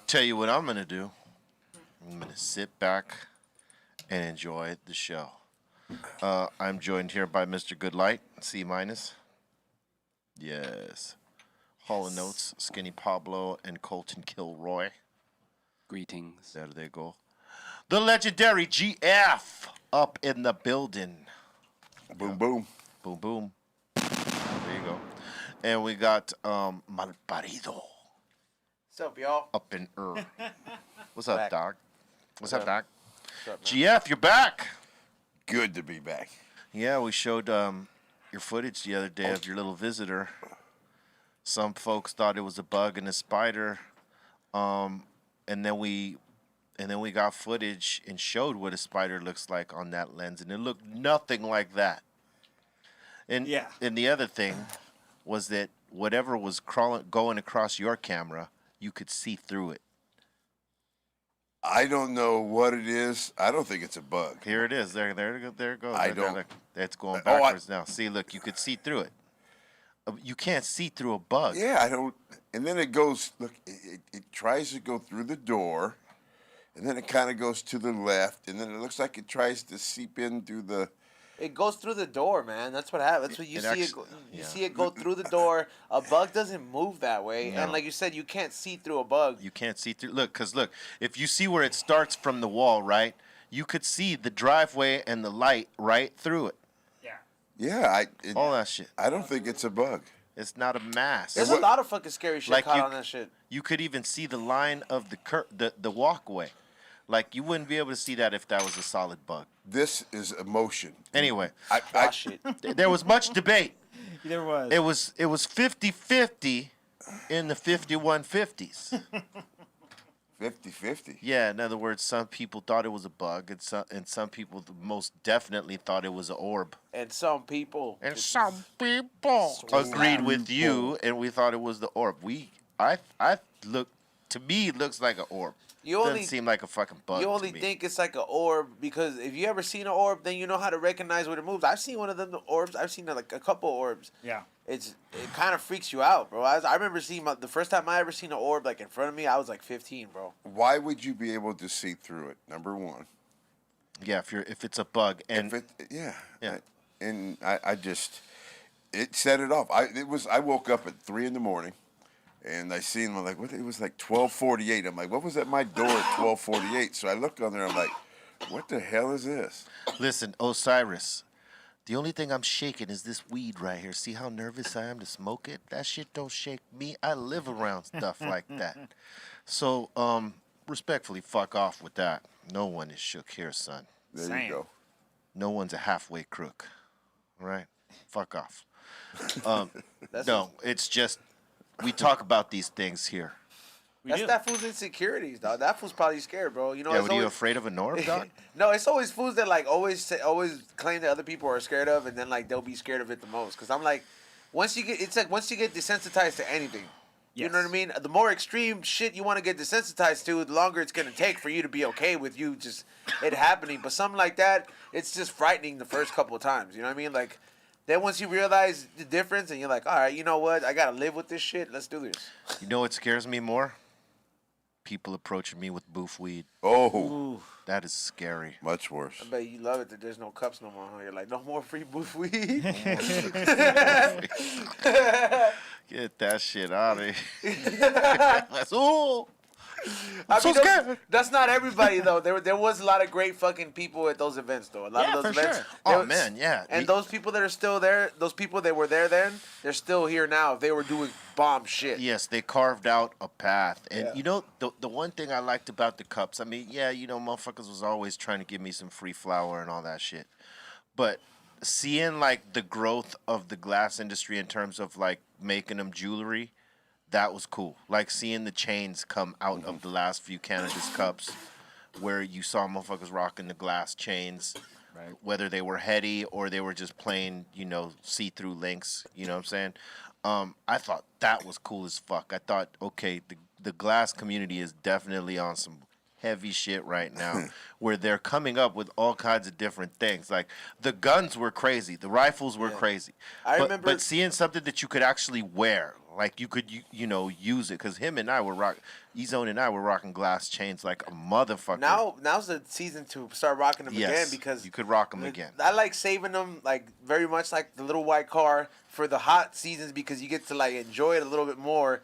Tell you what I'm gonna do. I'm gonna sit back and enjoy the show. I'm joined here by Mr. Goodlight, C minus. Yes. Hall of Notes, Skinny Pablo, and Colton Kilroy. Greetings. There they go. The legendary GF up in the building. Boom, boom. Boom, boom. There you go. And we got Malparido. What's up, y'all? Up in What's up, Back. Doc? What's up, Doc? What's up, man? GF, you're back. Good to be back. Yeah, we showed your footage the other day of your little visitor. Some folks thought it was a bug and a spider, and then we got footage and showed what a spider looks like on that lens, and it looked nothing like that. And and the other thing was that whatever was going across your camera, you could see through it. I don't know what it is. I don't think it's a bug. Here it is. There it goes. I don't. Look, that's going backwards now. See, look, you could see through it. You can't see through a bug. Yeah, I don't. And then it goes, look, it tries to go through the door, and then it kind of goes to the left, and then it looks like it tries to seep in through the... It goes through the door, man. That's what happens. That's what you It see. actually- You yeah. see it go through the door. A bug doesn't move that way, No. and like you said, you can't see through a bug. You can't see through. Look, if you see where it starts from the wall, right, you could see the driveway and the light right through it. Yeah, All that shit. I don't think it's a bug. It's not a mass. There's a lot of fucking scary shit Like caught you- on that shit. You could even see the line of the walkway. Like, you wouldn't be able to see that if that was a solid bug. This is emotion. Anyway, Wash it. there was much debate. There was. It was 50-50 in the 5150s. 50-50. Yeah, in other words, some people thought it was a bug, and some people most definitely thought it was an orb. And some people. And some people agreed with you, and we thought it was the orb. I look, to me, it looks like an orb. You Doesn't only seem like a fucking bug. You to only me. think it's like an orb because if you ever seen an orb, then you know how to recognize when it moves. I've seen one of them orbs. I've seen like a couple orbs. Yeah. It kind of freaks you out, bro. I remember seeing the first time I ever seen an orb like in front of me. I was like 15, bro. Why would you be able to see through it? Number one. Yeah, if it's a bug, and Yeah. Yeah. I just, it set it off. I woke up at 3 a.m. and I seen, I'm like, what? It was like 12:48. I'm like, what was at my door at 12:48? So I look on there. I'm like, what the hell is this? listen, Osiris. The only thing I'm shaking is this weed right here. See how nervous I am to smoke it? That shit don't shake me. I live around stuff like that. So, respectfully, fuck off with that. No one is shook here, son. There Same. you go. No one's a halfway crook. All right? Fuck off. That's No, it's just we talk about these things here. That's that fool's insecurities, dog. That fool's probably scared, bro. You know, Yeah, it's what, are you always, afraid of an orb, dog? no, it's always fools that like always claim that other people are scared of, and then like they'll be scared of it the most. Cause I'm like, once you get desensitized to anything, you know what I mean. The more extreme shit you want to get desensitized to, the longer it's gonna take for you to be okay with you just it happening. But something like that, it's just frightening the first couple of times. You know what I mean? Like, then once you realize the difference, and you're like, all right, you know what? I gotta live with this shit. Let's do this. You know what scares me more? People approaching me with boof weed. Oh, That is scary. much worse. I bet you love it that there's no cups no more. Huh? You're like, no more free boof weed. Get that shit out of here. That's, ooh. So scared. That's not everybody though. There was a lot of great fucking people at those events though. A lot Yeah, of those for events. sure. there Oh, was- man, yeah. And those people that are still there, those people that were there then, they're still here now. They were doing bomb shit. Yes, they carved out a path. And, Yeah. you know, the one thing I liked about the cups, I mean, yeah, you know, motherfuckers was always trying to give me some free flour and all that shit. But seeing like the growth of the glass industry in terms of like making them jewelry, that was cool. Like seeing the chains come out of the last few cannabis cups, where you saw motherfuckers rocking the glass chains, Right. whether they were heady or they were just plain, see-through links. You know what I'm saying? I thought that was cool as fuck. I thought, okay, the glass community is definitely on some heavy shit right now, where they're coming up with all kinds of different things. Like the guns were crazy, the rifles were crazy. I but, remember- but seeing something that you could actually wear, like you could use it, because E-Zone and I were rocking glass chains like a motherfucker. Now's the season to start rocking them again, because you could rock them again. I like saving them like very much like the little white car for the hot seasons, because you get to like enjoy it a little bit more.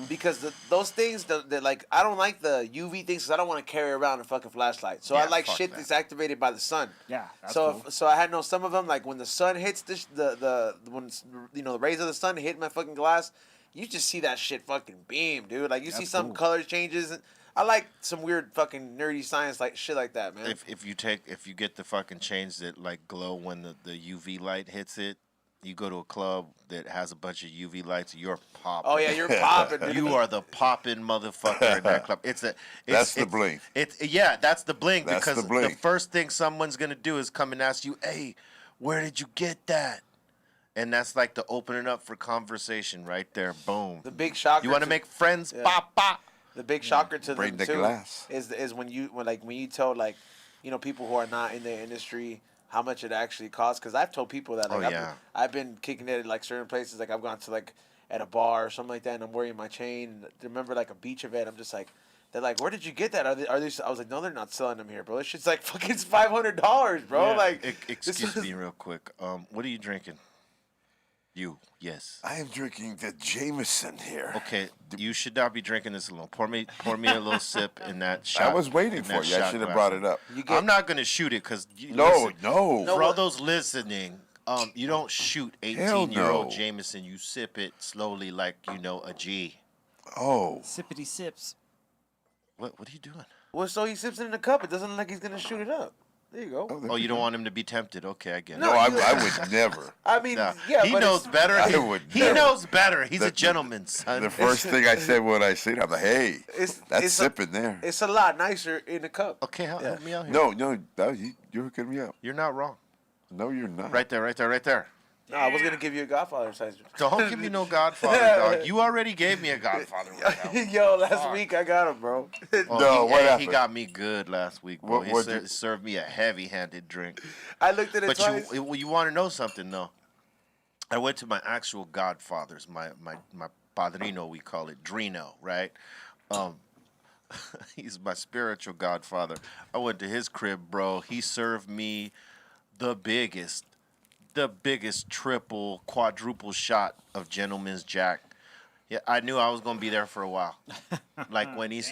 Because those things that like, I don't like the UV things, because I don't want to carry around a fucking flashlight. So I Yeah, like fuck shit that. that's activated by the sun. Yeah, that's so cool. so I had some of them, like when the sun hits the when the rays of the sun hit my fucking glass, you just see that shit fucking beam, dude. Like you see That's some cool. color changes. And I like some weird fucking nerdy science like shit like that, man. If you get the fucking chains that like glow when the UV light hits it, you go to a club that has a bunch of UV lights, you're popping. Oh yeah, you're popping. Dude. You are the popping motherfucker in that club. That's the bling. That's the bling. That's because the bling. first thing someone's gonna do is come and ask you, "Hey, where did you get that?" And that's like the opening up for conversation right there. Boom. The big shocker. You want to make friends? Yeah. Pop, pop. the big shocker to Bring them the too glass. is when you tell like, people who are not in the industry how much it actually costs. Because I've told people that like I've been kicking it at like certain places. Like I've gone to like at a bar or something like that, and I'm wearing my chain. And remember like a beach event, I'm just like. They're like, where did you get that? Are these? I was like, no, they're not selling them here, bro. This shit's like fucking $500, bro. Yeah. Like, Excuse me real quick. What are you drinking? You, yes. I am drinking the Jameson here. Okay, you should not be drinking this alone. Pour me a little sip in that shot. I was waiting in for that you. I shot should have glass. brought it up. I'm not gonna shoot it because No. For all what? those listening, you don't shoot Hell 18-year-old no. Jameson. You sip it slowly, like a G. Oh, Sippity sips. What are you doing? well, so he sips it in a cup. It doesn't look like he's gonna shoot it up. There you go. Oh, you don't want him to be tempted. Okay, I get it. no, I would never. I mean, Nah, yeah, he but knows better. I He, would he never. knows better. He's The- a gentleman, son. The first thing I said when I seen it, I'm like, hey, It's- that's it's sipping there. It's a lot nicer in a cup. Okay, help me out here. No, you're hooking me up. You're not wrong. No, you're not. Right there, right there, right there. No, I was gonna give you a Godfather size. Don't give me no Godfather, dog. You already gave me a Godfather. Right now. Yo, last week I got him, bro. Oh, No, what he happened? got me good last week, bro. What- He what'd you- served me a heavy-handed drink. I looked at it But twice. you want to know something, though? I went to my actual godfathers, my padrino, we call it, Drino, right? He's my spiritual godfather. I went to his crib, bro. He served me the biggest triple, quadruple shot of Gentleman's Jack. Yeah, I knew I was gonna be there for a while. Like when he's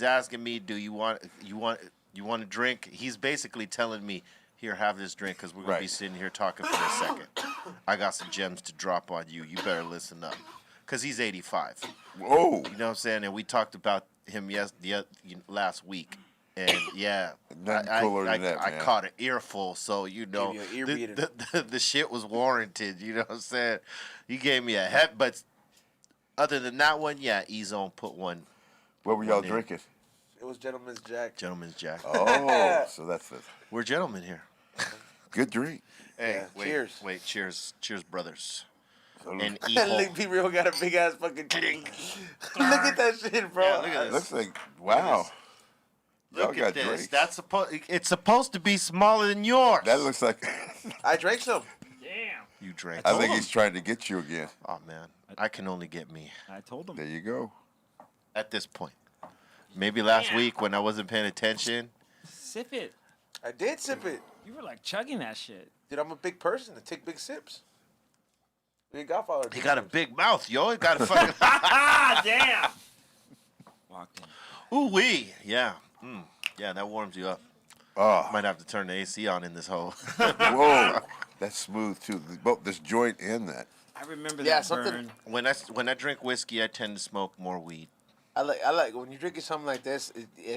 asking me, do you want a drink? He's basically telling me, here, have this drink, because we're gonna be Right. sitting here talking for a second. I got some gems to drop on you. You better listen up, because he's 85. Whoa. You know what I'm saying? And we talked about him last week. And yeah, Nothing cooler than that, I man. caught an earful, so Gave you an ear beating. the shit was warranted. You know what I'm saying? He gave me a head, but other than that one, yeah, E-Zone put one. What were y'all name. drinking? It was Gentleman's Jack. Gentleman's Jack. Oh, so that's it. We're gentlemen here. Good drink. Hey, Yeah, wait, cheers. cheers, brothers. Salute. And Look, P Real got a big ass fucking. Look at that shit, bro. Yeah, look at this. Looks like, wow. Y'all Look got at this. drinks. It's supposed to be smaller than yours. That looks like, I drank some. Damn. You drank. I think he's trying to get you again. Oh man, I can only get me I told him. There you go. at this point. Maybe last week when I wasn't paying attention. Sip it. I did sip it. You were like chugging that shit. Dude, I'm a big person to take big sips. We Godfather. He got a big mouth, yo. He got a fucking. Ah, damn. Walked in. Ooh wee. Yeah. Yeah, that warms you up. Oh, Might have to turn the AC on in this hole. whoa. That's smooth, too. Both this joint and that. I remember Yeah, that something- burn. when I drink whiskey, I tend to smoke more weed. I like when you're drinking something like this.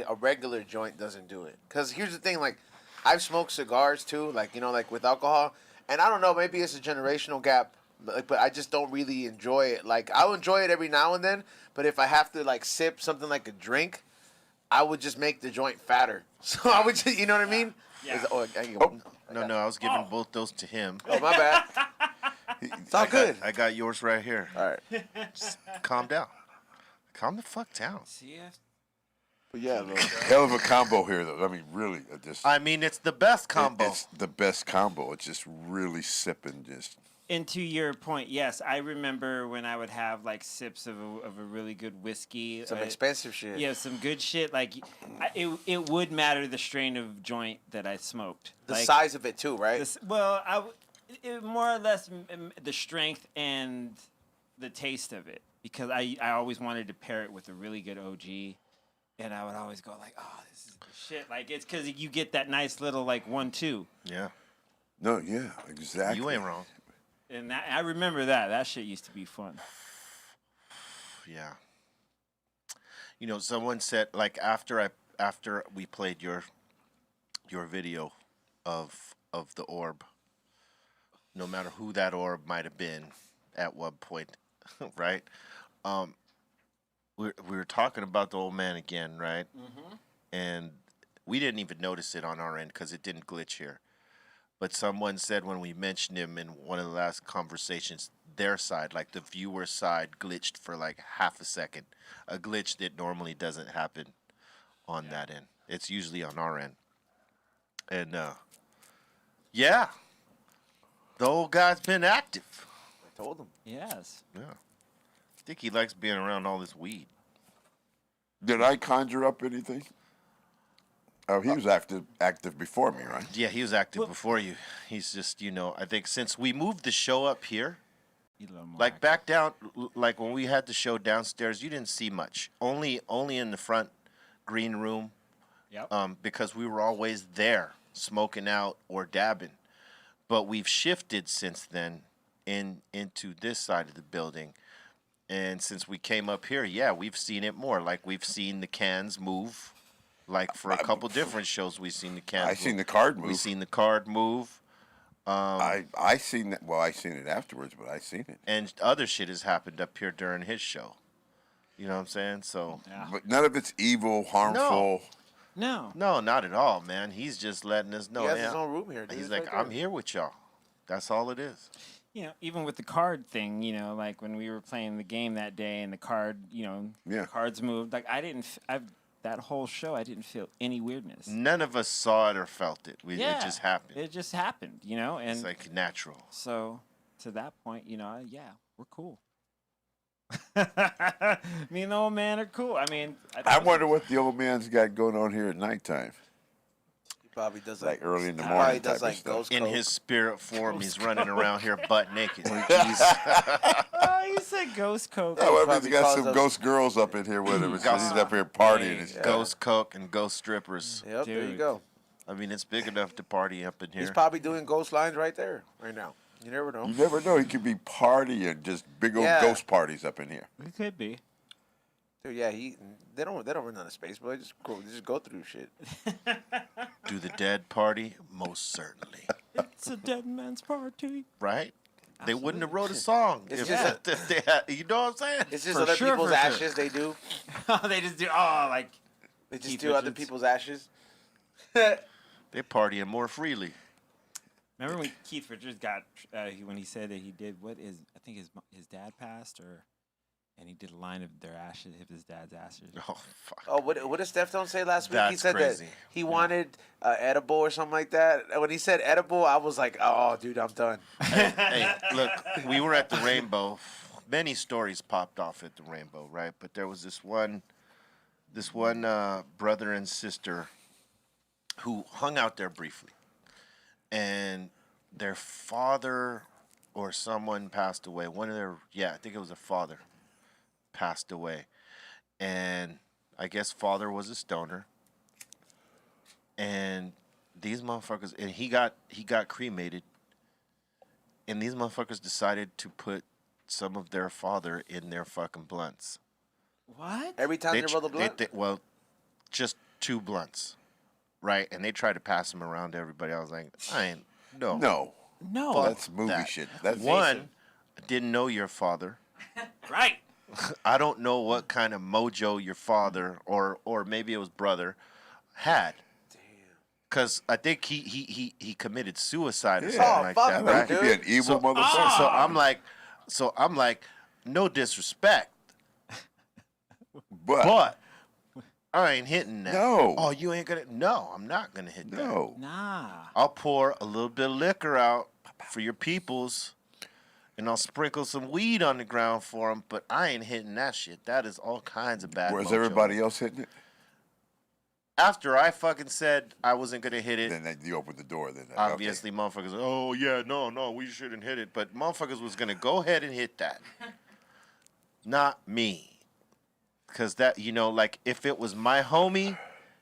A regular joint doesn't do it. Cause here's the thing, like I've smoked cigars too, like like with alcohol, and I don't know, maybe it's a generational gap, but I just don't really enjoy it. Like I'll enjoy it every now and then, but if I have to like sip something like a drink, I would just make the joint fatter. So I would just, you know what I mean? Yeah. No, I was giving both those to him. Oh, my bad. It's all good. I got yours right here. All right. Just calm down. Calm the fuck down. See, But yeah, bro. Hell of a combo here, though. I mean, really, just. I mean, it's the best combo. It's the best combo. It's just really sipping, just. and to your point, yes, I remember when I would have like sips of a really good whiskey. Some expensive shit. Yeah, some good shit. Like, it would matter the strain of joint that I smoked. The like, size of it too, right? More or less the strength and the taste of it, because I always wanted to pair it with a really good OG, and I would always go like, oh, this is the shit. Like, it's because you get that nice little like 1-2. Yeah. No, yeah, exactly. You ain't wrong. And I remember that shit used to be fun. Yeah. You know, someone said like after we played your video of the orb, no matter who that orb might have been at one point, right? We were talking about the old man again, right? Mm-hmm. And we didn't even notice it on our end because it didn't glitch here. But someone said when we mentioned him in one of the last conversations, their side, like the viewer side, glitched for like half a second. A glitch that normally doesn't happen on that end. It's usually on our end. And yeah, the old guy's been active. I told him. Yes. Yeah, I think he likes being around all this weed. Did I conjure up anything? Oh, he was active before me, right? Yeah, he was active before you. He's just, I think since we moved the show up here, like back down, like when we had the show downstairs, you didn't see much. Only in the front green room. Yep. Because we were always there smoking out or dabbing. But we've shifted since then into this side of the building. And since we came up here, yeah, we've seen it more. Like we've seen the cans move. Like for a couple different shows, we've seen the cans. Seen the card move. We've seen the card move. I seen that. Well, I seen it afterwards, but I seen it. And other shit has happened up here during his show. You know what I'm saying? So. Yeah. But none of it's evil, harmful. No. No, not at all, man. He's just letting us know. He has his own room here. Dude. He's right like, there. I'm here with y'all. That's all it is. Even with the card thing, like when we were playing the game that day and the card, Yeah. cards moved. Like that whole show, I didn't feel any weirdness. None of us saw it or felt it. It just happened. It just happened, and It's like natural. so to that point, yeah, we're cool. Me and the old man are cool. I mean, I wonder what the old man's got going on here at nighttime. He probably does Like early in the he morning probably does type of like stuff. ghost In coke. his spirit form, he's running around here butt naked. oh, you said ghost coke. Yeah, well, he's probably got calls some us- gose girls up in here with him. So he's up here partying. And stuff. Ghost coke and ghost strippers. Yep, there you Dude. go. I mean, it's big enough to party up in here. He's probably doing ghost lines right there, right now. You never know. You never know. He could be partying, just big old Yeah. ghost parties up in here. It could be. Dude, yeah, they don't run out of space, but they just go through shit. Do the dead party? Most certainly. It's a dead man's party. Right? They wouldn't have wrote a song. It's if just if they had, you know what I'm saying? It's just For other sure, people's for sure. ashes they do. They just do. Like They just Keith do other Richards. people's ashes. They're partying more freely. remember when Keith Richards got when he said that he did I think his dad passed and he did a line of their ashes, of his dad's ashes. Oh, fuck. Oh, what did Steph don't say last week? He That's said crazy. that he wanted edible or something like that. And when he said edible, I was like, oh, dude, I'm done. Hey, look, we were at the Rainbow. Many stories popped off at the Rainbow, right? But there was this one brother and sister who hung out there briefly, and their father or someone passed away. I think it was their father passed away, and I guess father was a stoner, and these motherfuckers, and he got cremated, and these motherfuckers decided to put some of their father in their fucking blunts. What? Every time they roll the blunt? Well, just 2 blunts. right? And they tried to pass them around to everybody. I was like, I ain't no. No. That's movie that. shit. That's One, I didn't know your father. Right. I don't know what kind of mojo your father or maybe it was brother had. Because I think he committed suicide or Yeah. something Oh, like fuck that, no, right? He could be an evil So, motherfucker. so I'm like, no disrespect, but but I ain't hitting that. No. Oh, you ain't gonna? No, I'm not gonna hit that. no. Nah. I'll pour a little bit of liquor out for your peoples, and I'll sprinkle some weed on the ground for them. But I ain't hitting that shit. That is all kinds of bad. Where's mojo. everybody else hitting it? After I fucking said I wasn't gonna hit it, Then you open the door. Then obviously motherfuckers, oh yeah, no, we shouldn't hit it. But motherfuckers was gonna go ahead and hit that. Not me. Cause that, like if it was my homie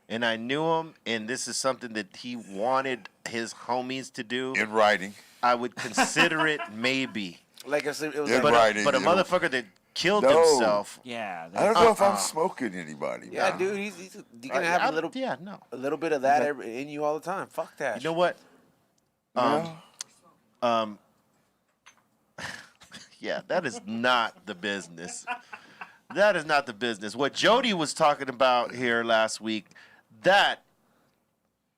and I knew him and this is something that he wanted his homies to do, in writing. I would consider it maybe. Like I said, it was Yeah, like, right. But a you know. mother that killed No. himself. Yeah. I don't that's- know if I'm smoking anybody. yeah, man. dude, he's you can have a little bit of that in you all the time. Fuck that. You know what? Yeah. Yeah, that is not the business. That is not the business. What Jody was talking about here last week, that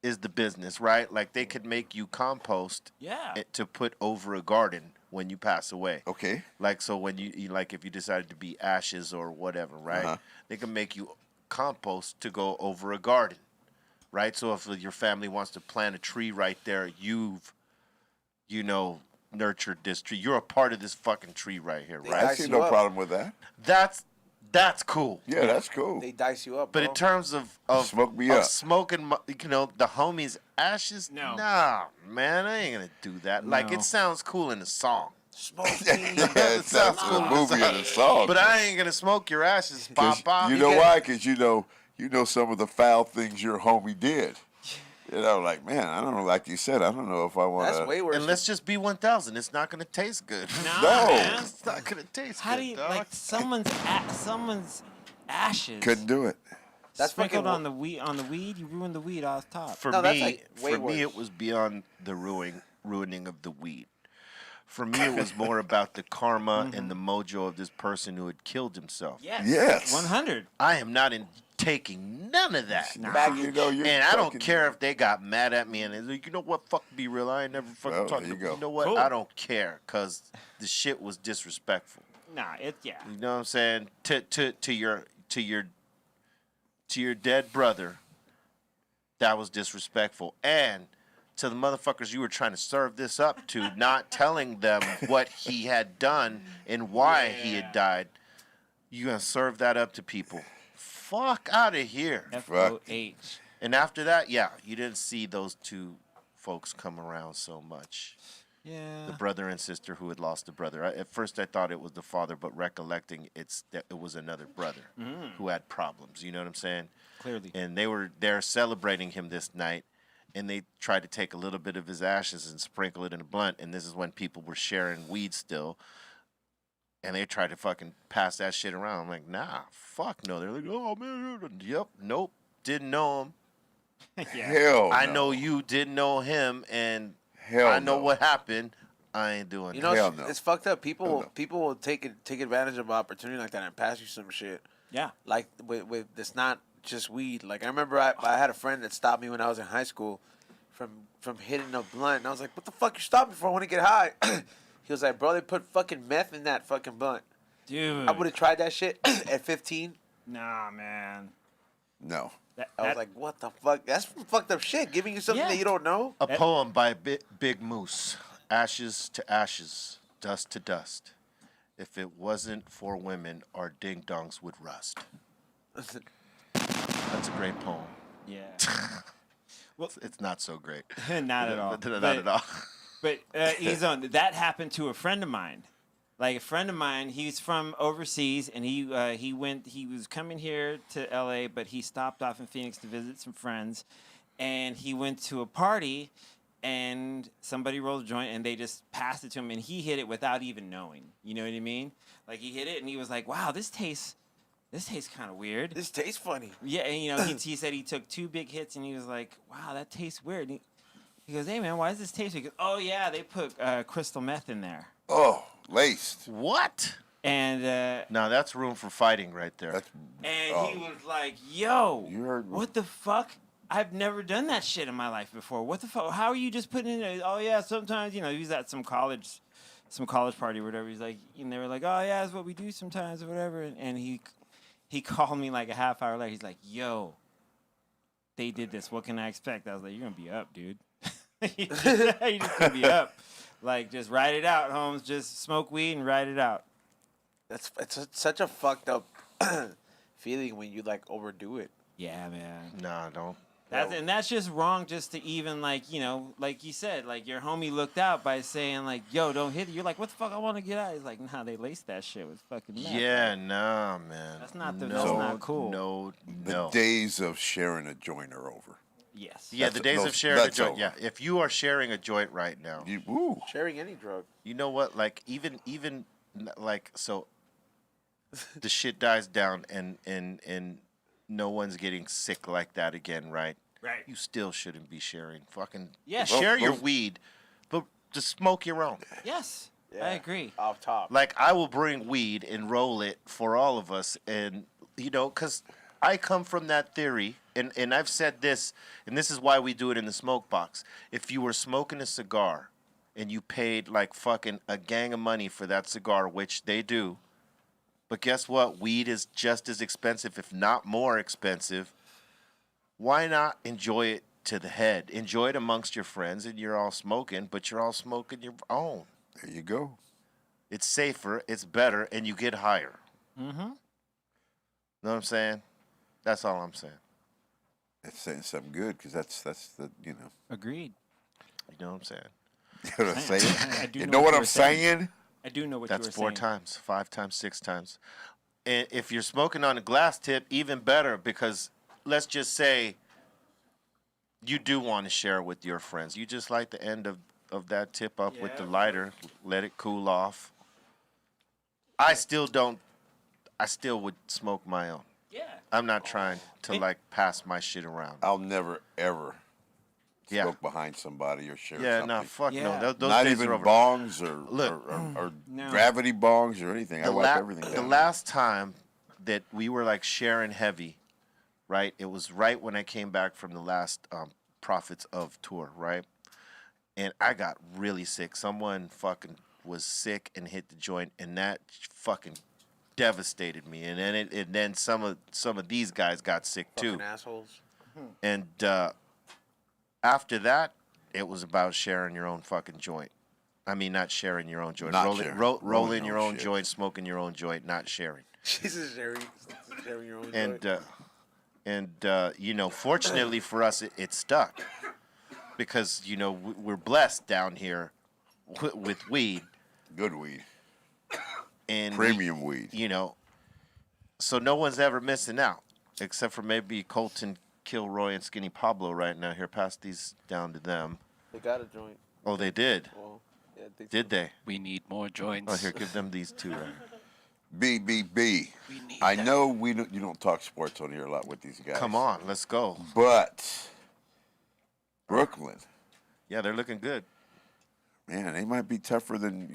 is the business, right? Like they could make you compost Yeah. to put over a garden when you pass away. Okay. Like so when you like if you decided to be ashes or whatever, right? Uh-huh. They can make you compost to go over a garden. Right? So if your family wants to plant a tree right there, you've nurtured this tree. You're a part of this fucking tree right here, I right? see you no up. problem with that. That's cool. Yeah, that's cool. They dice you up, But bro. in terms of Smoke me of up. smoking, the homies' ashes, No. nah, man, I ain't gonna do that. Like No. it sounds cool in a song, Smoking. Yeah, it sounds cool a in movie and a song. but I ain't gonna smoke your ashes, 'Cause Papa. you know why? Because you know some of the foul things your homie did. Like, man, I don't know. Like you said, I don't know if I want to. That's way worse. And let's just be 1,000. It's not gonna taste good. Nah, No. man. It's not gonna taste How good, do you dog. like someone's ashes Couldn't do it. That's sprinkled fucking- on the weed? You ruined the weed off top. For No, that's, me, like, way for me, worse. it was beyond the ruining of the weed. For me, it was more about the karma and the mojo of this person who had killed himself. Yes. 100. I am not taking none of that. You know, you're And I don't fucking- care if they got mad at me and they're like, you know what, fuck be real. I ain't never fucking Well, talked there to you go. You know what? Cool. I don't care because the shit was disrespectful. Nah, yeah. You know what I'm saying? To your dead brother, that was disrespectful. And to the motherfuckers you were trying to serve this up to, not telling them what he had done and why he had died, you gonna serve that up to people. Fuck out of here. FOH. And after that, yeah, you didn't see those two folks come around so much. Yeah. The brother and sister who had lost a brother. At first, I thought it was the father, but recollecting that it was another brother who had problems. You know what I'm saying? Clearly. And they're celebrating him this night, and they tried to take a little bit of his ashes and sprinkle it in a blunt. And this is when people were sharing weed still, and they tried to fucking pass that shit around. I'm like, nah, fuck no. They're like, oh man, yep, nope, didn't know him. Yeah. Hell no. I know you didn't know him, and Hell I know no. what happened. I ain't doing You that. know, Hell no. it's fucked up. People Hell no. people will take advantage of an opportunity like that and pass you some shit. Yeah. Like with it's not just weed. Like I remember I had a friend that stopped me when I was in high school from hitting a blunt, and I was like, "What the fuck you stopped me for? I want to get high." He was like, "Bro, they put fucking meth in that fucking blunt." Dude. I would have tried that shit at 15. Nah, man. No. I was like, "What the fuck? That's some fucked up shit. Giving you something Yeah. that you don't know." A poem by Big Moose. Ashes to ashes, dust to dust. If it wasn't for women, our ding-dongs would rust. That's a great poem. Yeah. It's not so great. Not at all. Not at all. But E-Zone, that happened to a friend of mine. Like a friend of mine, he's from overseas, and he was coming here to LA, but he stopped off in Phoenix to visit some friends, and he went to a party, and somebody rolled a joint, and they just passed it to him, and he hit it without even knowing. You know what I mean? Like he hit it, and he was like, "Wow, this tastes this tastes kind of weird. This tastes funny. Yeah, and he said he took 2 big hits and he was like, wow, that tastes weird. And he goes, hey man, why does this taste weird? He goes, oh yeah, they put crystal meth in there. Oh, laced. What? And Now that's room for fighting right there. That's he was like, yo, You heard me. what the fuck? I've never done that shit in my life before. What the fuck? How are you just putting in it? Oh yeah, sometimes, he was at some college party or whatever. He's like, and they were like, oh yeah, that's what we do sometimes or whatever. And he called me like a half hour later. He's like, yo, they did this. What can I expect? I was like, you're going to be up, dude. You're just going to be up. Like, just ride it out, Holmes. Just smoke weed and ride it out. It's such a fucked up feeling when you like overdo it. Yeah, man. Nah, don't. That's just wrong. Just to even like you said, like your homie looked out by saying like, "Yo, don't hit it." You're like, "What the fuck? I want to get out." He's like, "Nah, they laced that shit with fucking meth." Yeah, nah, man. That's not cool. No. the days of sharing a joint are over. Yes. Yeah, That's- the days those- of sharing a that's joint. over. Yeah, if you are sharing a joint right now, Woo. Sharing any drug. you know what? Like even like so, the shit dies down and no one's getting sick like that again, right? Right. You still shouldn't be sharing. Fucking Yeah. share your Well- weed, but just smoke your own. Yes. Yeah. I agree. Off top. Like I will bring weed and roll it for all of us, and because I come from that theory, and I've said this, and this is why we do it in the smoke box. If you were smoking a cigar, and you paid like fucking a gang of money for that cigar, which they do, but guess what? Weed is just as expensive, if not more expensive. Why not enjoy it to the head? Enjoy it amongst your friends, and you're all smoking, but you're all smoking your own. There you go. It's safer, it's better, and you get higher. Mm-hmm. Know what I'm saying? That's all I'm saying. That's saying something good because that's the Agreed. You know what I'm saying? You know what I'm saying? I do You know know what what you I'm were saying. saying? I do know what That's you were 4 saying. times, 5 times, 6 times. And if you're smoking on a glass tip, even better, because let's just say you do want to share with your friends. You just light the end of that tip up with the lighter, let it cool off. I still would smoke my own. Yeah. I'm not trying to like pass my shit around. I'll never ever Yeah. smoke behind somebody or share Yeah, something. no, fuck Yeah. no. Those Not days even are over. bongs or Look. or No. gravity bongs or anything. I wipe everything down. The last time that we were like sharing heavy, right? It was right when I came back from the last Prophets of tour, right? And I got really sick. Someone fucking was sick and hit the joint, and that fucking devastated me. And then some of these guys got sick too. Fucking assholes. And after that, it was about sharing your own fucking joint. I mean, not sharing your own joint. Not Rolling, sharing. rolling Rolling your your own shit. joint, smoking your own joint, not sharing. Jesus, sharing your own And joint. fortunately for us, it stuck because we're blessed down here with weed Good weed. and Premium weed. so no one's ever missing out except for maybe Colton, Kilroy, and Skinny Pablo right now. Here, pass these down to them. They got a joint. Oh, they did. Well, yeah, Did they? We need more joints. Oh, here, give them these two. Right. BBB. We need I that. know you don't talk sports on here a lot with these guys. Come on, let's go. But Brooklyn, Yeah, they're looking good. man, they might be tougher than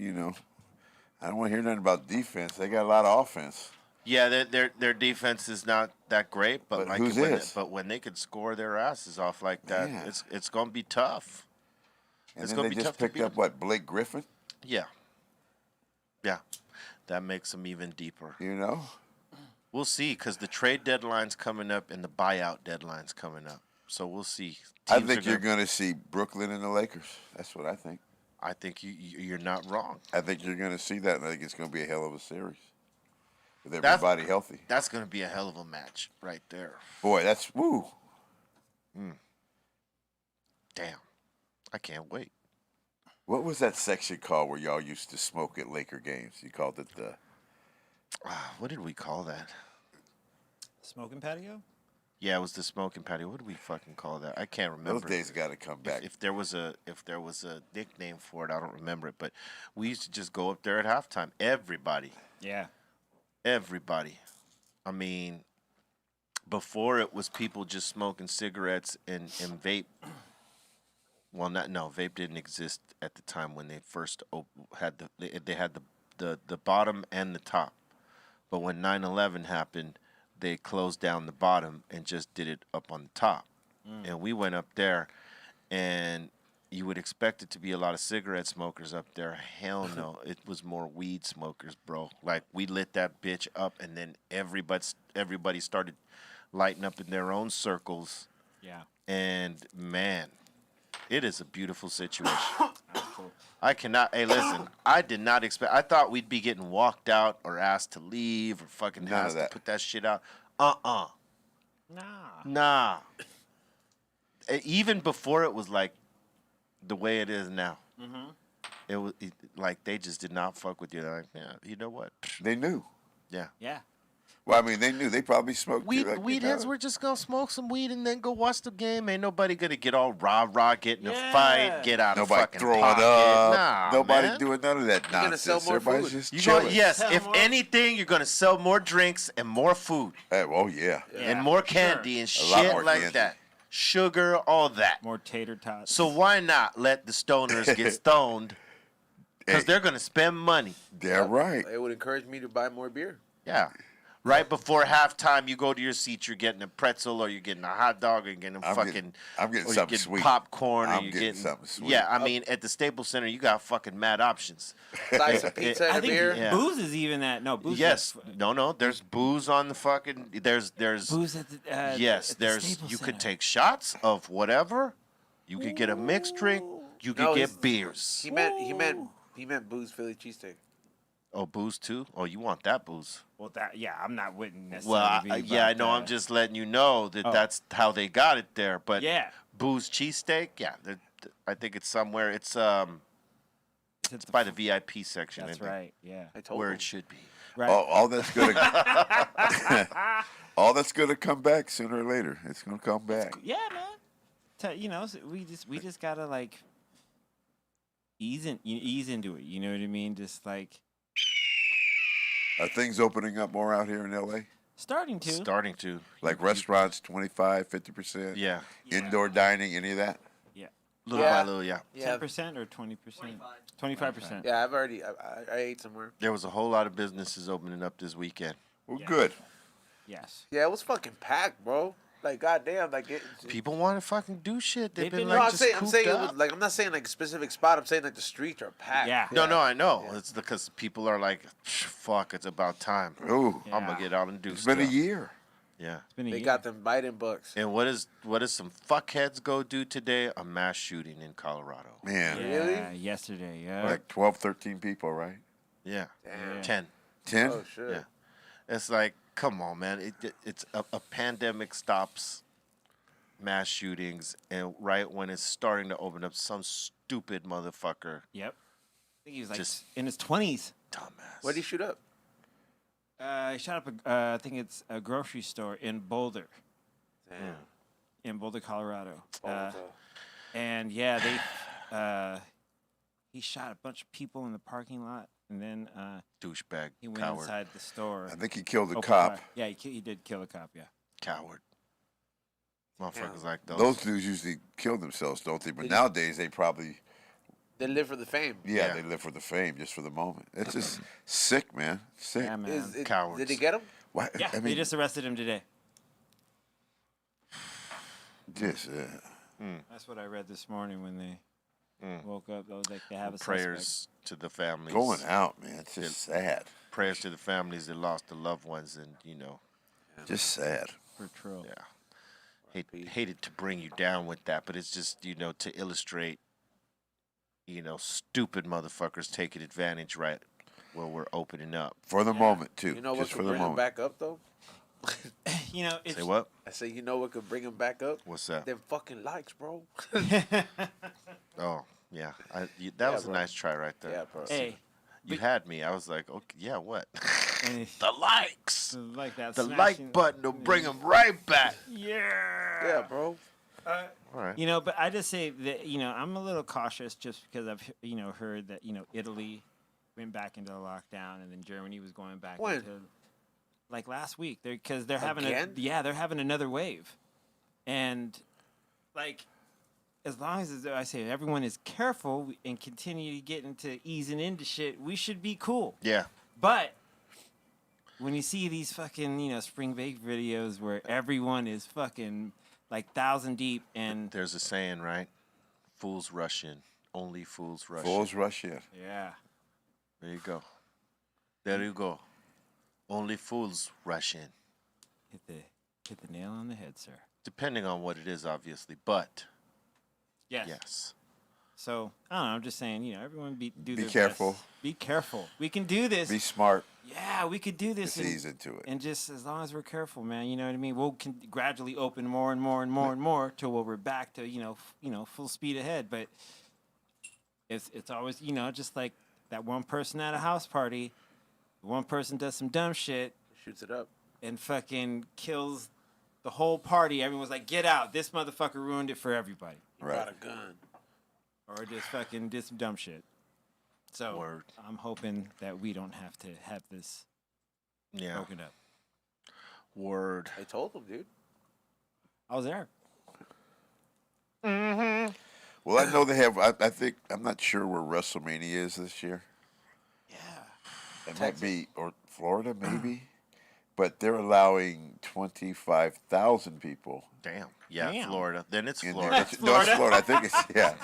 I don't want to hear nothing about defense. They got a lot of offense. Yeah, their defense is not that great, but, But like whose when is? when they could score their asses off like that, Yeah. it's gonna be tough. And It's then gonna they be just tough to picked beat up what, Blake Griffin? Yeah, that makes them even deeper. We'll see, because the trade deadline's coming up and the buyout deadline's coming up, so we'll see. I Teams think are you're going to see Brooklyn and the Lakers. That's what I think. I think you're not wrong. I think you're going to see that, and I think it's going to be a hell of a series with That's- everybody healthy. That's gonna be a hell of a match right there. Boy, that's woo. Damn, I can't wait. What was that section called where y'all used to smoke at Laker games? You called it the What did we call that? Smoking patio? Yeah, it was the smoking patio. What did we fucking call that? I can't those remember. days got to come back. If there was a nickname for it, I don't remember it. But we used to just go up there at halftime. Everybody. I mean, before it was people just smoking cigarettes and vape. Well, vape didn't exist at the time when they first had they had the bottom and the top. But when 9/11 happened, they closed down the bottom and just did it up on the top. And we went up there, and you would expect it to be a lot of cigarette smokers up there. Hell no, it was more weed smokers, bro. Like, we lit that bitch up, and then everybody started lighting up in their own circles. Yeah. And man, it is a beautiful situation. I cannot. Hey, listen. I did not expect. I thought we'd be getting walked out or asked to leave or fucking None of asked to that. put that shit out. Nah. Even before it was like the way it is now. It was like they just did not fuck with you. They're like, yeah, you know what? They knew. Yeah. Yeah. Well, I mean, they knew. They probably smoked. Weed, too. Like, weed you heads, know. we're just gonna smoke some weed and then go watch the game. Ain't nobody gonna get all rah, get in a Yeah. fight, get out of Nobody fucking throwing pocket. up. Nah, Nobody man. doing none of that gonna nonsense. sell more Everybody's food. just You chilling. yes, Sell if more. anything, you're gonna sell more drinks and more food Oh, yeah. and more candy and A lot shit more like candy. that. Sugar, all that. More tater tots. So why not let the stoners get stoned? Because Hey. they're gonna spend money. They're right. It would encourage me to buy more beer. Yeah. Right before halftime, you go to your seat. You're getting a pretzel, or you're getting a hot dog, or you're getting I'm fucking. getting- I'm getting or you're something getting sweet. popcorn, or I'm you're getting getting something sweet. Yeah, I mean, at the Staples Center, you got fucking mad options. Slice of pizza I and a think beer. Yeah. booze is even that. No, booze. Yes, Is, no. There's booze on the fucking. There's. booze at the. Yes, at the there's. Staples You could Center. take shots of whatever. You could get a mixed drink. You could No, get he's- beers. He meant booze Philly cheesesteak. Oh, booze too. Oh, you want that booze? Well, that yeah, I'm not wouldn't Well, necessarily. be I about know. I'm that. just letting you know that Oh. that's how they got it there. But Yeah. booze cheesesteak, yeah. I think it's somewhere. It's It's by the VIP section. That's I think, right. Yeah. I told where him. it should be. Right. All that's gonna all that's gonna come back sooner or later. It's gonna come back. Yeah, man. You know, so we just gotta like ease into it. You know what I mean? Just like Are things opening up more out here in LA? starting to. Starting to. Like restaurants, 25, 50%? Yeah. Indoor dining, any of that? Yeah. Little Yeah. by little, yeah. Yeah, 10% or 20%? 25%. yeah. I've already. I ate somewhere. There was a whole lot of businesses opening up this weekend. Well, Yeah. good. Yes. Yeah, it was fucking packed, bro. Like, goddamn, like it. People want to fucking do shit. They've They've been been- like No, I'm just saying it cooped was up. like I'm not saying like a specific spot. I'm saying like the streets are packed. Yeah. No, I know. It's because people are like, fuck, it's about time. Ooh, Yeah. I'm gonna get out and do it's stuff. been a year. Yeah. It's been a They year. got them Biden bucks. And what is some fuckheads go do today? A mass shooting in Colorado. Man, Yeah, Really? yesterday, yeah. like 12, 13 people, right? Yeah. Damn. 10. 10? Oh shit. Yeah. It's like, come on, man. It's a pandemic stops mass shootings, and right when it's starting to open up, some stupid motherfucker, Yep. I think he was like Just- in his 20s. dumbass. Where'd he shoot up? He shot up I think it's a grocery store in Boulder, Damn. in Boulder, Colorado. Porto. And yeah, he shot a bunch of people in the parking lot, and then Douchebag, he went coward, inside the store. I think he killed the opened cop. fire. Yeah, he did kill a cop. Yeah. coward. Motherfuckers like those. Those dudes usually kill themselves, don't they? But Did- nowadays they probably, They live for the fame. yeah, Yeah. they live for the fame, just for the moment. It's just sick, man. Sick. Yeah, man. Cowards. Did they get him? Why? Yeah, I they mean, just arrested him today. just, That's what I read this morning when they woke up. I was like, they have a prayers to the families. going out, man. It's just sad. Prayers to the families that lost their loved ones, and Just sad. suspect for Trill. yeah. Hated to bring you down with that, but it's just to illustrate, stupid motherfuckers taking advantage right where we're opening up. For the moment, too. You know what just could for the bring him moment. back up though? You know, it's Say what? I say, you know what could bring him back up? What's that? Them fucking likes, bro. Oh, yeah. That was a bro. nice try right there. Yeah, bro. hey, You had me. I was like, okay, yeah, what? and The likes. like that. The smashing- like button will bring them right back. Yeah. Yeah, bro. All right. But I just say that I'm a little cautious just because I've heard that Italy went back into the lockdown and then Germany was going back When? into like last week. They're having Again? they're having another wave, and like as long as I say everyone is careful and continue to get into easing into shit, we should be cool. Yeah. But when you see these fucking spring break videos where everyone is fucking like 1,000 deep and There's a saying, right? Fools rush in. Only fools rush Fools in. rush in. yeah. There you go. There you go. Only fools rush in. Hit the nail on the head, sir. Depending on what it is, obviously. But, Yes. yes. So I don't know. I'm just saying, everyone do Be their careful. best. Be careful. We can do this. Be smart. Yeah, we could do this. Just ease into it. And just as long as we're careful, man, you know what I mean. We'll gradually open more and more and more and more till we're back to full speed ahead. But it's always just like that one person at a house party. One person does some dumb shit Shoots it up. and fucking kills the whole party. Everyone's like, "Get out! This motherfucker ruined it for everybody." Right. Got a gun. Or just fucking did some dumb shit. So Word. I'm hoping that we don't have to have this Yeah. broken up. Word. I told him, dude. I was there. Well, I know they have. I think I'm not sure where WrestleMania is this year. Yeah. It might be or Florida, maybe. But they're allowing 25,000 people. Damn. Yeah, Damn. Florida. Then it's in Florida. there. No, it's Florida. I think it's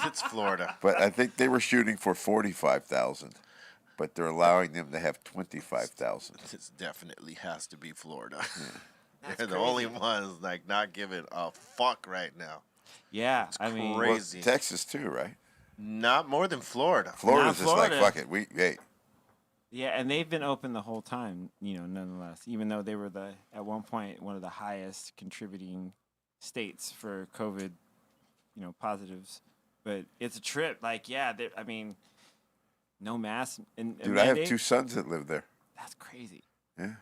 It's Florida. But I think they were shooting for 45,000. But they're allowing them to have 25,000. This definitely has to be Florida. That's They're the crazy. only ones like not giving a fuck right now. Yeah, I mean, crazy. Well, Crazy. Texas too, right? Not more than Florida. Florida's just like Florida. fuck it. Hey, yeah, and they've been open the whole time, nonetheless. Even though they were at one point one of the highest contributing states for COVID, positives. But it's a trip. Like, yeah, I mean, no mask. And dude, I have mandate? 2 sons that live there. That's crazy. Yeah,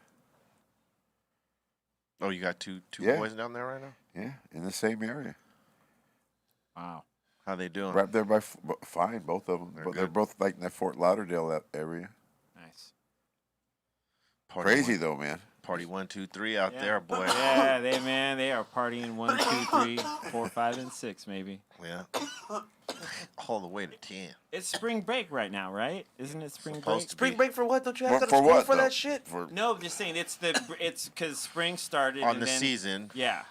Oh, you got two Yeah. boys down there right now? yeah, in the same area. Wow. How they doing? Right there by fine, both of them. But they're good. both like in that Fort Lauderdale area. Nice. Party Crazy one, though, man. Party 1, 2, 3 out Yeah. there, boy. Yeah, they are partying 1, 2, 3, 4, 5, and 6, maybe. Yeah. All the way to 10. It's spring break right now, right? Isn't it spring break? Supposed to Spring be. break for what? Don't you have to go For to school what? for though? that shit? For No, I'm just saying it's because spring started On and the then, season. Yeah.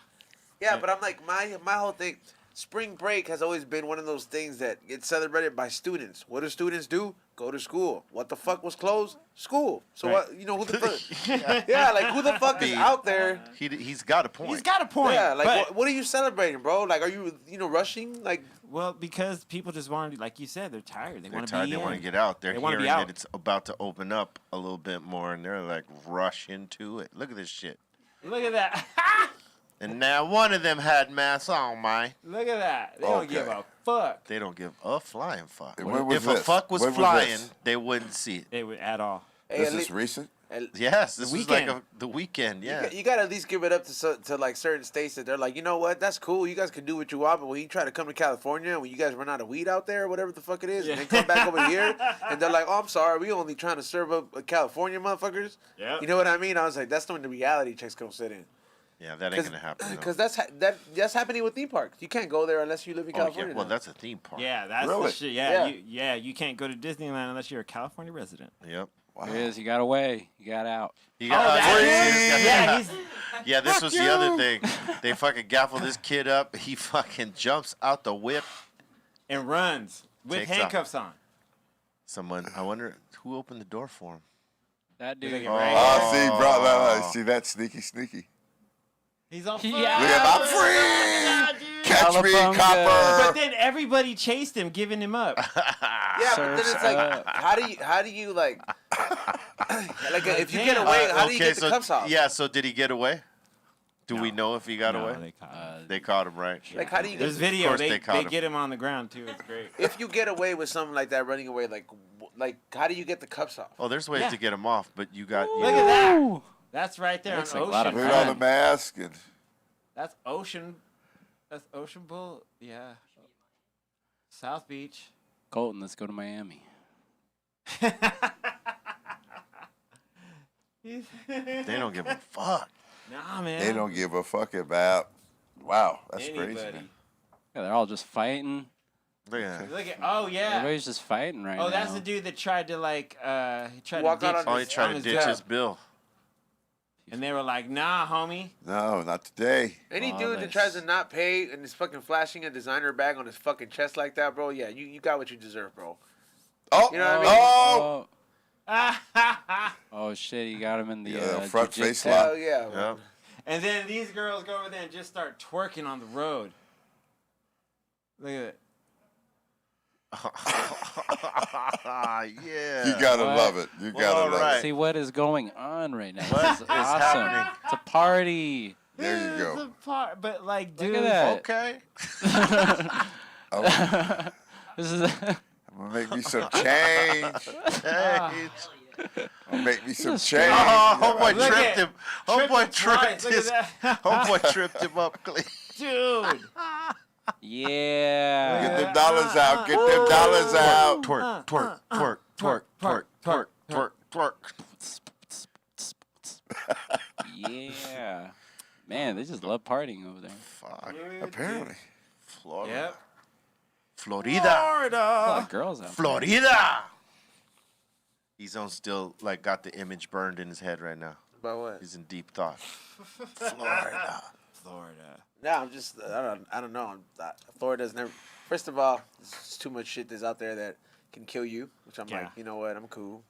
Yeah, but I'm like, my whole thing, spring break has always been one of those things that gets celebrated by students. What do students do? Go to school. What the fuck was closed? School. So Right. what? Who the fuck? Yeah, like who the fuck is out there? He's got a point. He's got a point. Yeah, like but, what are you celebrating, bro? Like, are you rushing? Like, well, because people just want to, like you said, they're tired. They They're want to tired. be They in. want to get out. They're They wanna be hearing out. that it's about to open up a little bit more, and they're like rush into it. Look at this shit. Look at that. And now one of them had masks on, man. Look at that. They don't give Okay. a fuck. They don't give a flying fuck. And when was If a this? fuck was When was flying, this? they wouldn't see it. They would at all. hey, this at is lea- recent. Yes, this was like weekend. the weekend. Yeah. you gotta at least give it up to like certain states that they're like, you know what, that's cool. You guys can do what you want, but when you try to come to California, when you guys run out of weed out there, or whatever the fuck it is, and then come back over here, and they're like, oh, I'm sorry, we only trying to serve up California motherfuckers. Yeah. You know what I mean? I was like, that's when the reality checks gonna sit in. Yeah, that ain't gonna happen. Because that's happening with theme parks. You can't go there unless you live in Oh, yeah. California. Well, now. that's a theme park. Yeah, that's the Really? shit. Yeah, Yeah. you can't go to Disneyland unless you're a California resident. Yep. Wow. It is. You got away. You got out. You got, Yeah, he's yeah, this was the other thing. They fucking gaffle this kid up. He fucking jumps out the whip. and runs with Takes off. handcuffs on. Someone, I wonder who opened the door for him. That dude. Look at Right. Oh, see, bro, see that sneaky. He's on Yeah. fire. Look at I'm free. Catch me, California. But copper. then everybody chased him, giving him up. Yeah, but then it's Surf's like, up. how do you like if you get away, how do you get the cuffs off? Yeah, so did he get away? Do we No. know if he got No, away? they caught him. They caught him, right? Like, how do you There's get? video. course They, they caught they him. get him on the ground too. It's great. If you get away with something like that, running away, like how do you get the cuffs off? Oh, there's ways Yeah. to get him off, but you got. Look at that. That's right there on Looks like a Ocean. lot of Put fun. on the mask and That's Ocean. That's Ocean Bull. Yeah. South Beach. Colton, let's go to Miami. They don't give a fuck. Nah, man. They don't give a fuck about. Wow, that's anybody. crazy, man. Yeah, they're all just fighting. Look at that. Look at. Oh yeah. Everybody's just fighting right now. Oh, that's the dude that tried to like. He tried Walk to out ditch. on Oh, he tried to ditch gun. his bill. And they were like, "Nah, homie." No, not today. Any Oh, dude that that's- tries to not pay and is fucking flashing a designer bag on his fucking chest like that, bro, yeah, you got what you deserve, bro. Oh, You know what I mean? oh, Oh shit! He got him in the Yeah, front face jiu-jitsu. lock. Hell yeah. Yep. man. And then these girls go over there and just start twerking on the road. Look at it. Yeah. you gotta What? love it. You Well, gotta all love right. See what is going on right now. What This is is awesome. happening? It's a party. it. There you This is go. the part, but like, dude. Look at Okay. Oh, that. This is. I'm gonna make me some change. Hey. I'll make me some Just- change. Oh, homeboy Look tripped at- him. Tripping Homeboy twice. tripped Look his. at that. Homeboy tripped him up clean. Dude. Yeah. Get them dollars out. Get them dollars out. Twerk, twerk, twerk, twerk, twerk, twerk, twerk, twerk. Yeah. Man, they just love partying over there. Fuck. Apparently. Florida. Yep. Florida. A lot of girls out there. Florida. E-Zone still like got the image burned in his head right now. About what? He's in deep thought. Florida. Florida. No, I'm just, I don't know. Florida's never, first of all, there's too much shit that's out there that can kill you, which I'm Yeah. like, you know what, I'm cool.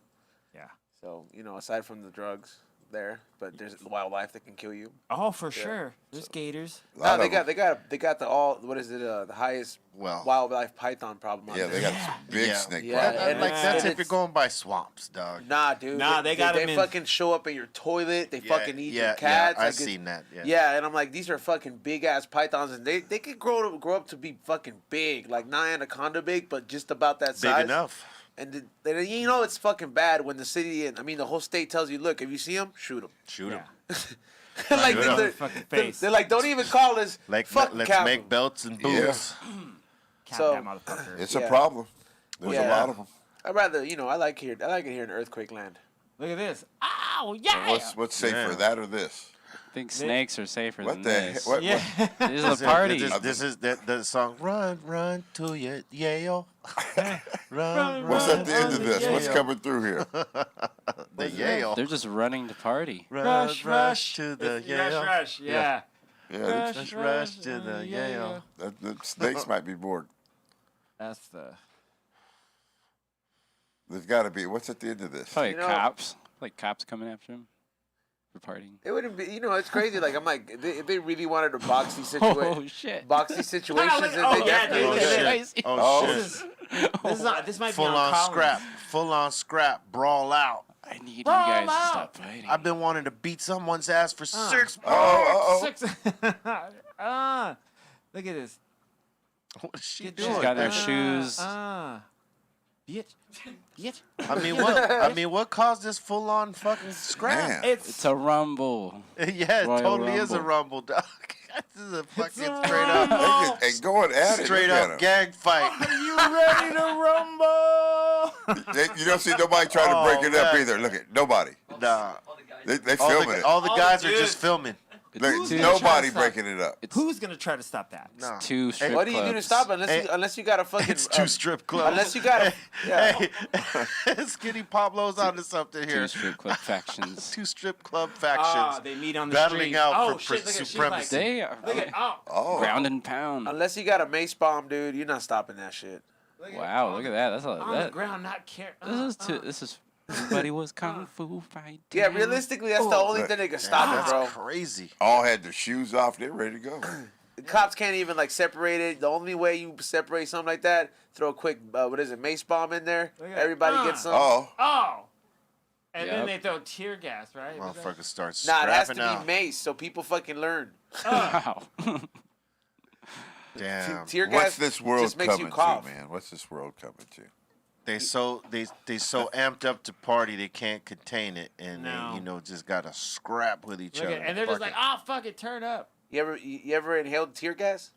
Yeah. So, you know, aside from the drugs there, but there's wildlife that can kill you. Oh, for sure. There's gators. A lot No, of them. they got the what is it, the highest Well, wildlife python problem out Yeah, there. they got some big Yeah. snake Yeah, problems. and like it's- that's and if you're it's- going by swamps, dog. Nah, dude. Nah, they got 'em They in- fucking show up in your toilet. They fucking eat your cats. Yeah, like I've it's- seen that. Yeah. Yeah, and I'm like, these are fucking big ass pythons, and they could grow up to be fucking big, like not anaconda big, but just about that Big size. enough. And then you know it's fucking bad when the city and the whole state tells you, look, if you see them, shoot them. Shoot him. like Shoot 'em. they're, Fucking they're, face. they're like, don't even call us. Like, fucking let's cap make 'em. belts and Yeah. boots. Cap So- that motherfucker. It's Yeah. a problem. There's a Yeah. lot of them. I'd rather, I like it here in earthquake land. Look at this. Ow, yeah. What's safer, Yeah. that or this? I think snakes are safer What than the this. what? Yeah. These are the parties. This is the song. Run, run to your Yale. Run, What's run at the end of this? Yeah. What's coming through here? the Yale. They're just running to party. Run, Rush, rush. to the It's Yale. Rush, rush. Yeah. Yeah, Just rush to the Yale. the snakes might be bored. That's the. There's got to be. What's at the end of this? Probably You know- cops. Like cops coming after him for partying. It wouldn't be, it's crazy. Like I'm like, if they really wanted to box these Oh shit! boxy situations, look- then oh, they yeah, definitely dude, Oh look at would. shit! Oh, Oh This shit! is this might be Full on on Collins. scrap. Full on scrap. Brawl out. I need you Roll guys to out. stop fighting. I've been wanting to beat someone's ass for 6 Oh, Six. Look at this. What is she Get doing? She's got her there? shoes. Bitch. Bitch. I mean, what caused this full on fucking scrap? man. It's a rumble. Yeah, it Royal totally is a Rumble. rumble, dog. This is a fucking a straight up, rumble. And going at it. straight look at up 'em. gag fight. You ready to rumble? You don't see nobody trying to Oh, break it up man. either. Look at nobody. Nah, They filming it. all the All guys the are just dudes. filming. It's Look, two, nobody stop. breaking it up. it's Who's gonna try to stop that? Nah. two strip What do you do to clubs. stop it Hey, unless you got a fucking? It's two strip clubs. Unless you got a. Yeah. Hey, Skinny Pablo's onto something Two here. strip club factions. Two strip club Ah, factions they meet on the battling street. out Oh, for shit, look at, she's supremacy. Like, They are look at, Oh, ground and pound. Unless you got a mace bomb, dude, you're not stopping that shit. look Wow, look at that. That's a On the that. ground, not care. This is. Everybody was kung fu fighting. Yeah, realistically, that's the only thing that can stop it, That's bro. crazy. all had their shoes off. They're ready to go. The cops can't even like separate it. The only way you separate something like that, throw a quick mace bomb in there. Look at- Everybody gets some. Oh, Oh. And then Yep. they throw tear gas, right? Was that- Motherfuckers start Nah, it has to scrapping be out. mace so people fucking learn. Wow. Damn. Tear gas what's this world just makes you coming cough. to, man? What's this world coming to? They so amped up to party they can't contain it, and No. they just gotta scrap with each Look other. at, and they're just Fuck like, it. oh, fuck it, turn up. You ever inhaled tear gas?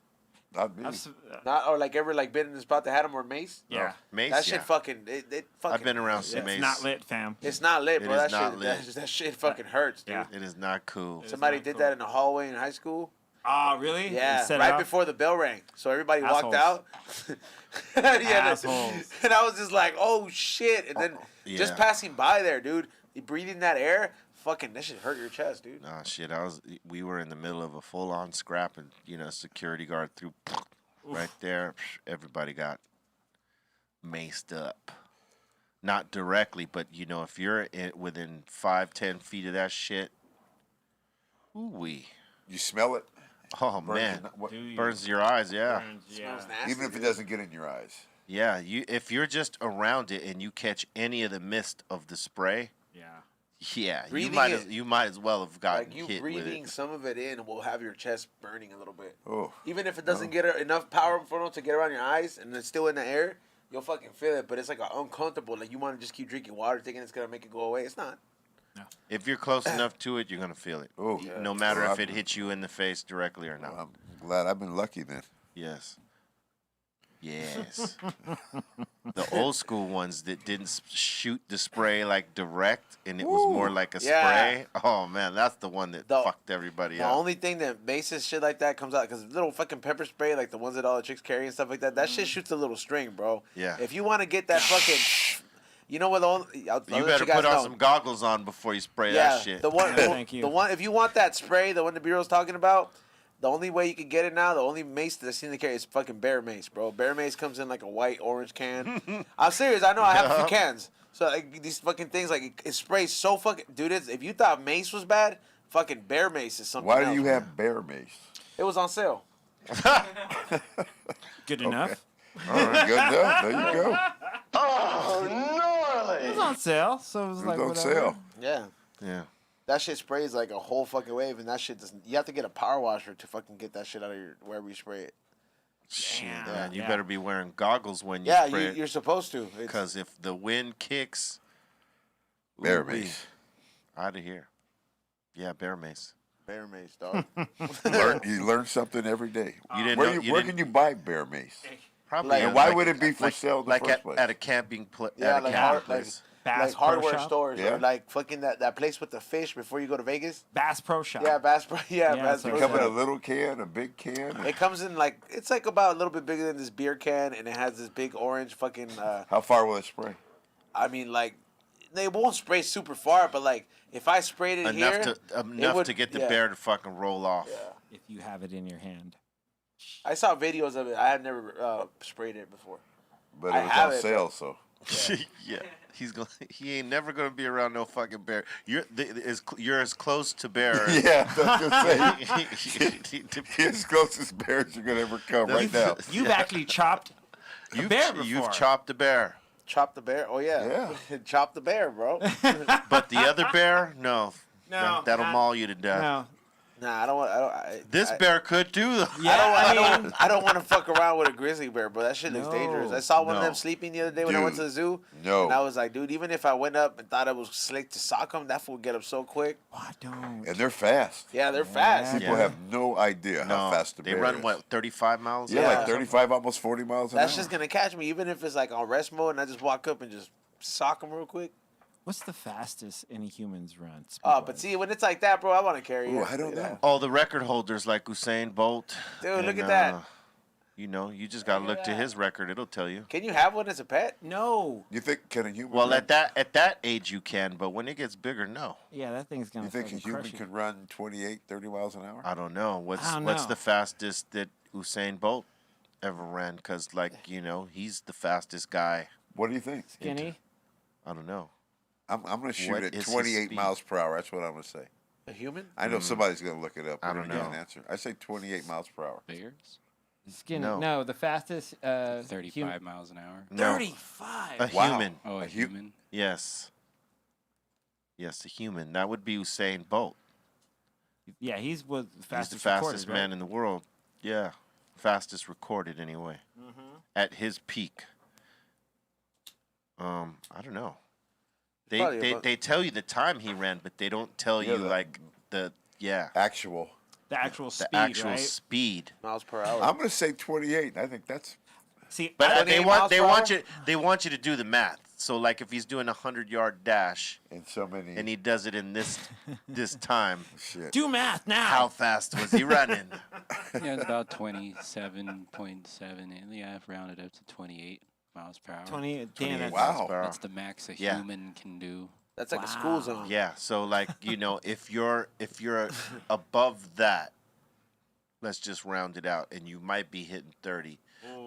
Not me. Not or like ever like been in the spot that had him or Mace. Yeah. Mace, That yeah. shit fucking. It fucking. I've been around some It's Mace. not lit, fam. It's not lit, It bro. is That not shit. lit. That shit fucking hurts, dude. Yeah. It is not cool. Somebody not did cool. that in the hallway in high school. Oh, really? Yeah, Set it right up? before the bell rang. So everybody walked out. Assholes. yeah, Assholes. and I was just like, oh shit. And then just Yeah. passing by there, dude, breathing that air, fucking, that shit hurt your chest, dude. Nah, shit. We were in the middle of a full-on scrap, and security guard threw right there. Everybody got maced up. Not directly, but if you're within 5-10 feet of that shit, ooh-wee. You smell it? Oh Burns man, your- what- Do you? burns your eyes. Yeah, Burns, yeah. Smells nasty, Even if it dude. doesn't get in your eyes. yeah. If you're just around it and you catch any of the mist of the spray, Yeah. yeah, Breathing you might as well have gotten Like you hit with breathing it. some of it in will have your chest burning a little bit. Oh. Even if it doesn't get enough power for it to get around your eyes and it's still in the air, you'll fucking feel it. But it's like uncomfortable. Like you want to just keep drinking water, thinking it's gonna make it go away. It's not. If you're close enough to it, you're gonna feel it. Oh. No matter Well, if it hits you in the face directly or not. I'm glad I've been lucky then. Yes. Yes. The old school ones that didn't shoot the spray like direct and it was more like a Yeah. spray. Oh man, that's the one that The- fucked everybody The up. only thing that bases shit like that comes out because little fucking pepper spray, like the ones that all the chicks carry and stuff like that, that shit shoots a little string, bro. Yeah. If you want to get that fucking, you know what? The only, I'll You let better guys put on know. some goggles on before you spray Yeah, that shit. the one, Yeah, thank you. the one. If you want that spray, the one the bureau's talking about, the only way you can get it now, the only mace that I've seen to carry is fucking Bear Mace, bro. Bear Mace comes in like a white orange can. I'm serious. I know. I have a few cans. So like, these fucking things, like it sprays so fucking. Dude, if you thought Mace was bad, fucking Bear Mace is something. Why do else, you man. have bear mace? It was on sale. Good enough. All right, good enough. There you go. It was on sale, so it was It like was on whatever. sale. Yeah. Yeah. That shit sprays like a whole fucking wave, and that shit doesn't. You have to get a power washer to fucking get that shit out of your wherever you spray it. Shit, Damn. man. You Yeah. better be wearing goggles when you Yeah, spray it. you're supposed to. It's Because if the wind kicks, Bear ooh-wee, mace. out of here. Yeah, bear mace. Bear Mace, dog. You learn something every day. You didn't Where, know. where can you buy bear mace? Probably. Like- And why would it be for like, sale in the like first at, place? at a camping place? Yeah, at a like camping hard- like- place. Bass like Pro hardware Shop? stores, Yeah. or like fucking that place with the fish before you go to Vegas. Bass Pro Shop. Yeah, Bass Pro. Yeah, Yeah, Bass so Pro. Come in a Shop. little can, a big can. It comes in like it's like about a little bit bigger than this beer can, and it has this big orange fucking. How far will it spray? I mean, like they won't spray super far, but like if I sprayed it Enough here, enough would- to get the yeah. bear to fucking roll off. Yeah. If you have it in your hand. I saw videos of it. I had never sprayed it before. But I it was have on it, sale, so. Yeah. He ain't never gonna be around no fucking bear. You're as close to bear. Yeah, that's just saying. To- You're as close as bears you're gonna ever come right now. You've actually chopped a bear before. You've chopped a bear, Chop the bear. Oh yeah. Chop the bear, bro. but the other bear, no. No, That'll not- maul you to death. No. Nah, I don't want. This I, bear could do though. Yeah, I don't want to fuck around with a grizzly bear, bro. That shit looks No. dangerous. I saw one of No. them sleeping the other day when I went to Dude, the zoo. no. And I was like, dude, even if I went up and thought it was slick to sock him, that fool would get up so quick. Oh, don't. And they're fast. Yeah, they're fast. People have no idea how No, fast the they bear run is. what 35 miles. Yeah, an like hour? 35, almost 40 miles an That's hour. just gonna catch me, even if it's like on rest mode and I just walk up and just sock him real quick. What's the fastest any humans run? Oh, but see, when it's like that, bro, I want to carry Ooh, it. I don't know. Oh, the record holders like Usain Bolt. Dude, look and, at that. You just gotta look to his record. It'll tell you. Can you have one as a pet? No. You think, can a human Well, run, at that age you can, but when it gets bigger, no. Yeah, that thing's gonna. you think a fucking human crush you. can run 28, 30 miles an hour? I don't know. What's I don't what's know. the fastest that Usain Bolt ever ran? Cause he's the fastest guy. What do you think? Skinny. I don't know. I'm going to shoot What at is his 28 speed? miles per hour. That's what I'm going to say. A human? I know somebody's going to look it up. I We're don't gonna get know. an answer. I say 28 miles per hour. Bears? Skinny. No. No, the fastest. 35 miles an hour. No. 35. A Wow. human. Oh, a human? Yes. Yes, a human. That would be Usain Bolt. Yeah, he's was He's fastest. the fastest recorded, man right? in the world. Yeah, fastest recorded anyway. At his peak. I don't know. Probably about- They tell you the time he ran, but they don't tell Yeah, you the- like the Actual. The actual The speed, actual right? speed. miles per hour. I'm gonna say 28. I think that's See, But I- 28 miles per hour? they want you to do the math. So like if he's doing a 100-yard dash in so many. and he does it in this time, shit. do math now. how fast was he running? Yeah, it's about 27.7. And yeah, I've rounded up to 28 miles per hour. 20. 28 Damn, that's Wow. That's the max a Yeah. human can do. That's like a school Wow. zone. Yeah. So like if you're above that, let's just round it out, and you might be hitting 30.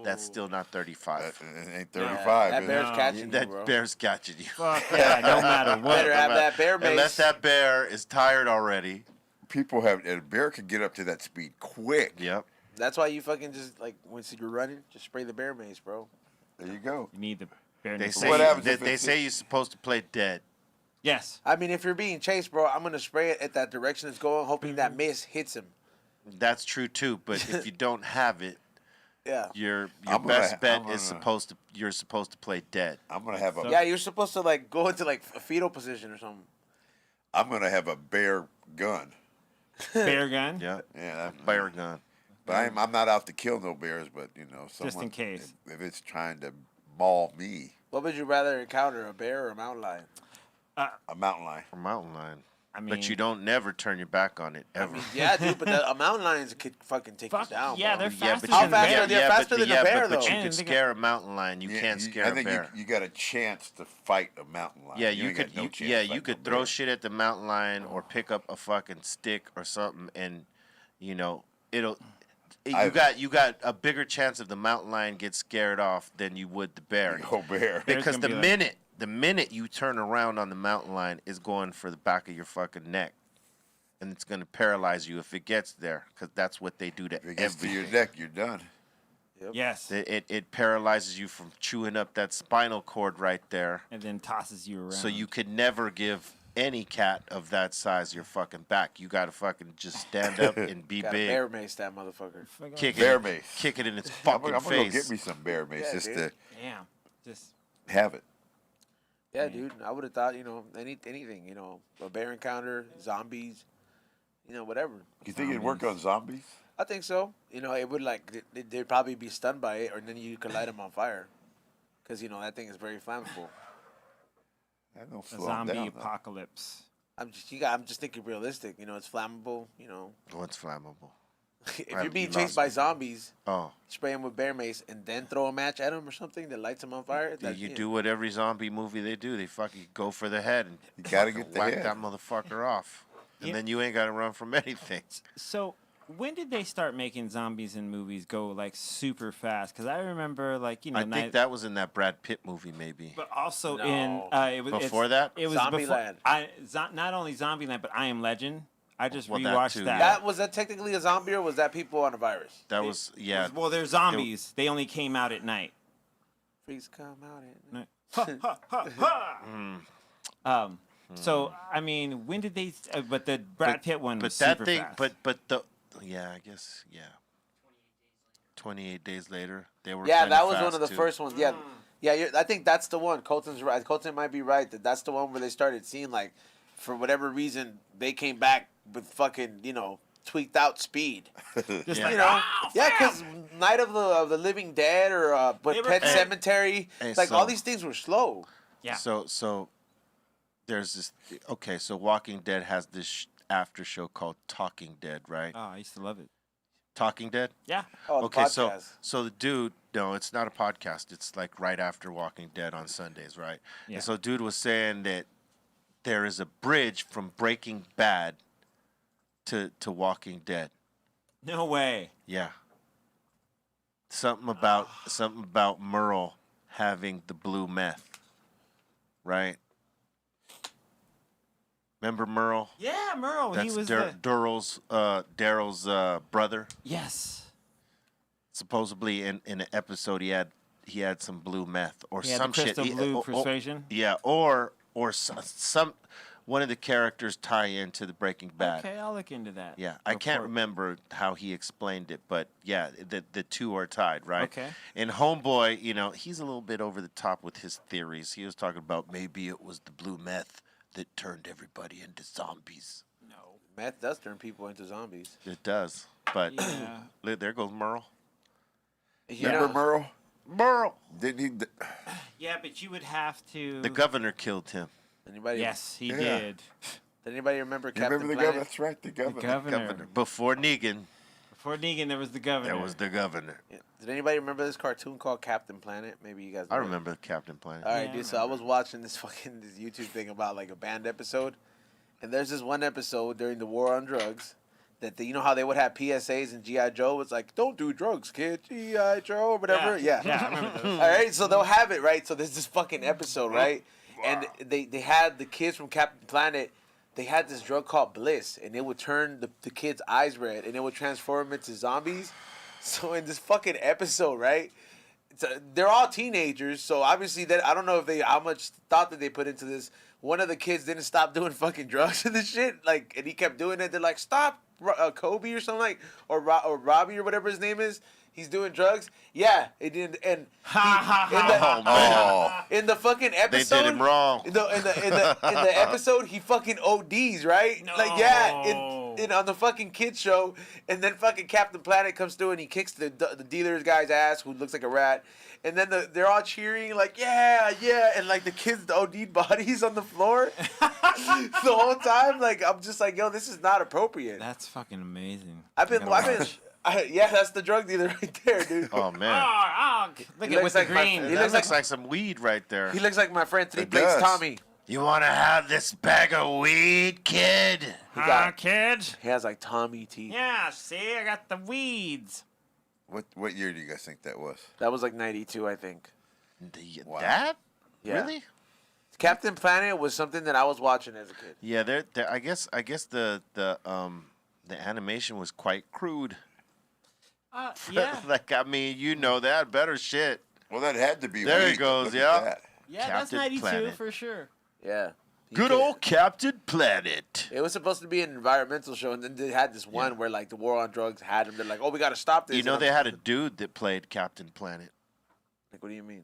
That's still not 35. That ain't Yeah, 35. that is bear's it? catching you, That bro. bear's catching you. fuck yeah, no matter what. Better have that bear mace. Unless that bear is tired already. People have a bear can get up to that speed quick. Yep. That's why you fucking just like once you're running, just spray the bear mace, bro. There you go. You need the bare They knuckles. say What happens they, if they it's- say you're supposed to play dead. Yes. I mean, if you're being chased, bro, I'm gonna spray it at that direction it's going, hoping that mace hits him. That's true too. But if you don't have it, Yeah. your I'm gonna- best bet I'm is gonna- you're supposed to play dead. I'm gonna have a Yeah, you're supposed to like go into like a fetal position or something. I'm gonna have a bear gun. Bear gun. Yeah. Yeah, Bear gun. but I'm not out to kill no bears, but someone, in case. if it's trying to maul me, What would you rather encounter, a bear or a mountain lion? a mountain lion. Or mountain lion. I mean, But you don't never turn your back on it ever. Yeah, dude, but a mountain lion could fucking take Fuck, you down. yeah, bro. they're Yeah, faster but How than fast bears. are they? They're faster than a bear, but though. you And can they got- scare a mountain lion. You Yeah, can't scare I a think bear. you got a chance to fight a mountain lion. Yeah, you ain't could. got no chance Yeah, to you fight could no throw bear. shit at the mountain lion or pick up a fucking stick or something, and it'll. You got a bigger chance of the mountain lion gets scared off than you would the bear. Oh, bear. Bear's Because gonna be like- the minute you turn around on the mountain lion is going for the back of your fucking neck, and it's gonna paralyze you if it gets there, because that's what they do to If it gets to your everything. neck, you're done. Yes. It paralyzes you from chewing up that spinal cord right there. And then tosses you around. So you could never give any cat of that size your fucking back. You gotta fucking just stand up and be Got a big. bear mace, that motherfucker. Kick Bear it, mace. kick it in its I'm fucking gonna go face. get me some bear mace Yeah, just dude. to Damn. Just have it. Yeah, dude. I would have thought, anything, a bear encounter, zombies, whatever. You think it'd work on zombies? I think so. It would they'd probably be stunned by it, or then you could light them on fire, because that thing is very flammable. That don't a slow 'em zombie down, though. apocalypse. I'm just thinking realistic. It's flammable. What's flammable? If Right, you're being you chased lost by me. zombies, Oh, spray them with bear mace and then throw a match at them or something that lights them on fire. you do what every zombie movie they do. They fucking go for the head and You gotta fucking get the whack head. that motherfucker off, and Yeah. then you ain't gotta run from anything. So when did they start making zombies in movies go like super fast? Because I remember I think that was in that Brad Pitt movie, maybe. but also No. in it was Before that? It was Zombieland. before not only Zombieland but I Am Legend. I just Well, that rewatched too, that. Was that technically a zombie or was that people on a virus? That was Well, they're zombies. They only came out at night. Freaks come out at night. Ha, ha, ha, ha. So I mean, when did they? But the Brad Pitt one was that super thing, fast. I guess 28 days later, they were. Yeah, kinda that was one fast, of the too. first ones. Yeah, yeah. I think that's the one. Colton's right. Colton might be right. That's the one where they started seeing for whatever reason, they came back with fucking tweaked out speed. Just Yeah. like, Yeah, because Night of the Living Dead or They were Pet fast. Cemetery, Hey, all so- these things were slow. yeah. So there's this. Okay, so Walking Dead has this after show called Talking Dead, right? Oh, I used to love it. Talking Dead. Yeah. Oh, the Okay, podcast. so the dude, no, it's not a podcast. It's like right after Walking Dead on Sundays, right? Yeah. And so dude was saying that there is a bridge from Breaking Bad to Walking Dead. No way. Yeah. Something about Merle having the blue meth, right? Remember Merle? Yeah, Merle. That's he was Daryl's brother. yes. Supposedly in an episode he had some blue meth or He had some the shit. crystal blue persuasion. Yeah, or some one of the characters tie into the Breaking Bad. Okay, I'll look into that. Yeah, I can't report. remember how he explained it, but yeah, the two are tied, right? Okay. And Homeboy, he's a little bit over the top with his theories. He was talking about maybe it was the blue meth that turned everybody into zombies. Meth does turn people into zombies. It does. But Yeah. there goes Merle. You Remember know, Merle? Merle. Didn't he? Yeah, but you would have to. The governor killed him. anybody? Yes, he Yeah. did. Did anybody remember You Captain remember the Planet? governor? That's right, the governor. Governor. Before Negan, Before Negan, there was the governor. there was the governor. Yeah. Did anybody remember this cartoon called Captain Planet? Maybe you guys. I know it. remember Captain Planet. All right, Yeah, I dude. So I was watching this YouTube thing about like a band episode, and there's this one episode during the war on drugs that you know how they would have PSAs in GI Joe. It's like, don't do drugs, kid. GI Joe or whatever. Yeah. Yeah, I remember those. All right, so they'll have it right. So there's this fucking episode, right? And they had the kids from Captain Planet. They had this drug called Bliss, and it would turn the kids' eyes red, and it would transform them into zombies. So in this fucking episode, right? They're all teenagers, so obviously that I don't know if how much thought that they put into this. One of the kids didn't stop doing fucking drugs and this shit, like, and he kept doing it. They're like, stop, Kobe or something like, or Robbie or whatever his name is. He's doing drugs. Yeah, it didn't. And in the fucking They episode, did him wrong. in the episode, he fucking ODs, right? Like, yeah, on the fucking kids show, and then fucking Captain Planet comes through and he kicks the dealer's guy's ass who looks like a rat, and then they're all cheering like, yeah, and like the kids, the OD bodies on the floor the whole time. Like, I'm just like, yo, this is not appropriate. That's fucking amazing. Yeah, that's the drug dealer right there, dude. Oh man, Look He at looks with the like green. he that looks looks like some weed right there. He looks like my friend Three It Plates does. Tommy. You want to have this bag of weed, kid? Kid. He has like Tommy teeth. Yeah, see, I got the weeds. What year do you guys think that was? That was like 92, I think. Wow. That? Yeah. Really? Captain Planet was something that I was watching as a kid. Yeah, there. I guess the animation was quite crude. Yeah. Like, I mean, you know that better shit. Well, that had to be. There he weed. goes, Look at yeah. that. Yeah, Captain that's 92 Planet. for sure. Yeah. Good old Captain Planet. It was supposed to be an environmental show, and then they had this one where like the war on drugs had them. They're like, oh, we got to stop this. You know, And they I'm had a dude that played Captain Planet. like, what do you mean?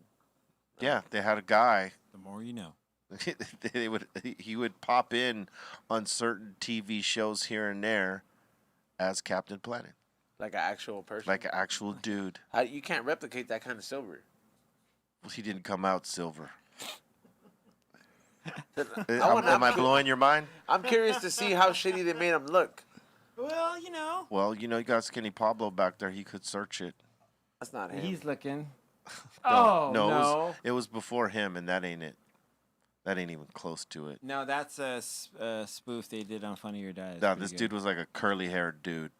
Yeah, they had a guy. The more you know. He would pop in on certain TV shows here and there as Captain Planet, Like an actual person? like an actual dude. You can't replicate that kind of silver. He didn't come out silver. wanna- Am I blowing your mind? I'm curious to see how shitty they made him look. Well, you know. Well, you know, you got Skinny Pablo back there. He could search it. That's not him. He's looking. No, no. It was before him, and that ain't it. That ain't even close to it. No, that's a spoof they did on Funny or Die. It's No, pretty this good. dude was like a curly-haired dude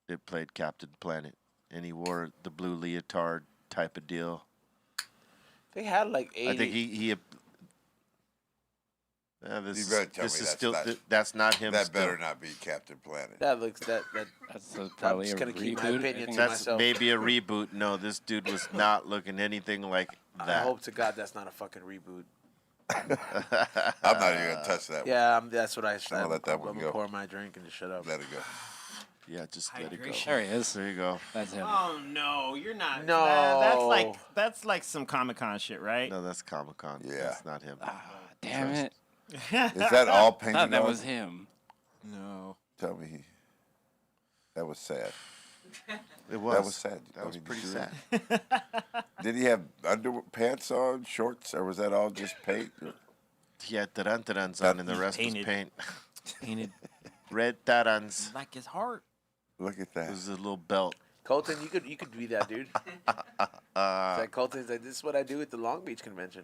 that played Captain Planet, and he wore the blue leotard type of deal. They had like 80. I think he this You is, better tell this me is that's still not- that's not him. That still. better not be Captain Planet. That looks that. That's probably just a gonna keep my reboot. I opinion think to That's myself. maybe a reboot. No, this dude was not looking anything like I that. hope to God that's not a fucking reboot. I'm not even gonna touch that. Yeah, that's what I said. gonna let that one I'm gonna go. pour my drink and just shut up. One. Let it go. Yeah, just let it go. Hydration. There he is. There you go. That's him. Oh no, you're not. No. That's like some Comic-Con shit, right? No, that's Comic Con. Yeah. That's not him. Damn it. Is that all painted Thought that on? was him. No. Tell me. That was sad. It was. That was sad. That was I mean, pretty did sad. you- Did he have pants on, shorts, or was that all just paint? He had tarantarans on, and the rest was painted. paint. Painted Red tarans. like his heart. Look at It that. was a little belt. Colton, you could be that dude. It's like Colton's like, this is what I do at the Long Beach convention.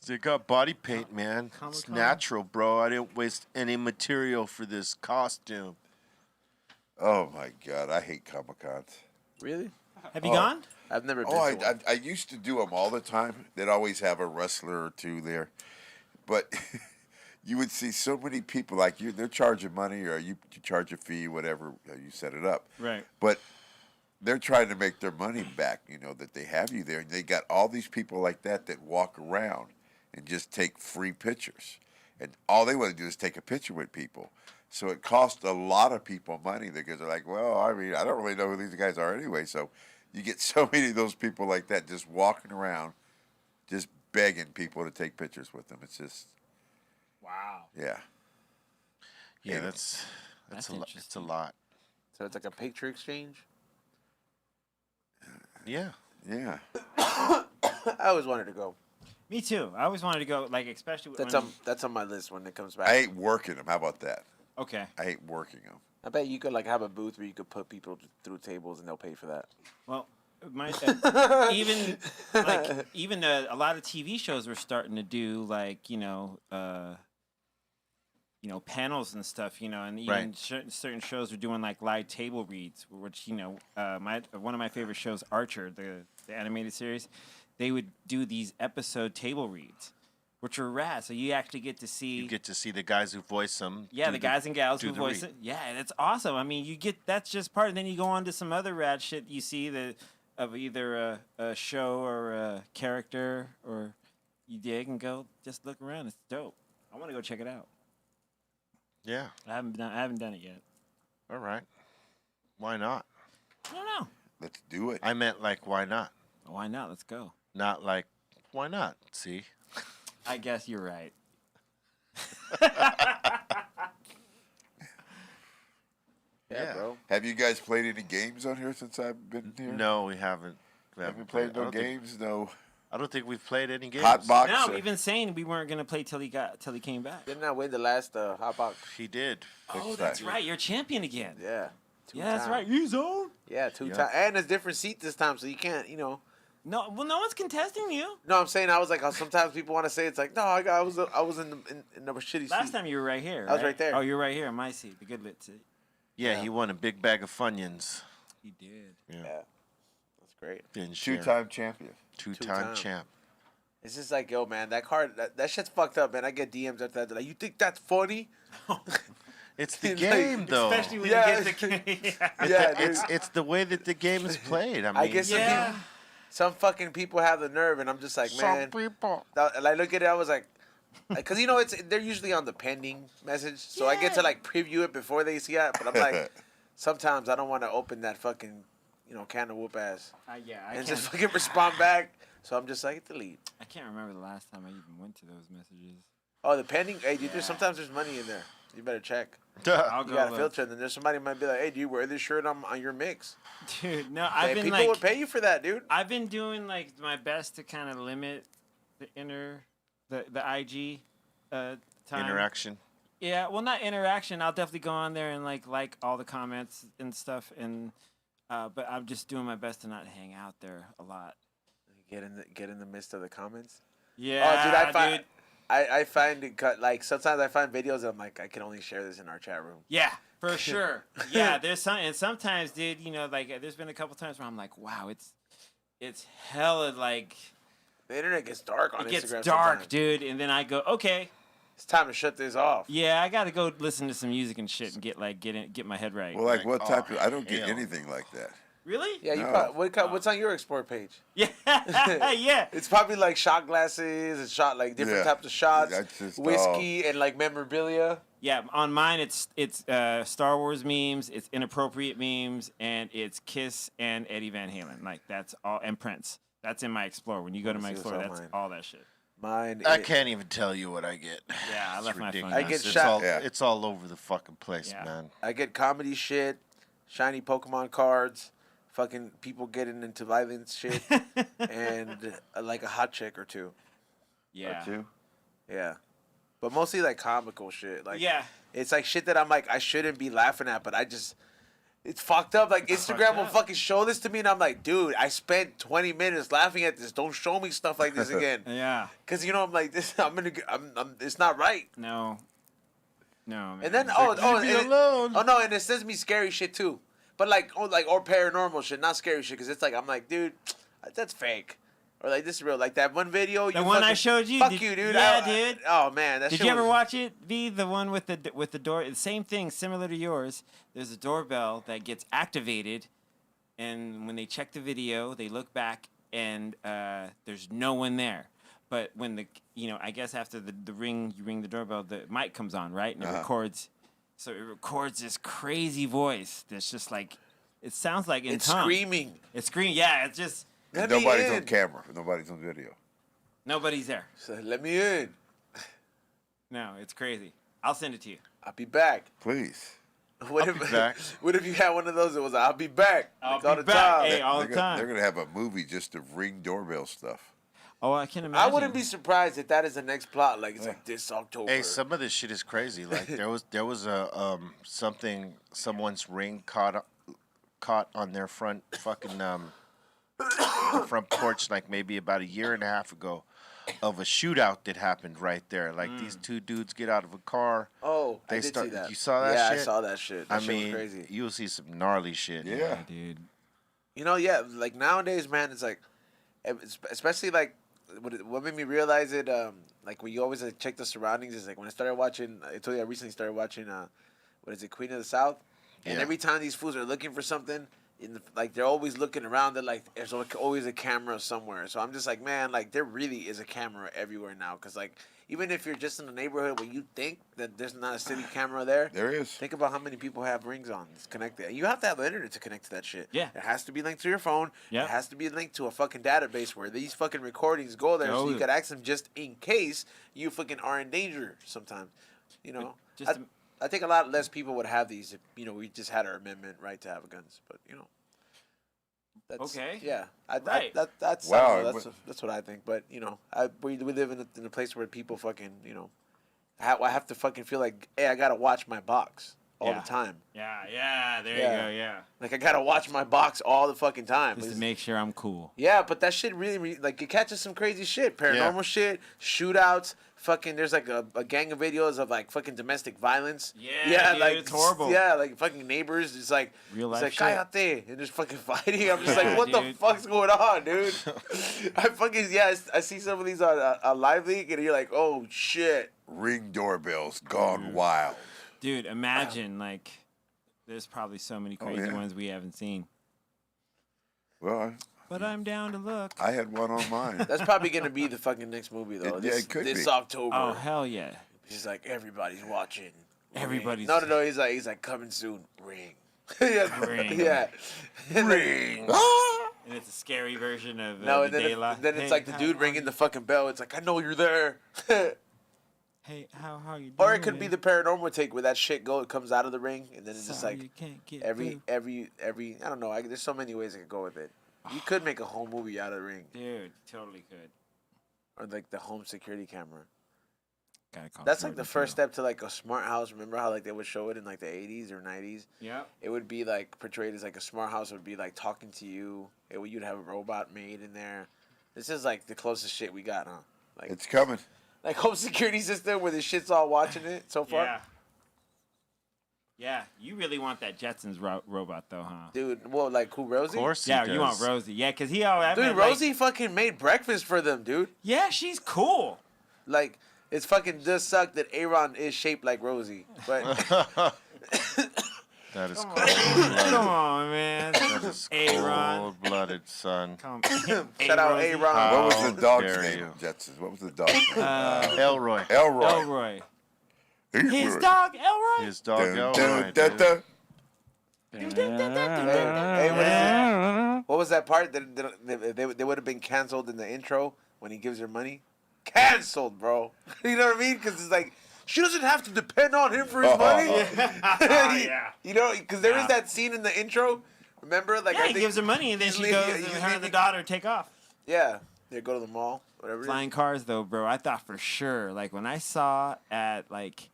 They got body paint, man. It's Comic-Con? natural, bro. I didn't waste any material for this costume. Oh my God, I hate Comic Cons. Really? Have you gone? I've never been Oh, to one. I used to do them all the time. They'd always have a wrestler or two there, but you would see so many people like you. They're charging money, or you charge a fee, whatever you set it up. Right. But they're trying to make their money back. You know that they have you there, and they got all these people like that walk around and just take free pictures, and all they want to do is take a picture with people. So it costs a lot of people money because they're like, well, I mean, I don't really know who these guys are anyway. So you get so many of those people like that just walking around, just begging people to take pictures with them. It's just, Wow. yeah. Yeah, And that's That's a lot. It's a interesting. lot. So it's like a picture exchange. Yeah. yeah. I always wanted to go. Me too. I always wanted to go, like, especially That's on my list when it comes back. I hate working them. How about that? Okay. I hate working them. I bet you could like have a booth where you could put people through tables and they'll pay for that. Well, even a lot of TV shows were starting to do like panels and stuff, and even Right. certain shows are doing like live table reads, which one of my favorite shows, Archer, the animated series, they would do these episode table reads, which are rad. So you actually get to see You get to see the guys who voice them. yeah, the guys and gals do who the voice read. it. Yeah, that's awesome. I mean, that's just part. And then you go on to some other rad shit you see of either a show or a character, or you dig and go just look around. It's dope. I want to go check it out. Yeah. I haven't done it yet. All right. Why not? I don't know. Let's do it. I meant like, why not? Why not? Let's go. Not like, why not? See? I guess you're right. Yeah, bro. Have you guys played any games on here since I've been here? No, we haven't. We Have you played no games? No I don't think we've played any games. hot box. No, or- we've been saying we weren't gonna play till he came back. Didn't I win the last hot box? He did. Oh, Fix that's that. right. You're champion again. Yeah. Yeah, that's time. right. E-Zone. Yeah, two Yeah. times. And it's different seat this time, so you can't, No, well, no one's contesting you. No, I'm saying I was like, sometimes people want to say it's like, no, I was in the shitty Last seat. time you were right here. I was right there. Oh, you're right here in my seat, the good lit seat. Yeah, Yeah. he won a big bag of Funyuns. He did. Yeah. Yeah, that's great. Didn't share. Two-time champion. Two-time Two-time. champ. It's just like, yo, man, that card, that shit's fucked up, man. I get DMs after that. They're like, you think that's funny? It's the Like, game, though. Especially when Yeah. you get the Yeah, dude. It's the way that the game is played. I mean, I guess Yeah. some fucking people have the nerve, and I'm just like, man. people. And I look at it, I was like, because they're usually on the pending message, so I get to Yeah. like preview it before they see it. But I'm like, sometimes I don't want to open that fucking, can of whoop ass I and can't, just fucking respond back. So I'm just like, delete. I can't remember the last time I even went to those messages. Oh, the pending. Hey, dude, sometimes there's money in there. You better check. I'll You go gotta look. filter, and then there's somebody might be like, hey, do you wear this shirt on your mix? Dude, no, Hey, I've been people like, would pay you for that, dude. I've been doing like my best to kind of limit the IG time. Interaction. Yeah, well, not interaction. I'll definitely go on there and like all the comments and stuff, and but I'm just doing my best to not hang out there a lot. Get in the midst of the comments. Yeah, Oh, dude, I find it like sometimes I find videos and I'm like, I can only share this in our chat room. Yeah, for sure. Yeah, there's sometimes, dude, like there's been a couple times where I'm like, wow, it's hella like The internet gets dark on it gets Instagram. dark, sometimes. dude, and then I go, okay, It's time to shut this off. yeah, I gotta go listen to some music and shit and get my head right. Well, like Like, what type oh, of? I don't get hell. anything like that. Really? Yeah, you No. what's on your export page? Yeah, yeah. It's probably like shot glasses and like different Yeah. types of shots, That's just whiskey and like memorabilia. Yeah, on mine it's Star Wars memes, it's inappropriate memes, and it's Kiss and Eddie Van Halen. Like that's all, and Prince. That's in my Explorer. When you go to my see what's Explorer, on that's mine. all that shit. Mine. I can't even tell you what I get. Yeah, I It's left my phone. ridiculous. I get it's shot- all Yeah. it's all over the fucking place, Yeah. man. I get comedy shit, shiny Pokemon cards, fucking people getting into violence shit, and like a hot chick or two. Yeah. Too. Yeah, but mostly like comical shit. Like Yeah. it's like shit that I'm like I shouldn't be laughing at, but it's fucked up. Like Instagram will up. fucking show this to me, and I'm like, dude, I spent 20 minutes laughing at this. Don't show me stuff like this again. Yeah. Cause I'm like this. It's not right. No. No. Man. And then leave me alone. Oh no, and it sends me scary shit too. But like or paranormal shit, not scary shit. Cause it's like I'm like, dude, that's fake. Or like this is real. Like that one video. The one I showed you? Fuck Did- you, dude. yeah, dude. Oh man, that Did shit you ever was- watch it? The one with the door. The same thing, similar to yours. There's a doorbell that gets activated, and when they check the video, they look back, and there's no one there. But when I guess after the ring, you ring the doorbell, the mic comes on, right, and it records. So it records this crazy voice that's just like, it sounds like in It's tongue. screaming. It's screaming. Yeah, it's just Let me Nobody's in. on camera. Nobody's on video. nobody's there. So, let me in. No, it's crazy. I'll send it to you. I'll be back. Please. What I'll if be back. What if you had one of those? It was I'll be back. I'll like, all be the back. time. Hey, all the time. They're gonna have a movie just of Ring doorbell stuff. Oh, I can imagine. I wouldn't be surprised if that is the next plot. Like it's like this October. Hey, some of this shit is crazy. Like there was a someone's ring caught on their front fucking front porch like maybe about a year and a half ago of a shootout that happened right there. Like these two dudes get out of a car. Oh, I They did start. see that. You saw that yeah, shit? I saw that shit. That I shit mean, was crazy. you'll see some gnarly shit. Yeah. dude. You know, yeah, like nowadays, man, it's like, especially like, what made me realize it, like when you always like, check the surroundings is like when I started watching, I told you I recently started watching, what is it, Queen of the South? And Yeah. every time these fools are looking for something, like they're always looking around, they're like, there's always a camera somewhere. So I'm just like, man, like there really is a camera everywhere now. Because like, even if you're just in a neighborhood where you think that there's not a city camera there, There is. think about how many people have rings on. It's connected. You have to have the internet to connect to that shit. Yeah. It has to be linked to your phone. Yeah. It has to be linked to a fucking database where these fucking recordings go there so you could access them just in case you fucking are in danger sometimes. You know? Just I think a lot less people would have these if, you know, we just had our amendment right to have guns. But, you know. That's, Okay. Yeah. Right. That's, Wow, I don't know, that's what I think. But, you know, we live in a place where people fucking, you know, I have to fucking feel like, hey, I got to watch my box all Yeah. the time. Yeah, there Yeah. you go, yeah. Like, I got to watch my box all the fucking time. Just to It's- make sure I'm cool. Yeah, but that shit really like, it catches some crazy shit. Paranormal shit, shootouts, fucking, there's like a gang of videos of like fucking domestic violence. Yeah, dude, like it's horrible. Yeah, like fucking neighbors. It's like, Real it's life like, shit. cállate, and there's fucking fighting. I'm just Yeah, like, what the dude. fuck's going on, dude? I see some of these on Live League, and you're like, oh shit. Ring doorbells gone wild. Dude, imagine, like, there's probably so many crazy yeah. ones we haven't seen. Well, But I'm down to look. I had one on mine. That's probably gonna be the fucking next movie though. It could this be. October. Oh, hell yeah. He's like, everybody's watching. Everybody's- Ring. No. He's like coming soon. Ring. yeah. Ring. Yeah. Ring. And it's a scary version of No, the and then, daylight. then it's like the dude ringing the fucking bell. It's like, I know you're there. Hey, how you doing? Or it could be the paranormal take where that shit comes out of the ring, and then it's just Sorry like you can't get every through. I don't know. There's so many ways it could go with it. You could make a whole movie out of the ring, Dude, totally could. or like the home security camera. Gotta call That's Jordan like the first too. step to like a smart house. Remember how like they would show it in like the 80s or 90s? Yep. It would be like portrayed as like a smart house would be like talking to you. You'd have a robot made in there. This is like the closest shit we got, huh? Like It's coming. like home security system where the shit's all watching it so far. Yeah. Yeah, you really want that Jetsons robot though, huh? Dude, well, like who, Rosie? Of course he Yeah, does. you want Rosie. Yeah, because he always. Dude, Rosie fucking made breakfast for them, dude. Yeah, she's cool. Like, it's fucking does suck that Aaron is shaped like Rosie. But That is Come cold-blooded. on, man. That is Aaron. cold-blooded, son. Come. shout out Rosie. Aaron. What was How the dog's dare name? you. Jetsons. What was the dog's name? Elroy. Elroy. Elroy. His Elroy. dog, Elroy. His dog Dun, Elroy. dun, dude. dun, Hey, what was that part? They would have been canceled in the intro when he gives her money. Canceled, bro. You know what I mean? Because it's like, she doesn't have to depend on him for his money. Yeah. You know, because there is that scene in the intro. Remember? Like, Yeah, I he think, gives her money and then she Usually, goes yeah, and usually her and the they- daughter take off. Yeah. They go to the mall, whatever it is. Flying cars though, bro. I thought for sure. Like when I saw at like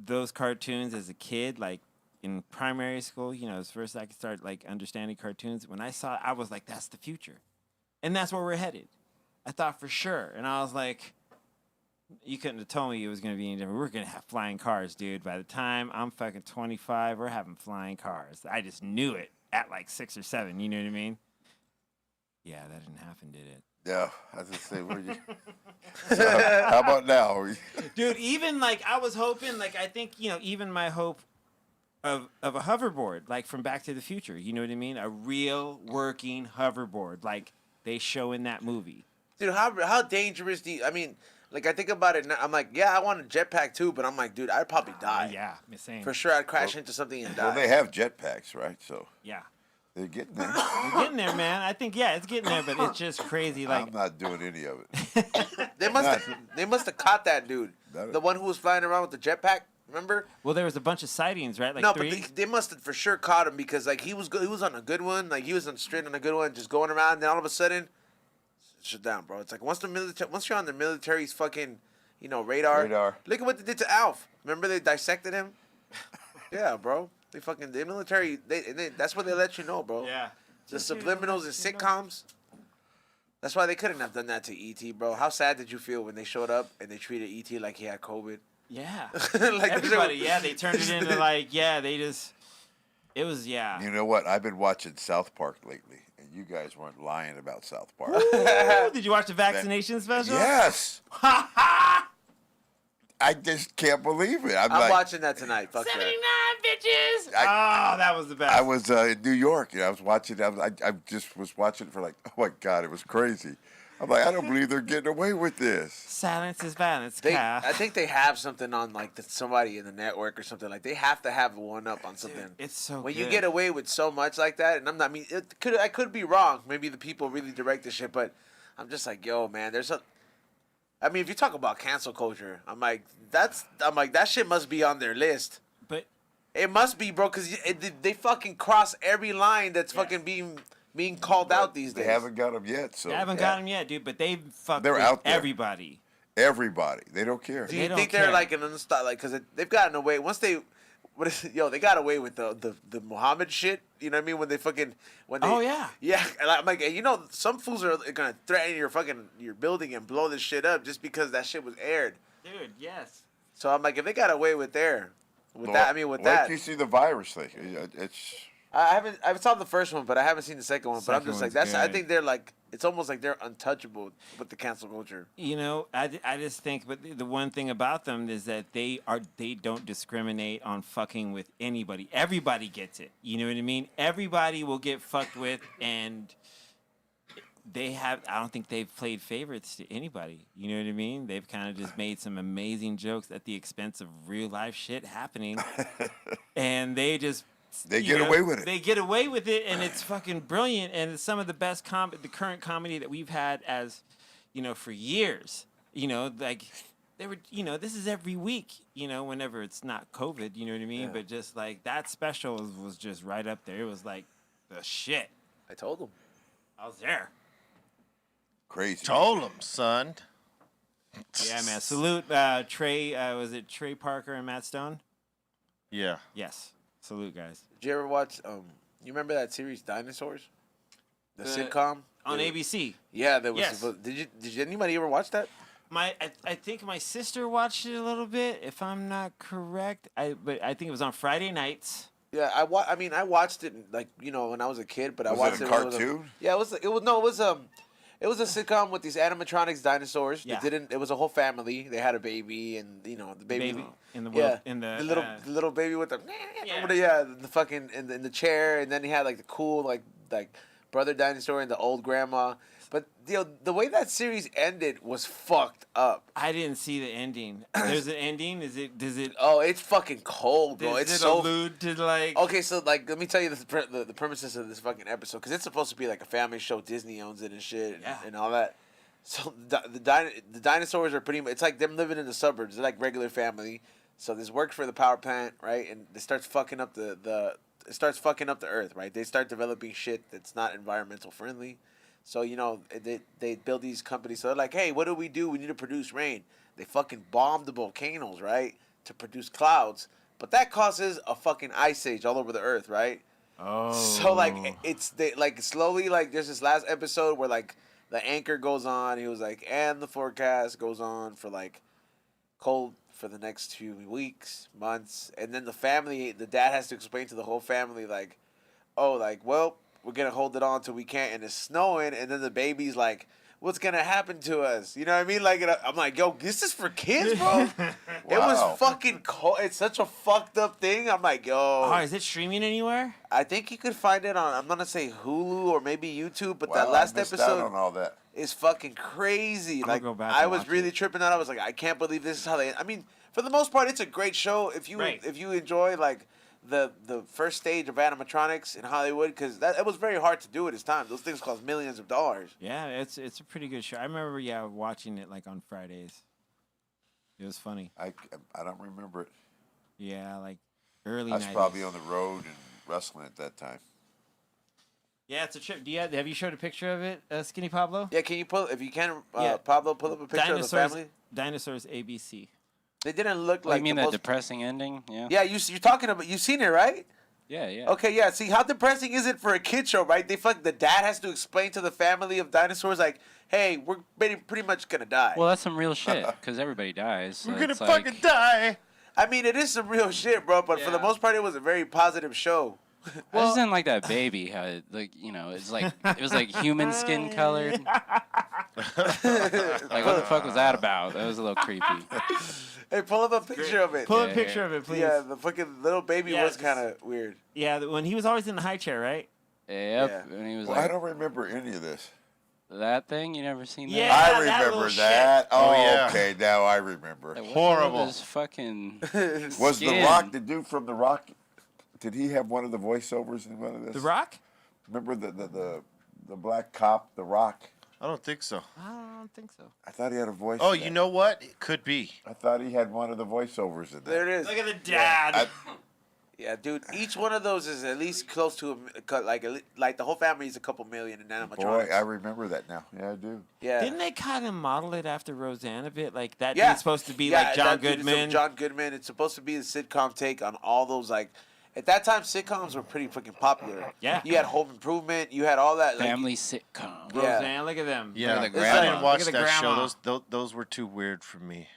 those cartoons as a kid, like in primary school, you know, it's first I could start like understanding cartoons. When I saw it, I was like, that's the future. And that's where we're headed. I thought for sure. And I was like, you couldn't have told me it was gonna be any different. We're gonna have flying cars, dude. By the time I'm fucking 25, we're having flying cars. I just knew it at like 6 or 7, you know what I mean? Yeah, that didn't happen, did it? Yeah, I was just say, where you? So, how about now? Dude, even like I was hoping, like I think, you know, even my hope of a hoverboard, like from Back to the Future, you know what I mean? A real working hoverboard, like they show in that movie. Dude, how dangerous do you, I mean, like, I think about it now. I'm like, yeah, I want a jetpack too, but I'm like, dude, I'd probably die. Yeah, same. For sure, I'd crash into something and die. Well, they have jetpacks, right? So Yeah. they're getting there. You're getting there, man. I think, yeah, it's getting there, but it's just crazy. Like, I'm not doing any of it. They must have caught that dude. That- The one who was flying around with the jetpack. Remember? Well, there was a bunch of sightings, right? Like No, three. but they must have for sure caught him because like he was on a good one, like he was straight on a good one, just going around. And then all of a sudden, shut down, bro. It's like once you're on the military's fucking, radar. Look at what they did to Alf. Remember they dissected him? Yeah, bro. The military. That's what they let you know, bro. Yeah. The subliminals and sitcoms. That's why they couldn't have done that to E.T., bro. How sad did you feel when they showed up and they treated E.T. like he had COVID? Yeah. Like everybody, they turned it into like, it was, You know what? I've been watching South Park lately, and you guys weren't lying about South Park. Did you watch the vaccination special? Yes. I just can't believe it. I'm like, watching that tonight. Fuck 79 that. bitches. That was the best. I was in New York, and I was watching. I just was watching it for like, oh my god, it was crazy. I'm like, I don't believe they're getting away with this. Silence is violence. I think they have something on like somebody in the network or something. Like they have to have one up on something. Dude, it's so when good. you get away with so much like that, and I could be wrong. Maybe the people really direct this shit, but I'm just like, yo, man, if you talk about cancel culture, I'm like that shit must be on their list. But it must be, bro, because they fucking cross every line that's fucking being called out these days. They haven't got them yet, so they haven't got them yet, dude. But they're They're out there. Everybody. Everybody, they don't care. Do you think they're like an because they've gotten away once they. They got away with the Muhammad shit. You know what I mean? When they Oh yeah. Yeah, and I'm like, some fools are gonna threaten your building and blow this shit up just because that shit was aired. Dude, yes. So I'm like, if they got away with that. Wait till you see the virus thing. It's. I saw the first one, but I haven't seen the second one. But I'm just like, I think they're like, it's almost like they're untouchable with the cancel culture. I just think, but the one thing about them is that they don't discriminate on fucking with anybody. Everybody gets it. You know what I mean? Everybody will get fucked with, and I don't think they've played favorites to anybody. You know what I mean? They've kind of just made some amazing jokes at the expense of real life shit happening, and they just. They get away with it. They get away with it, and it's fucking brilliant. And it's some of the best the current comedy that we've had as, for years. Like they were, this is every week. Whenever it's not COVID, you know what I mean. Yeah. But just like that special was just right up there. It was like the shit. I told them. I was there. Crazy. Told them, son. Yeah, man. Salute, Trey. Was it Trey Parker and Matt Stone? Yeah. Yes. Salute, guys. Did you ever watch? You remember that series Dinosaurs, the sitcom on ABC? Yeah, that was. Yes. Did anybody ever watch that? I think my sister watched it a little bit, if I'm not correct. But I think it was on Friday nights. Yeah, I watched it like when I was a kid, but I watched it. Was a cartoon? It was a sitcom with these animatronics dinosaurs. Yeah. It was a whole family. They had a baby, and the baby in the the little baby with the the fucking in the chair, and then he had like the cool like brother dinosaur and the old grandma. But the way that series ended was fucked up. I didn't see the ending. There's an ending. Does it? Oh, it's fucking cold, bro. Does it allude to like? Okay, so like, let me tell you the premises of this fucking episode, because it's supposed to be like a family show. Disney owns it and shit, and all that. So the dinosaurs are pretty much, it's like them living in the suburbs. They're like regular family. So this works for the power plant, right? And it starts fucking up the earth, right? They start developing shit that's not environmental friendly. So, they build these companies. So they're like, hey, what do? We need to produce rain. They fucking bomb the volcanoes, right? To produce clouds. But that causes a fucking ice age all over the earth, right? Oh. So, slowly, there's this last episode where, the anchor goes on. He was like, and the forecast goes on for, cold for the next few weeks, months. And then the dad has to explain to the whole family, well, we're going to hold it on till we can't, and it's snowing, and then the baby's like, what's going to happen to us? You know what I mean? I'm like, yo, this is for kids, bro? Wow. It was fucking cold. It's such a fucked up thing. I'm like, yo. Oh, is it streaming anywhere? I think you could find it on, I'm going to say Hulu or maybe YouTube, but Wow, that last I missed episode out on all that. is fucking crazy. Go back I and was watch really it. tripping out. I was like, I can't believe this is how they, for the most part, it's a great show if you enjoy, the first stage of animatronics in Hollywood, because it was very hard to do at its time. Those things cost millions of dollars. Yeah, it's a pretty good show. I remember watching it on Fridays. It was funny. I don't remember it. Yeah, like early I was 90s. probably on the road and wrestling at that time. Yeah, it's a trip. Have you showed a picture of it, Skinny Pablo? Yeah, can you pull if you can, Yeah. Pablo, pull up a picture of the family? Dinosaurs ABC. They didn't look Oh, like you mean the that most. depressing ending? Yeah. Yeah, you're talking about. You've seen it, right? Yeah, yeah. Okay, yeah. See, how depressing is it for a kid show, right? The dad has to explain to the family of dinosaurs, like, hey, we're pretty much gonna die. Well, that's some real shit, because everybody dies. So We're gonna it's like, fucking die. I mean, it is some real shit, bro. But for the Yeah. most part, it was a very positive show. I just didn't like that baby. How it, like, you know, it's like it was like human skin colored. Like, what the fuck was that about? That was a little creepy. Hey, pull up a picture of it. Pull a Yeah, picture yeah. of it, please. Yeah, the fucking little baby Yeah, was just- kind of weird. Yeah, when he was always in the high chair, right? Yep. Yeah. And he was Well, I like, don't remember any of this. that thing. You never seen that? Yeah. I that remember little that. shit. Oh, Oh, yeah. okay. Now I remember. Like, what's Horrible. up with this fucking. Was The Skin. Rock, the dude from The Rock, did he have one of the voiceovers in one of this? The Rock? Remember the black cop, The Rock? I don't think so. I don't think so. I thought he had a voice. Oh, in you that. know what? It could be. I thought he had one of the voiceovers in that. There it is. Look at the dad. Yeah, dude. Each one of those is at least close to like the whole family is a couple million in animatronics. Boy, I remember that now. Yeah, I do. Yeah. Didn't they kind of model it after Roseanne a bit? Like that Yeah. dude's supposed to be Yeah, like John that dude is Goodman. John Goodman. It's supposed to be the sitcom take on all those like. At that time, sitcoms were pretty fucking popular. Yeah. You had Home Improvement. You had all that. Like, Family sitcom. Yeah. Roseanne, look at them. Yeah, at the I grandma. didn't watch Look at the that show. grandma. Those were too weird for me.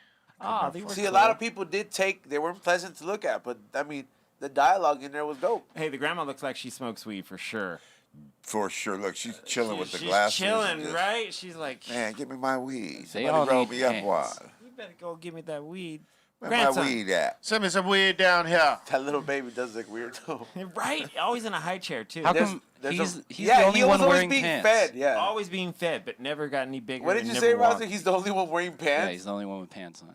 Oh, they were See, a cool. lot of people did take. They weren't pleasant to look at, but I mean, the dialogue in there was dope. Hey, the grandma looks like she smokes weed for sure. For sure. Look, she's chilling with the She's glasses. chilling, and just, right? She's like, Man, give me my weed. They Somebody all roll need me up pants. one. you better go give me that weed. Where Grandson. my weed at? Send me some weed down here. That little baby does look weird though. Right? Always in a high chair, too. How There's- come there's he's yeah, the only he was one always wearing being pants? fed. Yeah. Always being fed, but never got any bigger. What did and you never say, walked. Roger? He's the only one wearing pants. Yeah, he's the only one with pants on.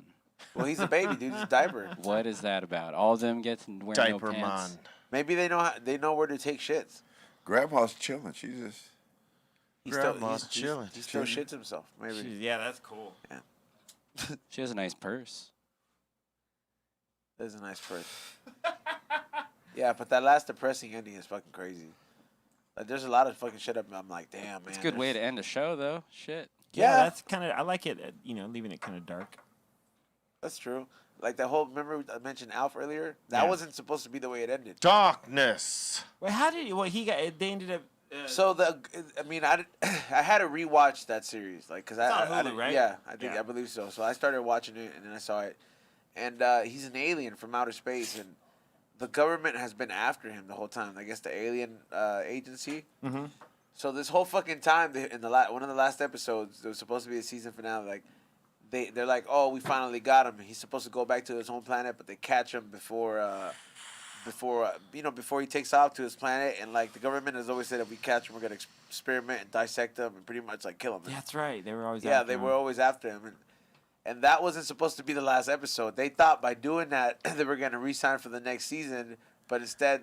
Well, he's a baby, dude. He's a diaper. What is that about? All of them get to wear Diaper no pants. man. Maybe they know where to take shits. Grandma's chilling. She's just. He Grandma's chilling. He still shits himself. Maybe. Yeah, that's cool. She has a nice purse. That's a nice purse. Yeah, but that last depressing ending is fucking crazy. Like, there's a lot of fucking shit up. I'm like, damn, man. It's a good way to end a show, though. Shit. Yeah, Yeah. that's kind of. I like it. Leaving it kind of dark. That's true. Like that whole. Remember I mentioned Alf earlier. That Yeah. wasn't supposed to be the way it ended. Darkness. Wait, how did? Well, he got. They ended up. So I had to rewatch that series, like, cause It's on I Hulu, didn't- right? Yeah, I think Yeah. I believe so. So I started watching it, and then I saw it, and he's an alien from outer space, and the government has been after him the whole time. I guess the alien agency. Mm-hmm. So this whole fucking time, in the one of the last episodes, there was supposed to be a season finale. Like, they're like, oh, we finally got him. He's supposed to go back to his home planet, but they catch him before he takes off to his planet. And like the government has always said, if we catch him, we're gonna experiment and dissect him and pretty much like kill him. That's right. They were always. Yeah, after they him. were always after him, and that wasn't supposed to be the last episode. They thought by doing that they were gonna re-sign for the next season, but instead,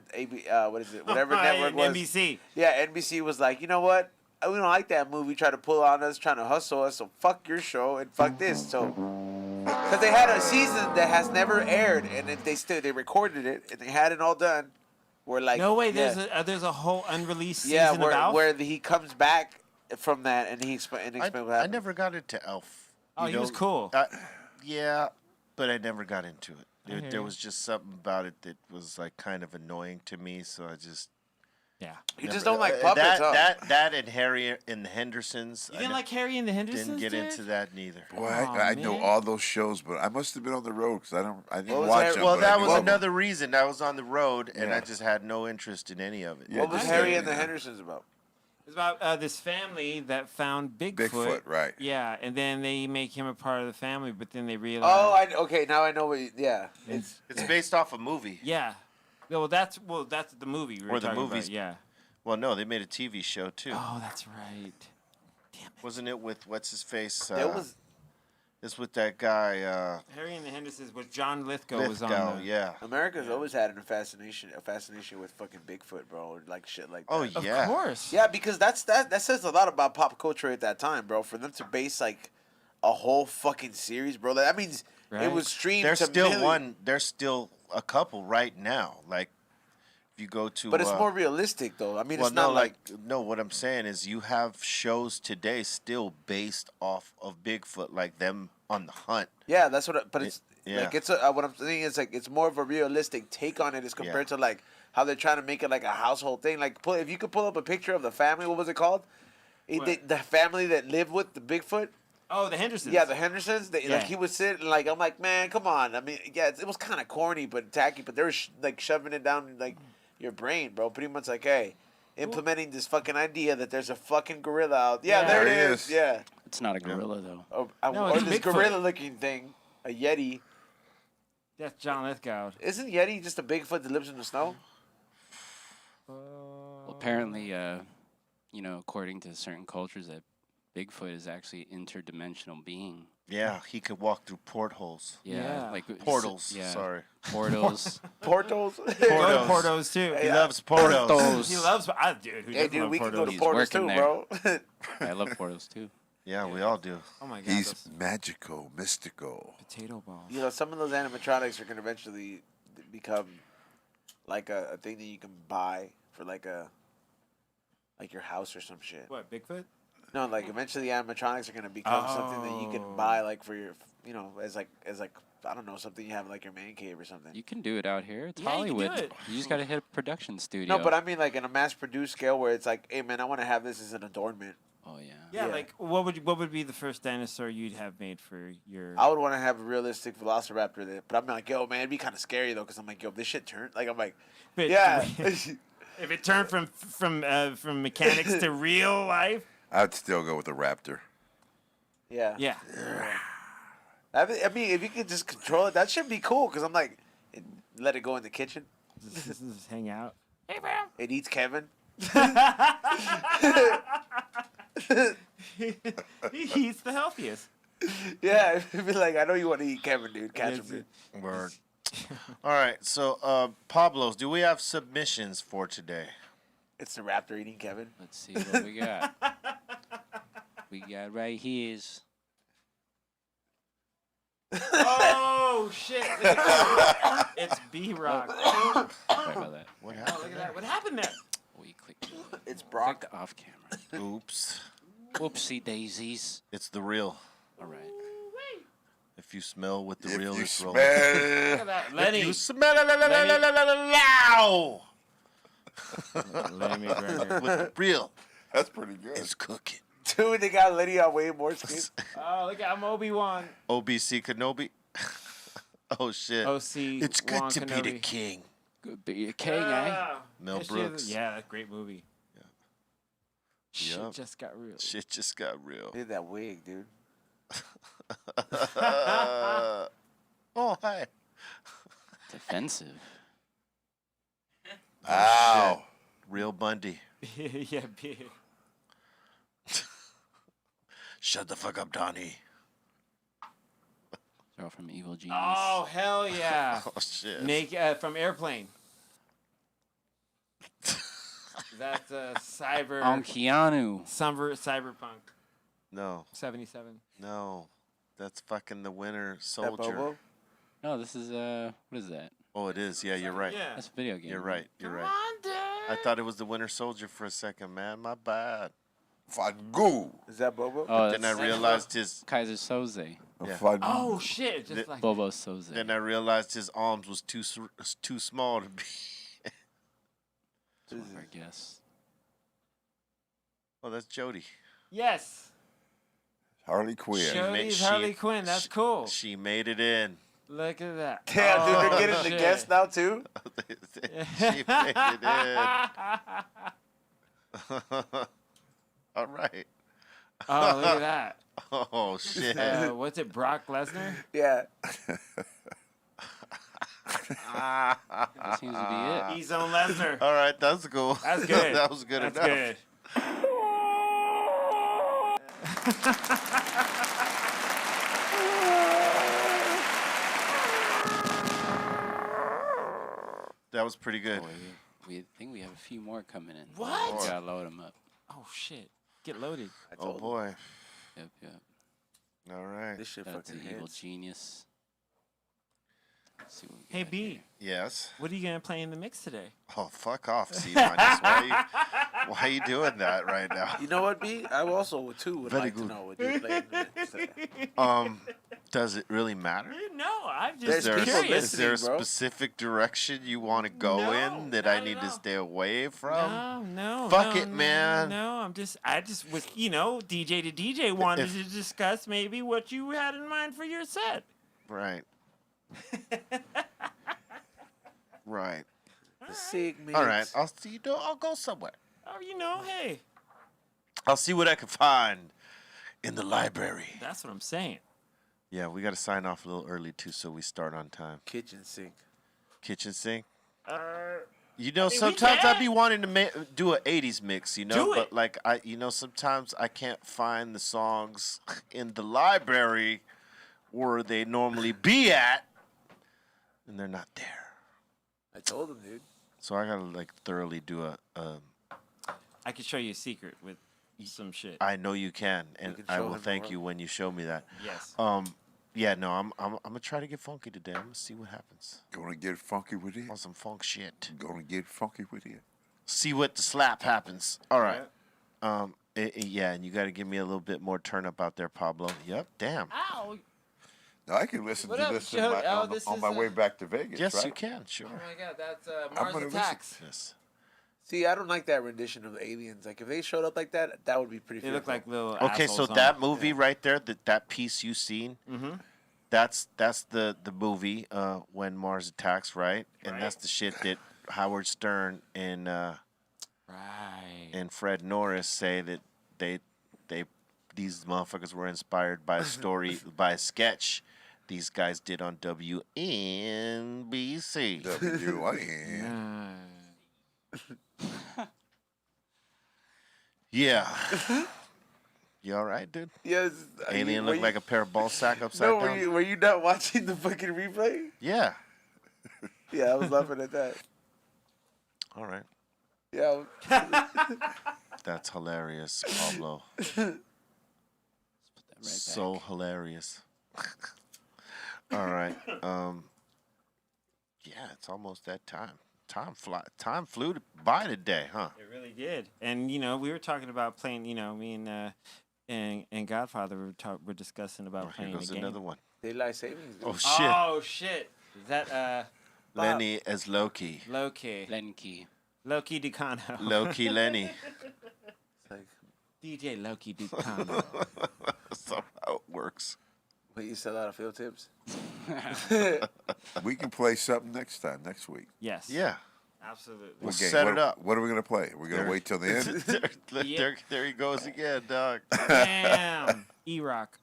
whatever network was, NBC. yeah, NBC was like, you know what? We don't like that movie. Try to pull on us, trying to hustle us. So fuck your show and fuck this. So, because they had a season that has never aired, and then they recorded it and they had it all done. Where like No way. yeah, There's a whole unreleased season yeah, of where Alf? he comes back from that and he explains what I happened. never got into Elf. Oh, You he was know, cool. Yeah, but I never got into it. hear There you. was just something about it that was like kind of annoying to me, so I just Yeah. You just never- don't like puppets, huh? that and Harry and the Hendersons. You didn't like Harry and the Hendersons? Didn't get dude? into that neither. Boy, Aw, I know man. all those shows, but I must have been on the road because I didn't What was watch that- them. Well, but I that knew was of 'em. another reason. I was on the road, and Yeah. I just had no interest in any of it. Yeah, What was just Harry like- and the Hendersons about? It's about this family that found Bigfoot. Bigfoot, right? Yeah, and then they make him a part of the family, but then they realize. Oh, okay. Now I know what. Yeah, it's It's based off a movie. Yeah. Well, that's the movie we were Or the talking movies. about. Yeah. Well, no, they made a TV show too. Oh, that's right. Wasn't it with what's his face? it was. It's with that guy. Harry and the Hendersons with John Lithgow was on. Lithgow, The, yeah. America's always had a fascination with fucking Bigfoot, bro, or like shit like that. Oh Of yeah. course. Yeah, because that says a lot about pop culture at that time, bro. For them to base like a whole fucking series, bro. That means Right? It was streamed There's to still millions. one. There's still a couple right now. Like if you go to. But it's more realistic, though. I mean, Well, it's not no, like no. What I'm saying is, you have shows today still based off of Bigfoot, like them on the hunt. yeah, that's what. But it's yeah. like it's what I'm saying is like it's more of a realistic take on it as compared Yeah. to like how they're trying to make it like a household thing. Like, if you could pull up a picture of the family, what was it called? The family that lived with the Bigfoot. Oh, the Hendersons. Yeah, the Hendersons. Yeah. Like he would sit and like I'm like, man, come on. I mean, yeah, it was kind of corny but tacky, but they were like shoving it down like your brain, bro. Pretty much like, hey, implementing this fucking idea that there's a fucking gorilla out. Yeah, Yeah. there it There it is. is. Yeah, It's not a gorilla though. No, or it's this Bigfoot. gorilla-looking thing, a yeti. That's John Lithgow. Isn't yeti just a Bigfoot that lives in the snow? Well, apparently, according to certain cultures, that Bigfoot is actually an interdimensional being. Yeah, he could walk through portholes. Yeah. Like Portals. Yeah, Sorry. portals. Portos. Go to Portos. Porto's too. He loves portals. Portos. He loves. Dude, who Hey, doesn't dude, love we can go Porto's? to He's Portos working too, there. bro. I love portals too. Yeah, we all do. Oh my god. He's those magical, mystical. potato balls. You know, some of those animatronics are gonna eventually become like a thing that you can buy for like your house or some shit. What, Bigfoot? No, like eventually the animatronics are gonna become something that you can buy like for your, as like I don't know, something you have in, like your man cave or something. You can do it out here. It's Yeah, you can do Hollywood. it. You just gotta hit a production studio. No, but I mean like in a mass-produced scale where it's like, hey man, I want to have this as an adornment. Oh yeah. Yeah, Yeah. like what would be the first dinosaur you'd have made for your? I would want to have a realistic Velociraptor that, but I'm like, yo man, it'd be kind of scary though, cause I'm like, yo, if this shit turned, like I'm like, But- yeah. If it turned from mechanics to real life. I'd still go with the raptor. Yeah. Yeah. I mean, if you could just control it, that should be cool. Cause I'm like, let it go in the kitchen. Just hang out. It eats Kevin. He's the healthiest. Yeah, it'd be like, I know you want to eat Kevin, dude. Catch him, It's- dude. Word. All right, so Pablo's, do we have submissions for today? It's the raptor eating Kevin. Let's see what we got. We got right here's. Oh shit! Look at that. It's B-Rock. Oh, Sorry about that. What look at that. What happened there? We clicked. It's Clicked Brock. off camera. Oops. Whoopsie daisies. It's the real. All right. If you smell what the If real you is Look rolling. at smell, that. Lenny. You smell it. Now. Lenny McGregor. With the real that's pretty good. is cooking. Dude, they got Lenny on way more skin. Oh, look at I'm Obi-Wan. OBC Kenobi. Oh shit. OC. It's good Juan to be the Kenobi. king. Good be a king, eh? Ah, Mel that shit Brooks. is- Yeah, that's a great movie. Shit Yup. just got real. Shit just got real. Dude, that wig, dude. Oh, hi. Defensive. Ow. Real Bundy. Yeah, big. Shut the fuck up, Donnie. They're all from Evil Genius. Oh hell yeah! Oh shit. Naked from Airplane. That's cyber. Keanu. Cyberpunk No, 77. no. That's fucking the Winter That Soldier. Bobo? No, this is what is that? Oh, it is. Yeah, you're right. Yeah. That's a video game. You're right. You're Come right. on, dude. I thought it was the Winter Soldier for a second, man. My bad. Fagoo. Is that Bobo? Oh, Then I that's realized his. Kaiser Soze. Yeah. Fagoo. Oh shit! Just The- like Bobo Soze. Then I realized his arms was too small to be. I guess. Oh, that's Jody. yes. Harley Quinn. She Jody's she- Harley Quinn. That's cool. She made it in. Look at that. Damn, dude, Oh, they're getting the shit. guests now too. She made it in. All right. Oh, look at that. Oh shit. What's it? Brock Lesnar? Yeah. That seems to be it. E-Zone Lesnar. All right, that's cool. That's good. That was good That's enough. good. That was pretty good. Boy, we think we have a few more coming in. What? We gotta load them up. Oh shit! Get loaded. Oh boy. Yep, yep. All right. This shit That's fucking the Evil hits. Genius. See what we Hey got B, here. Yes. what are you gonna play in the mix today? Oh, fuck off, C-minus. Why you doing that right now? You know what, B? I also would Very like good. to know what you play in the mix today. Does it really matter? No, I'm There's just people curious. Is there a listening, bro. specific direction you want to go No, in that no, I need no. to stay away from? No. Fuck no, it, man. No, I just was, DJ to DJ wanted If- to discuss maybe what you had in mind for your set. Right. Right. Sick mix. All right. I'll see. I'll go somewhere. Oh, hey, I'll see what I can find in the library. that's what I'm saying. Yeah, we got to sign off a little early too, so we start on time. Kitchen sink. Kitchen sink. Uh, You know, we sometimes can. I be wanting to do an '80s mix. You know, Do but it. like sometimes I can't find the songs in the library where they normally be at, and they're not there. I told him, dude. So I gotta like thoroughly do a. I could show you a secret with some shit. I know you can, and can I show will him thank more. you when you show me that. Yes. Yeah, no, I'm gonna try to get funky today. I'm gonna see what happens. Gonna get funky with it. On some funk shit. Gonna get funky with it. See what the slap happens. All right. Yeah, and you got to give me a little bit more turn up out there, Pablo. Yep. Damn. Ow. Now I can listen What to up, this Joe? on this on is, my way back to Vegas. Yes, right? you can. Sure. Oh my god, that's I'm gonna listen. Yes. See, I don't like that rendition of the aliens. Like, if they showed up like that, that would be pretty. They look fearful. like little. Okay, so assholes on that it. movie right there, that piece you seen, that's the movie when Mars attacks, right? And that's the shit that Howard Stern and Right. and Fred Norris say that they these motherfuckers were inspired by a story by a sketch these guys did on WNBC. WIN. Yeah. You all right, dude? Yes. Alien looked like a pair of ball sack upside No, down. were you not watching the fucking replay? Yeah. Yeah, I was laughing at that. All right. Yeah. That's hilarious, Pablo. Put that right So back. hilarious. All right. Yeah, it's almost that time. Time flew by today, huh? It really did. And we were talking about playing. Me and Godfather we're discussing about Oh, here playing goes the game. another one. Daylight savings. Dude. Oh shit. Oh shit! Is that Lenny as Loki. Loki? Lenky. Loki Ducano. Loki Lenny. It's like, DJ Loki Ducano. That's how it works. wait, you sell out of field tips? We can play something next week. Yes. Yeah. Absolutely. We'll What game? set What- it up. What are we gonna play? We're gonna There. wait till the end. There he goes again, dog. Damn. E-Rock.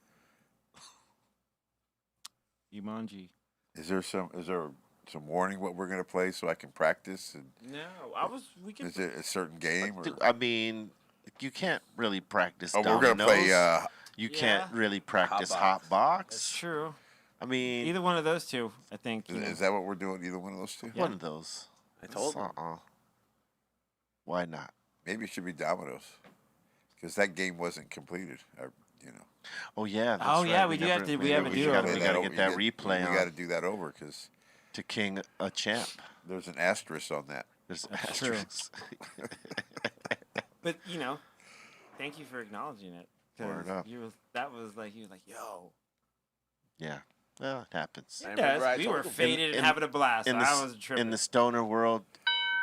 Jumanji. Is there some warning what we're gonna play so I can practice? And No, we can. is it a certain game? Or? Dude, I mean, you can't really practice. Oh, we're gonna dominoes. play. You can't Yeah. really practice Hot hot box. That's true. I mean, Either one of those two, I think. Is that what we're doing? Either one of those two? one of those. I told him. Why not? Maybe it should be dominoes, because that game wasn't completed. Oh yeah. That's Oh, right. yeah, we do have to- we have to do it. We gotta get that replay We on got to do that over because to King a Champ. there's an asterisk on that. There's That's true. asterisks. But thank you for acknowledging it. 'Cause Word up. you was like, yo. Yeah. Well, it happens. I It remember I does. We told were him. faded In- and having a blast. In So the, I was tripping. in the stoner world,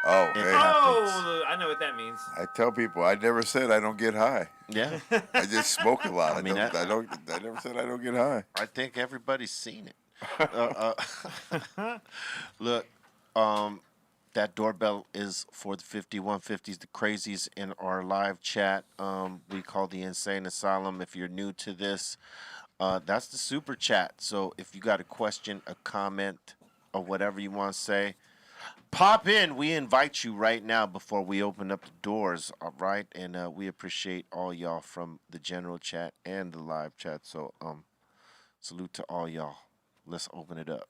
Oh, It hey, happens. Oh, I know what that means. I tell people I never said I don't get high. yeah. I just smoke a lot. I mean, I never said I don't get high. I think everybody's seen it. Look, that doorbell is for the 5150s, the crazies in our live chat. We call the Insane Asylum. If you're new to this, that's the super chat. So if you got a question, a comment, or whatever you want to say, pop in. We invite you right now before we open up the doors, all right? And we appreciate all y'all from the general chat and the live chat. So salute to all y'all. Let's open it up.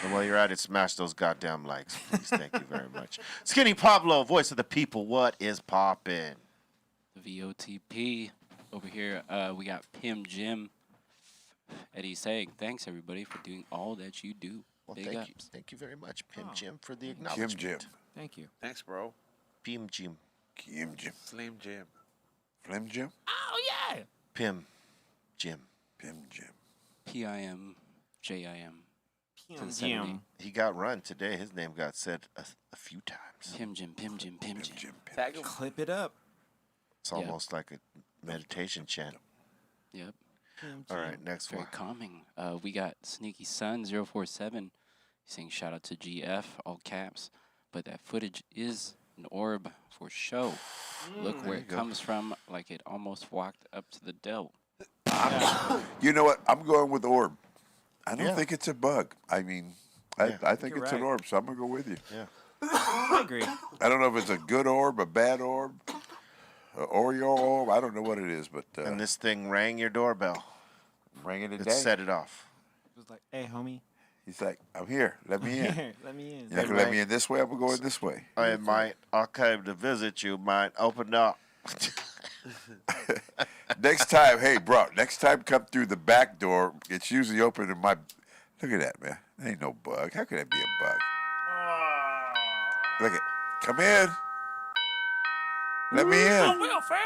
And while you're at it, smash those goddamn likes, please. Thank you very much. Skinny Pablo, voice of the people. What is poppin'? The VOTP. over here, we got Pim Jim. Eddie saying, "Thanks everybody for doing all that you do." Well, Big thank you. ups. Thank you very much, Pim Oh. Jim, for the Jim acknowledgement. Jim. Thank you. Thanks, bro. Pim Jim. Kim Jim. Slim Jim. Flim Jim? Oh yeah. Pim Jim. Pim Jim. PIM JIM. Pim the Jim. He got run today. His name got said a few times. Pim Jim. Pim Jim. Pim Pim Jim. Jim. Pim Tag Jim. him. Clip it up. It's Yeah. almost like a meditation chant. Yep. Pim All Jim. right, next Very one. calming. We got Sneaky Sun 047. He's saying shout out to GF, all caps. But that footage is an orb for show. Look where you it go. comes from, like it almost walked up to the devil. You know what? I'm going with orb. I don't Yeah. think it's a bug. I mean, Yeah. I think You're it's an right. orb, so I'm going to go with you. Yeah. I agree. I don't know if it's a good orb, a bad orb, a Oreo orb. I don't know what it is, but And this thing rang your doorbell. I'm ringing it It down. set it off. It was like, hey, homie. He's like, I'm here. Let me in. Here, let me in. You're not going to let me in this way? I'm going to go in this way. I came to visit you. Might open up. Next time, hey, bro, next time come through the back door. It's usually open in my... Look at that, man. That ain't no bug. How could that be a bug? Look at... Come in. Let me in. Will, fam.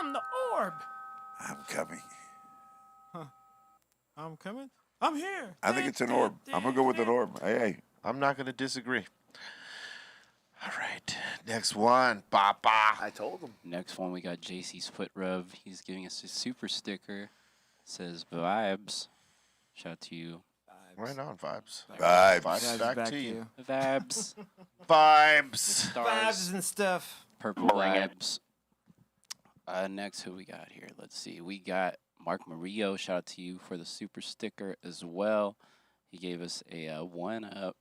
I'm the orb. I'm coming. I'm coming. I'm here. I think it's an orb. I'm going to go with an orb. Hey. I'm not going to disagree. All right. Next one. Papa. I told him. Next one, we got JC's Foot Rub. He's giving us a super sticker. Says vibes. Shout out to you. Right on, vibes. Vibes. Vibes back to you. Vibes. Vibes. Stars. Vibes and stuff. Purple vibes. Next, who we got here? Let's see. We got Mark Murillo. Shout out to you for the super sticker as well. He gave us a 1-up.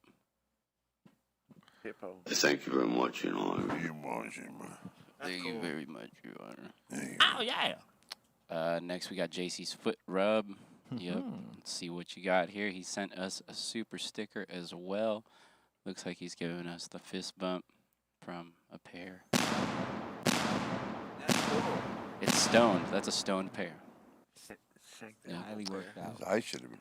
Hippo. Thank you very much, you know. You want him. Thank you very much, Your Honor. Oh, yeah. Next, we got JC's Foot Rub. Yep. Let's see what you got here. He sent us a super sticker as well. Looks like he's giving us the fist bump from a pear. That's cool. It's stoned. That's a stoned pear. Yeah. Highly worked out. I should have been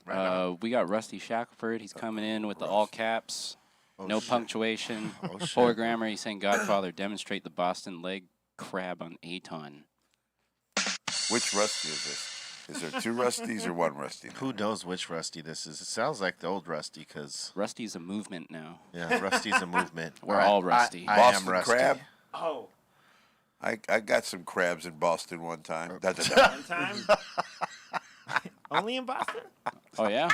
red. We got Rusty Shackelford. He's coming in with the all caps. No shit. punctuation. Oh, shit. Poor grammar. He's saying Godfather demonstrate the Boston leg crab on Aton. Which Rusty is this? Is there two Rusties or one Rusty? Who knows which Rusty this is? It sounds like the old Rusty because, Rusty's a movement now. yeah, Rusty's a movement. We're all Rusty. I Boston am Rusty. crab? Oh, I got some crabs in Boston one Oh. time. one time? Only in Boston? Oh, yeah?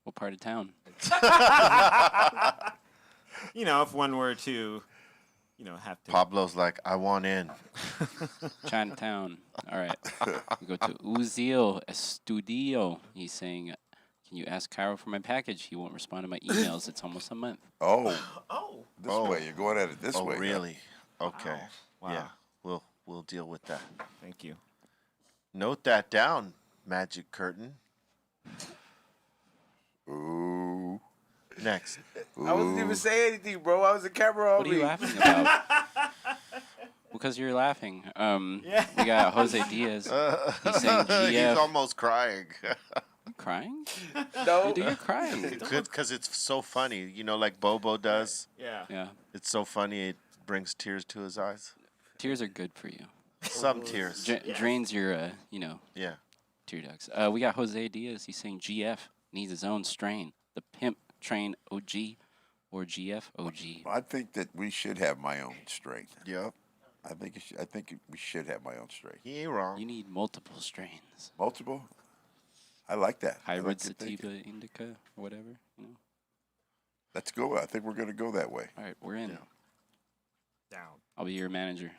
What part of town? You know, if one were to, you know, have to. Pablo's like, I want in. Chinatown. All right. We go to Uzil Estudio. He's saying, can you ask Cairo for my package? He won't respond to my emails. It's almost a month. Oh, Oh. this Oh. way. You're going at it this Oh, way. huh? really? Okay. Wow. Yeah, we'll deal with that. Thank you. Note that down, Magic Curtain. Ooh. Next. I wasn't even saying anything, bro. I was the camera on What are me. you laughing about? Because you're laughing. Yeah. We got Jose Diaz. He's saying He's GF. almost crying. Crying? No. Dude, you're crying. Because it's so funny. You know, like Bobo does. Yeah. Yeah. It's so funny it brings tears to his eyes. Tears are good for you. Some tears. Drains your, Yeah. tear ducts. We got Jose Diaz. He's saying GF needs his own strain. The Pimp Train OG or GF OG. I think that we should have my own strain. Yep. I think we should have my own strain. He ain't wrong. You need multiple strains. Multiple? I like that. I Hybrid like your thinking. sativa indica or whatever. You know. Let's go. I think we're going to go that way. All right, we're in. Yeah. Down. I'll be your manager.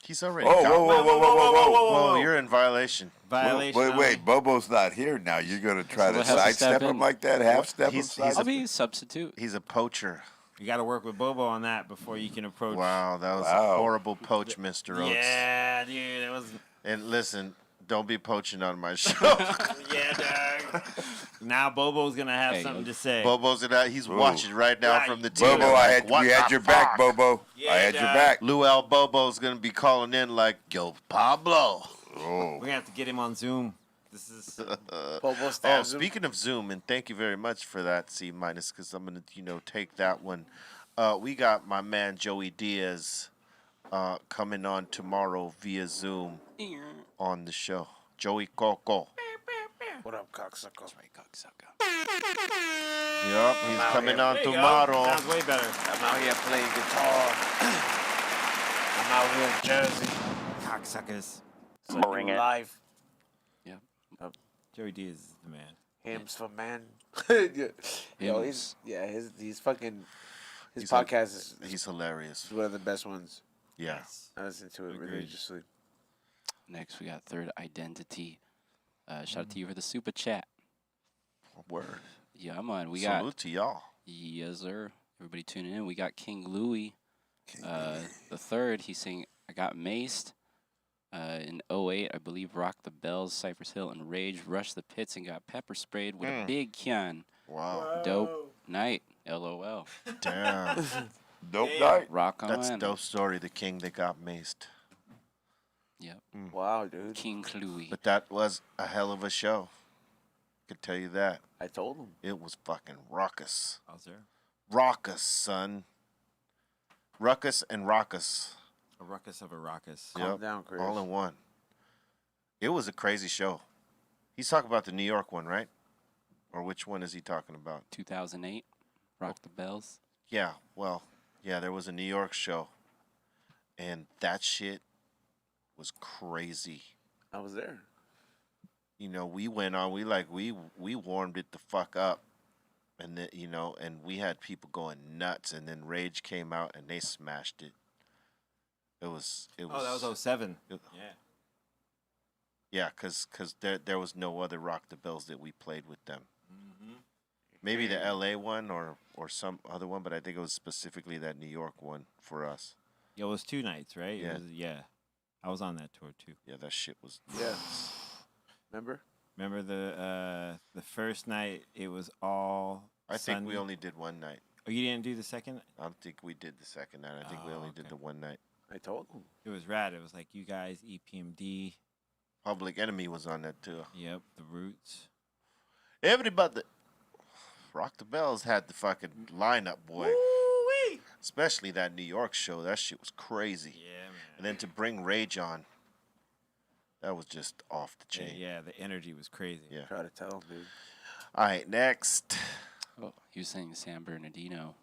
He's already Oh, got whoa, one. whoa, whoa, whoa, whoa, whoa. Whoa, you're in violation. Violation. Wait. Bobo's not here now. You're going to try So to we'll have to sidestep step him in. like that? Half step him? He's I'll a- be a substitute. He's a poacher. You got to work with Bobo on that before you can approach. Wow, that was Wow. a horrible poach, Mr. Oates. Yeah, dude. It was. And listen, Don't be poaching on my show. Yeah, dog. Now Bobo's gonna have Hey, something to say. Bobo's in that. He's watching right now from the TV. Bobo, we had your back, Bobo. Yeah, I had your dog. back. Luau Bobo's gonna be calling in like, "Yo, Pablo." Oh. We're gonna have to get him on Zoom. This is Bobo Oh, stabs him. speaking of Zoom, and thank you very much for that, C minus, because I'm gonna, take that one. We got my man Joey Diaz coming on tomorrow via Zoom on the show. Joey Coco. What up, cocksucker? Right, cocksucker. Yep, he's out coming here. on there you go. tomorrow. Sounds way better. I'm out here playing guitar. I'm out here in Jersey. Cocksuckers. Bring it. Live. Joey D is the man. Hymns for men. Yo, Hymns. he's fucking. His He's podcast is He's hilarious. one of the best ones. Yeah. I listen to it Agreed. religiously. Next, we got Third Identity. Shout out to you for the super chat. Word. Yeah, man. We Salute got to y'all. yes, sir. Everybody tuning in. We got King Louie. The third, he's saying, I got maced in '08. I believe rocked the bells, Cypress Hill, and Rage. Rushed the pits and got pepper sprayed with a big can. Wow. Dope night. LOL. Damn. Dope night. Rock on. That's a dope story. The king that got maced. Yep. Wow, dude. King Louie. But that was a hell of a show. Could tell you that. I told him. It was fucking raucous. How's there? Raucous, son. Ruckus and raucous. A ruckus of a raucous. Calm down, Chris. All in one. It was a crazy show. He's talking about the New York one, right? Or which one is he talking about? 2008. Rock the bells. Yeah, well, yeah, there was a New York show. And that shit was crazy. I was there. We went on, we warmed it the fuck up. And then, and we had people going nuts, and then Rage came out and they smashed it. It was Oh, that was 07. it- Yeah. Yeah, cause there was no other Rock the Bells that we played with them. Maybe the LA one or some other one, but I think it was specifically that New York one for us. Yeah, it was 2 nights, right? Yeah. Yeah. I was on that tour too. Yeah, that shit was. Yeah. Remember? Remember the first night? It was all. I think we Sunday? only did one night. Oh, you didn't do the second? I don't think we did the second night. I think we Oh, only did okay. the one night. I told him. It was rad. It was like you guys, EPMD. Public Enemy was on that too. Yep, the Roots. Everybody, Rock the Bells had the fucking lineup, boy. Woo-wee! Especially that New York show. That shit was crazy. Yeah, man. And then to bring Rage on, that was just off the chain. Yeah, the energy was crazy. Yeah. Try to tell him, dude. All right, next. Oh, he was saying San Bernardino.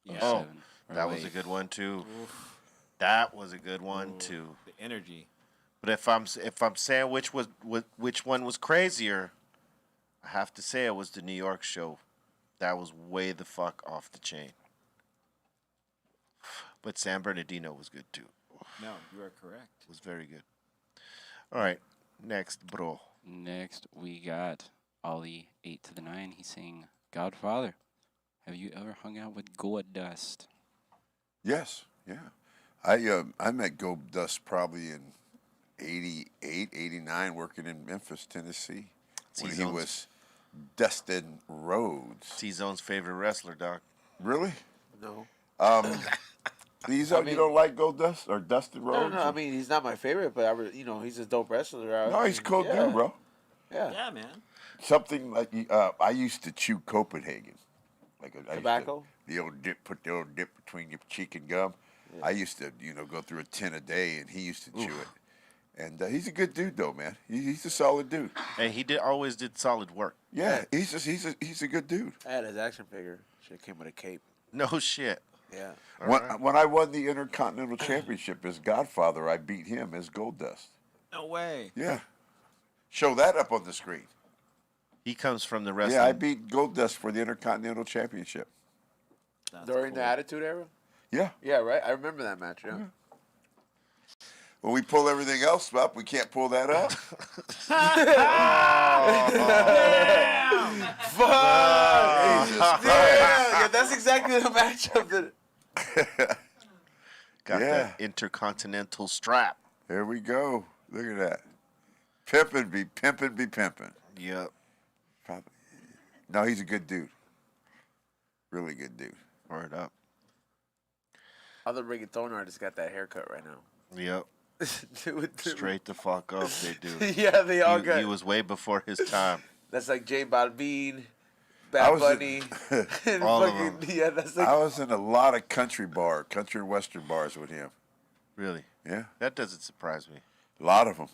Yeah. Oh, 07, that was a 08. good one too. Oof. That was a good one Ooh, too. The energy. But if I'm saying which one was crazier, I have to say it was the New York show. That was way the fuck off the chain. But San Bernardino was good too. No, you are correct. It was very good. All right, next, bro. Next, we got Ollie 8 to the 9. He's saying, Godfather, have you ever hung out with Gold Dust? Yes, yeah. I met Gold Dust probably in 88, 89, working in Memphis, Tennessee, when he T-Zone's- was Dustin Rhodes. T-Zone's favorite wrestler, Doc. Really? No. You don't like Gold Dust or Dustin Rhodes? No, I mean, he's not my favorite, but he's a dope wrestler. No, he's a cool yeah. dude, bro. Yeah. Yeah, man. Something like I used to chew Copenhagen, I used to- Tobacco? put the old dip between your cheek and gum. Yeah. I used to, go through a 10 a day, and he used to chew it. And he's a good dude, though, man. He's a solid dude. And he always did solid work. Yeah, he's a good dude. I had his action figure. Shit came with a cape. No shit. Yeah. When I won the Intercontinental Championship as Godfather, I beat him as Gold Dust. No way. Yeah. Show that up on the screen. He comes from the wrestling. Yeah, I beat Gold Dust for the Intercontinental Championship. That's During the cool. Attitude Era? Yeah. Yeah, right? I remember that match, yeah. When we pull everything else up, we can't pull that up. Jesus Christ. Yeah, that's exactly the matchup that. Got Yeah. that intercontinental strap. There we go. Look at that. Pimpin' be pimpin' be pimpin'. Yep. Probably. No, he's a good dude. Really good dude. Word up. Other reggaeton artists got that haircut right now. Yep. Dude, Straight the fuck up, they do. yeah, they all got. He was way before his time. That's like J Balvin, I Bad was Bunny, and All of fucking them. yeah. That's like I was in a lot of country and western bars with him. Really? Yeah, That doesn't surprise me. a lot of them.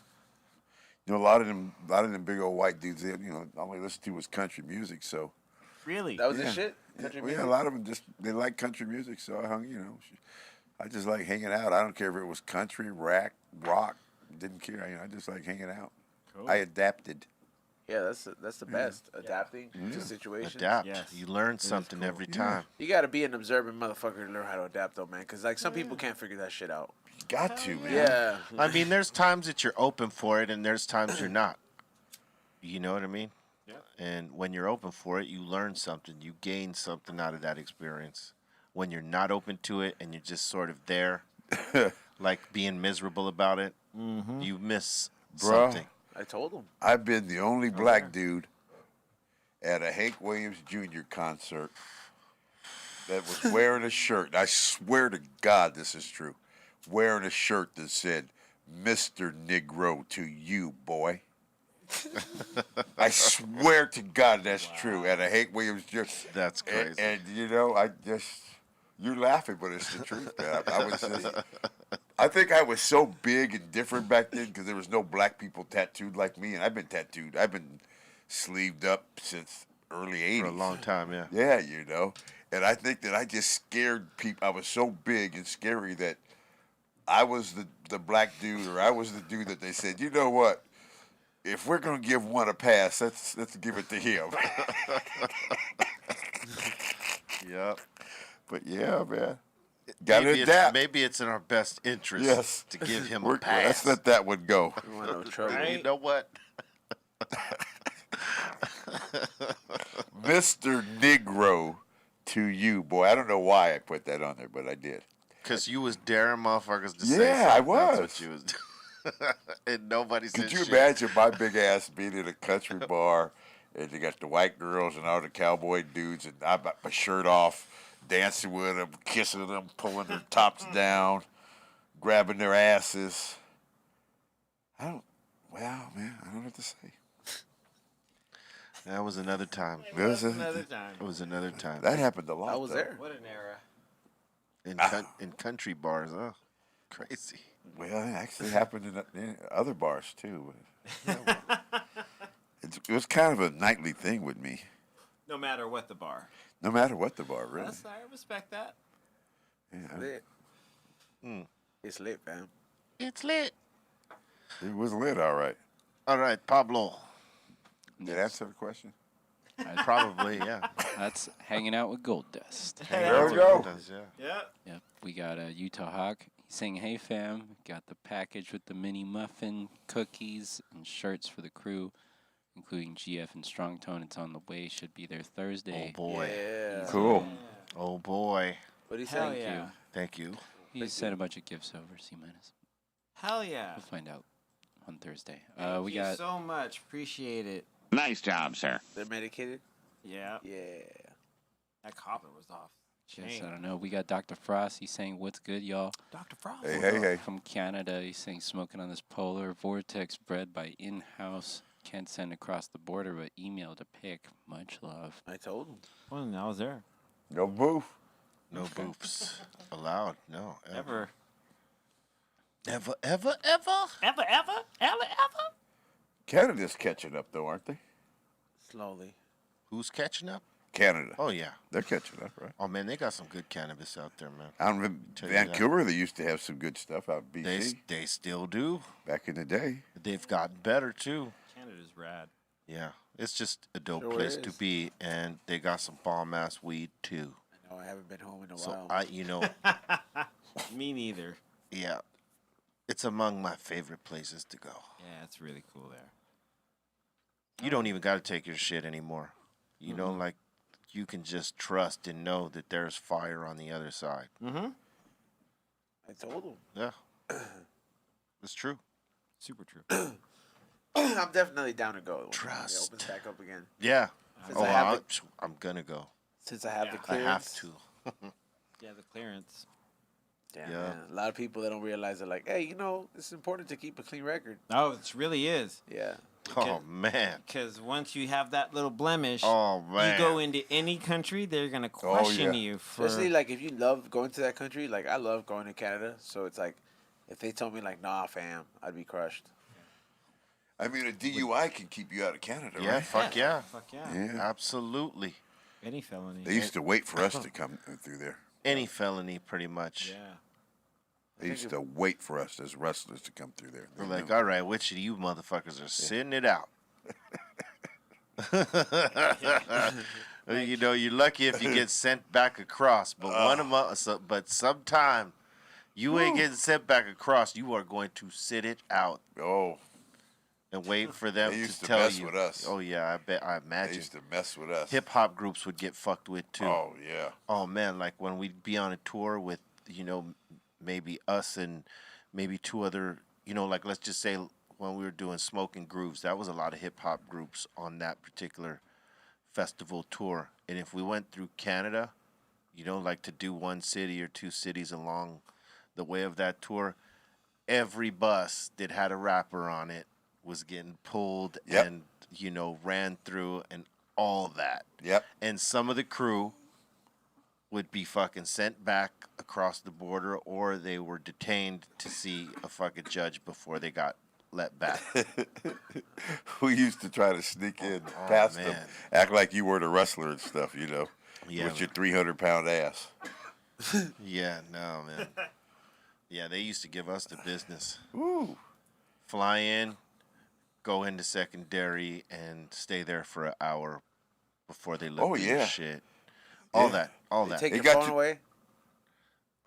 You know, a lot of them big old white dudes. They, all they listen to was country music. So Really? that was yeah. his shit. Country Well, music. yeah, a lot of them they like country music. So I hung, I just like hanging out. I don't care if it was country, rock. Didn't care. I just like hanging out. Cool. I adapted. Yeah, that's the best. Adapting to situations. Adapt. Yes. You learn something cool. every time. You got to be an observant motherfucker to learn how to adapt, though, man. Because like some people can't figure that shit out. You got to, man. Yeah. I mean, there's times that you're open for it, and there's times you're not. You know what I mean? Yeah. And when you're open for it, you learn something. You gain something out of that experience. When you're not open to it and you're just sort of there, like being miserable about it, you miss Bruh. something. I told him. I've been the only black dude at a Hank Williams Jr. concert that was wearing a shirt. I swear to God this is true. Wearing a shirt that said, Mr. Negro to you, boy. I swear to God that's true. At a Hank Williams Jr. That's crazy. And you're laughing, but it's the truth, man. I think I was so big and different back then because there was no black people tattooed like me, and I've been tattooed. I've been sleeved up since early 80s. For a long time, yeah. Yeah, And I think that I just scared people. I was so big and scary that I was the black dude, or I was the dude that they said, you know what? If we're going to give one a pass, let's give it to him. Yep. But yeah, man. Got to Maybe adapt. maybe it's in our best interest Yes. to give him a Let's pass. let that one go. I don't want no trouble. Right? You know what? Mr. Negro to you, boy. I don't know why I put that on there, but I did. Because you was daring motherfuckers to say Yeah, I something. was. That's what you was doing. And nobody said Could you shit. imagine my big ass being in a country bar and they got the white girls and all the cowboy dudes and I got my shirt off, dancing with them, kissing them, pulling their tops down, grabbing their asses. Man, I don't know what to say. That was another time. Another time. It was another time. That happened a lot. I was though. there. What an era. In country bars, crazy. Well, it actually happened in other bars too. It was kind of a nightly thing with me. No matter what the bar. No matter what the bar, really. I respect that. Yeah, Lit. It's lit, fam. It's lit. it was lit, all right. All right, Pablo. Did that answer the question? Probably, yeah. That's hanging out with Gold Dust. There we go. Yeah. Yep, we got a Utah Hawk. He's saying, "Hey fam, got the package with the mini muffin, cookies, and shirts for the crew, including GF and Strong Tone. It's on the way. Should be there Oh Thursday." boy. Yeah. Cool. Oh boy. What do you Hell say? yeah. Thank you. He sent a bunch of gifts over. C minus. Hell yeah. We'll find out on Thursday. Thank We you got so much. Appreciate it. Nice job, sir. They're medicated. Yeah. Yeah. That copper was off. Yes, Chain. I don't know. We got Dr. Frost. He's saying, "What's good, y'all?" Dr. Frost. Hey. From Canada. He's saying, "Smoking on this polar vortex bred by in-house. Can't send across the border, but email to pick. Much love." I told him. Well, I was there. No boof. No boofs allowed. No. Ever. Ever. Ever. Canada's catching up, though, aren't they? Slowly. Who's catching up? Canada. Oh, yeah. They're catching up, right? Oh, man, they got some good cannabis out there, man. Out in Tell you that. Vancouver, they used to have some good stuff out in BC They still do. back in the day. They've gotten better, too. Canada's rad. Yeah. It's just a dope Sure place to is. be, and they got some bomb-ass weed, too. I know I haven't been home in a So, while. Me neither. yeah. It's among my favorite places to go. Yeah, it's really cool there. You don't even got to take your shit anymore. You know, like, you can just trust and know that there's fire on the other side. Mm-hmm. I told him. Yeah. It's true. Super true. I'm definitely down to go when Trust. it opens back up again. Yeah. Since Oh, I have I'm gonna go. Since I have the I clearance. have to. Yeah, the clearance. Damn, Yeah. man. A lot of people that don't realize it, like, hey, you know, it's important to keep a clean record. Oh, it really is. Yeah. Oh man. Because once you have that little blemish, Oh man. you go into any country, they're gonna question you for. Especially like if you love going to that country, like I love going to Canada. So it's like, if they told me like, nah, fam, I'd be crushed. I mean, a DUI can keep you out of Canada, Yeah. right? Fuck yeah. Fuck yeah. Yeah. Absolutely. Any felony. They used to wait for us to come through there. Any felony, pretty much. Yeah. They used to wait for us as wrestlers to come through there. They're They like, knew. all right, which of you motherfuckers are sitting it out? You know, you're lucky if you get sent back across, but but sometime you ain't getting sent back across. You are going to sit it out Oh, and wait for them They to used to tell mess you. with us. Oh yeah, I they imagine. used to mess with us. Hip hop groups would get fucked with too. Oh, yeah. Oh man, like when we'd be on a tour with, you know, maybe us and maybe two other, you know, like let's just say when we were doing Smoking Grooves, that was a lot of hip hop groups on that particular festival tour. And if we went through Canada, you know, like to do one city or two cities along the way of that tour, every bus that had a rapper on it was getting pulled Yep. and, you know, ran through and all that. Yep. And some of the crew would be fucking sent back across the border, or they were detained to see a fucking judge before they got let back. We used to try to sneak in past them, man. act like you were the wrestler and stuff, you know, Yeah, with your 300-pound ass. yeah, no, man. Yeah, they used to give us the business. Woo. Fly in, go into secondary, and stay there for an hour before they look Oh, at yeah. your shit. All Yeah. that, all They that. take They your got phone you- away.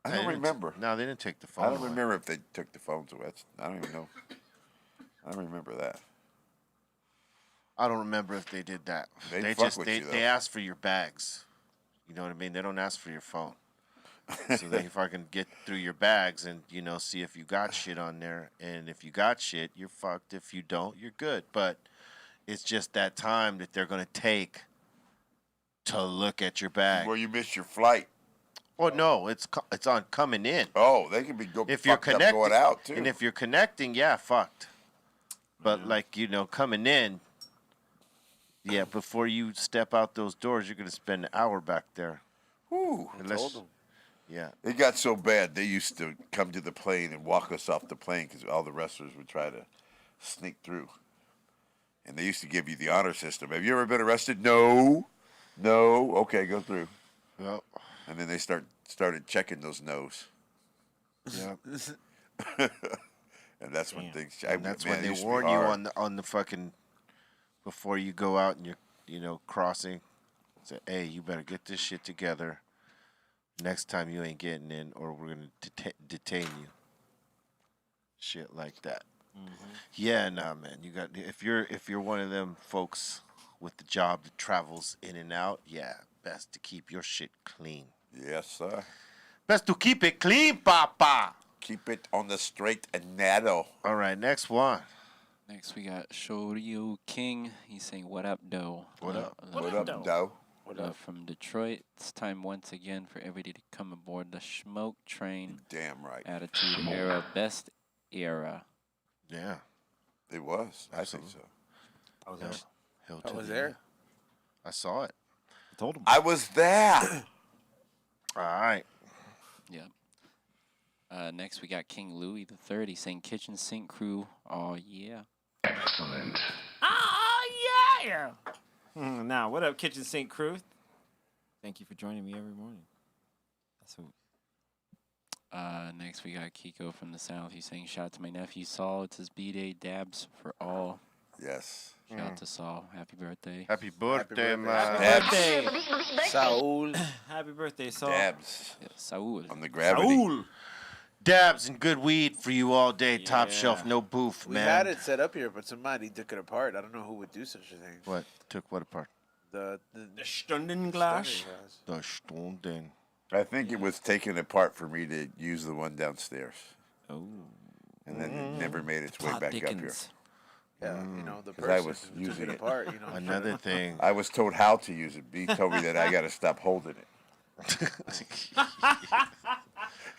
I They don't didn't- remember. No, they didn't take the phone I don't away. remember if they took the phones away. I don't even know. I don't remember that. I don't remember if they did that. They They fuck just with they, you, though. they asked for your bags. You know what I mean? They don't ask for your phone. So they fucking get through your bags and, you know, see if you got shit on there. And if you got shit, you're fucked. If you don't, you're good. But it's just that time that they're gonna take to look at your bag. Where you missed your flight. Oh no, it's on coming in. Oh, they can be If you're fucked up connecting, going out, too. and if you're connecting, yeah, fucked. But like, you know, coming in, yeah, before you step out those doors, you're gonna spend an hour back there. Whew. Unless, Told them. yeah, It got so bad, they used to come to the plane and walk us off the plane because all the wrestlers would try to sneak through. And they used to give you the honor system. Have you ever been arrested? No. No. Okay, go through. well, And then they started checking those no's. yeah. And that's when Damn. things. And that's man, when it they used to be warn you hard. on the fucking before you go out and you're, you know, crossing. Say, hey, you better get this shit together. Next time you ain't getting in, or we're gonna detain you. Shit like that. Yeah, nah, man. You got if you're one of them folks with the job that travels in and out, yeah, best to keep your shit clean. Yes, sir. Best to keep it clean, Papa. Keep it on the straight and narrow. All right, next one. Next, we got Shoryu King. He's saying, "What up, doe?" What up? What up, Doe? From Detroit. It's time once again for everybody to come aboard the smoke train. Damn right. Attitude era, best era. Yeah, It was. I think Absolutely. so. I was yeah. there. Hell I to was the there. yeah. I saw it. I told him. I was there. All right. Yep. Next, we got King Louis the Third. He's saying, "Kitchen sink crew, oh yeah." Excellent. Oh, yeah. Now, what up, Kitchen Sink crew? Thank you for joining me every morning. That's who. Next, we got Kiko from the South. He's saying, "Shout out to my nephew Saul. It's his B-Day. Dabs for all." Yes. Shout out to Saul. Happy birthday. Happy birthday, birthday. man. Dabs. Birthday. Saul. Happy birthday, Saul. Dabs. Yeah, Saul. On the gravity. Saul. Dabs and good weed for you all day. Top Yeah. shelf, no boof, We man. had it set up here, but somebody took it apart. I don't know who would do such a thing. What? Took what apart? The The Stundenglas. The Stunden. I think it was taken apart for me to use the one downstairs. Oh. And then it never made its way Plot back up here. thickens. Yeah, you know, the 'Cause person I was who took using it it. apart, you know. Another thing. I was told how to use it. B told me that I got to stop holding it.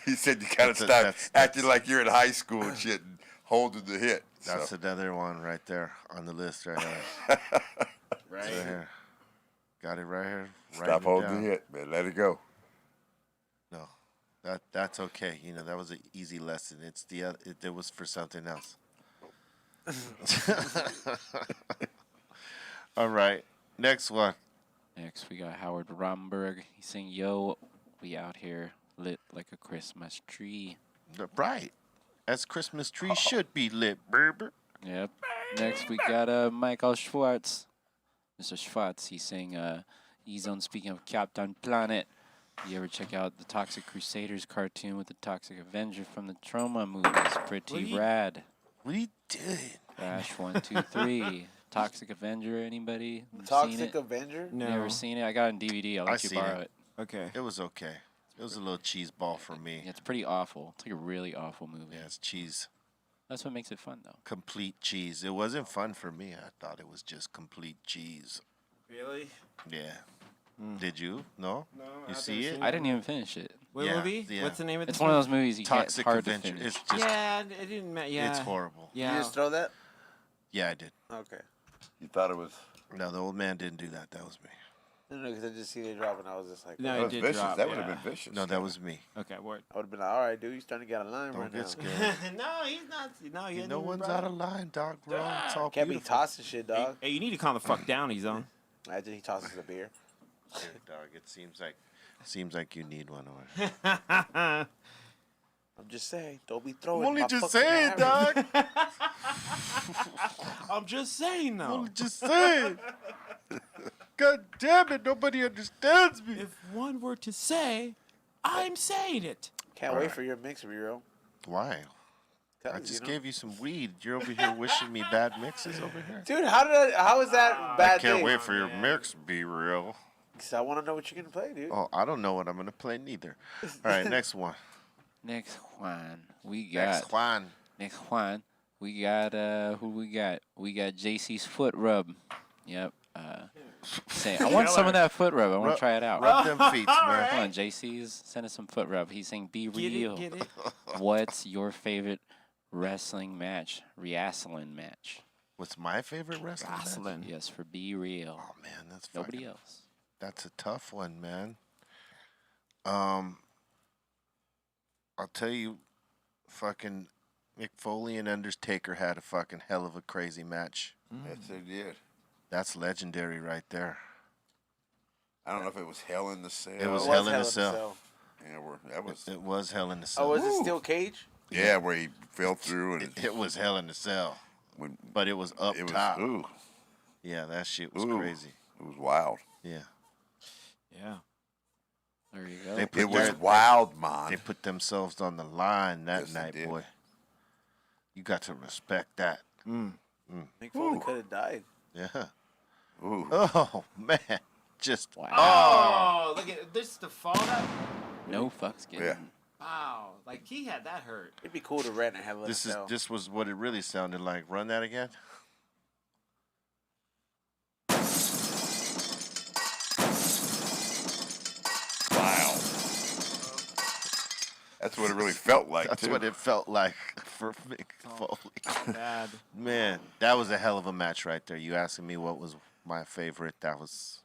He said you got to stop acting like you're in high school and shit and holding the hit. That's So. another one right there on the list right here. Right. Right here. Got it right here. Stop holding the hit, man. Let it go. No, that's okay. You know, that was an easy lesson. It's the other, it was for something else. All right, next one. Next, we got Howard Romberg. He's saying, "Yo, we out here lit like a Christmas tree." Right, as Christmas tree should be lit, Berber. Yep. Next, we got Michael Schwartz. Mr. Schwartz, he's saying, E-Zone, speaking of Captain Planet, you ever check out the Toxic Crusaders cartoon with the Toxic Avenger from the Trauma movies? Pretty rad. What are you doing? Crash 1, 2, 3. Toxic Avenger, anybody? Seen Toxic it? Avenger? No. Never seen it? I got it on DVD. I'll let you seen borrow it. it. Okay. It was okay. It was a little cheese ball for me. Yeah, it's pretty awful. It's like a really awful movie. Yeah, it's cheese. That's what makes it fun, though. Complete cheese. It wasn't fun for me. I thought it was just complete cheese. Really? Yeah. Did you? No? No. You see it? I didn't even finish it. What Yeah, movie? yeah. What's the name of It's this one of one? those movies you Toxic can't hard to Avenger. finish. It's just, Yeah, it didn't matter. Yeah. it's horrible. Yeah. You just throw that? Yeah, I did. Okay. You thought it was. No, the old man didn't do that. That was me. No, because I just see it drop and I was just like, No, That it was did vicious. drop, That would have yeah. been vicious. No, that was me. Okay, word. I would have been like, all right, dude, you're starting to get out of line Don't right get now. scared. No, he's not. No, he No one's out of line, dog, bro. It's all Can't be beautiful. tossing shit, dog. Hey, you need to calm the fuck down, E-Zone. Imagine he tosses the beer. Yeah, dog. It seems like you need one over there. I'm just saying, don't be throwing. I'm only my just fucking saying, hammer. dog. I'm just saying, I'm though. only just saying. God damn it, nobody understands me. If one were to say, I'm saying it. Can't wait for your mix, Rero. Why? I just gave you some weed. You're over here wishing me bad mixes over here. Dude, how is that bad? I can't thing? wait for your mix, be real. 'Cause I want to know what you're gonna play, dude. Oh, I don't know what I'm gonna play neither. All right, next one. Next Juan. We got Next Juan. Next Juan. We got who we got? We got JC's foot rub. Yep. Say, I want some of that foot rub. I want to try it out. Rub them feet, man. Come on, JC's. Send us some foot rub. He's saying, be Get real. it, get it. What's your favorite wrestling match? Wrestling match. What's my favorite wrestling? match? Wrestling. Yes, for Be Real. Oh man, that's Nobody fucking, else. That's a tough one, man. I'll tell you, fucking Mick Foley and Undertaker had a fucking hell of a crazy match. Yes, they did. That's legendary right there. I don't know if it was Hell in the Cell. It was It Hell in a Cell. Yeah, that was. It was Hell in a Cell. Oh, was it Steel Cage? Yeah, where he fell through and It was Hell in a Cell, when but it was up it was. top. Ooh, Yeah, that shit was ooh, crazy. It was wild. Yeah, Yeah. There you go. They put It was their- wild, man. They put themselves on the line that Yes, they night, did. boy. You got to respect that. Mick Foley could have died. Yeah. Ooh. Oh man, just Wow. Oh, look at this. The fall that. No fucks given. Yeah. Wow. Like, he had that hurt. It'd be cool to rent and have a cell. this was what it really sounded like. Run that again. Wow. That's what it really felt like. That's too. what it felt like for Mick Foley. Bad. Man, that was a hell of a match right there. You asking me what was my favorite? That was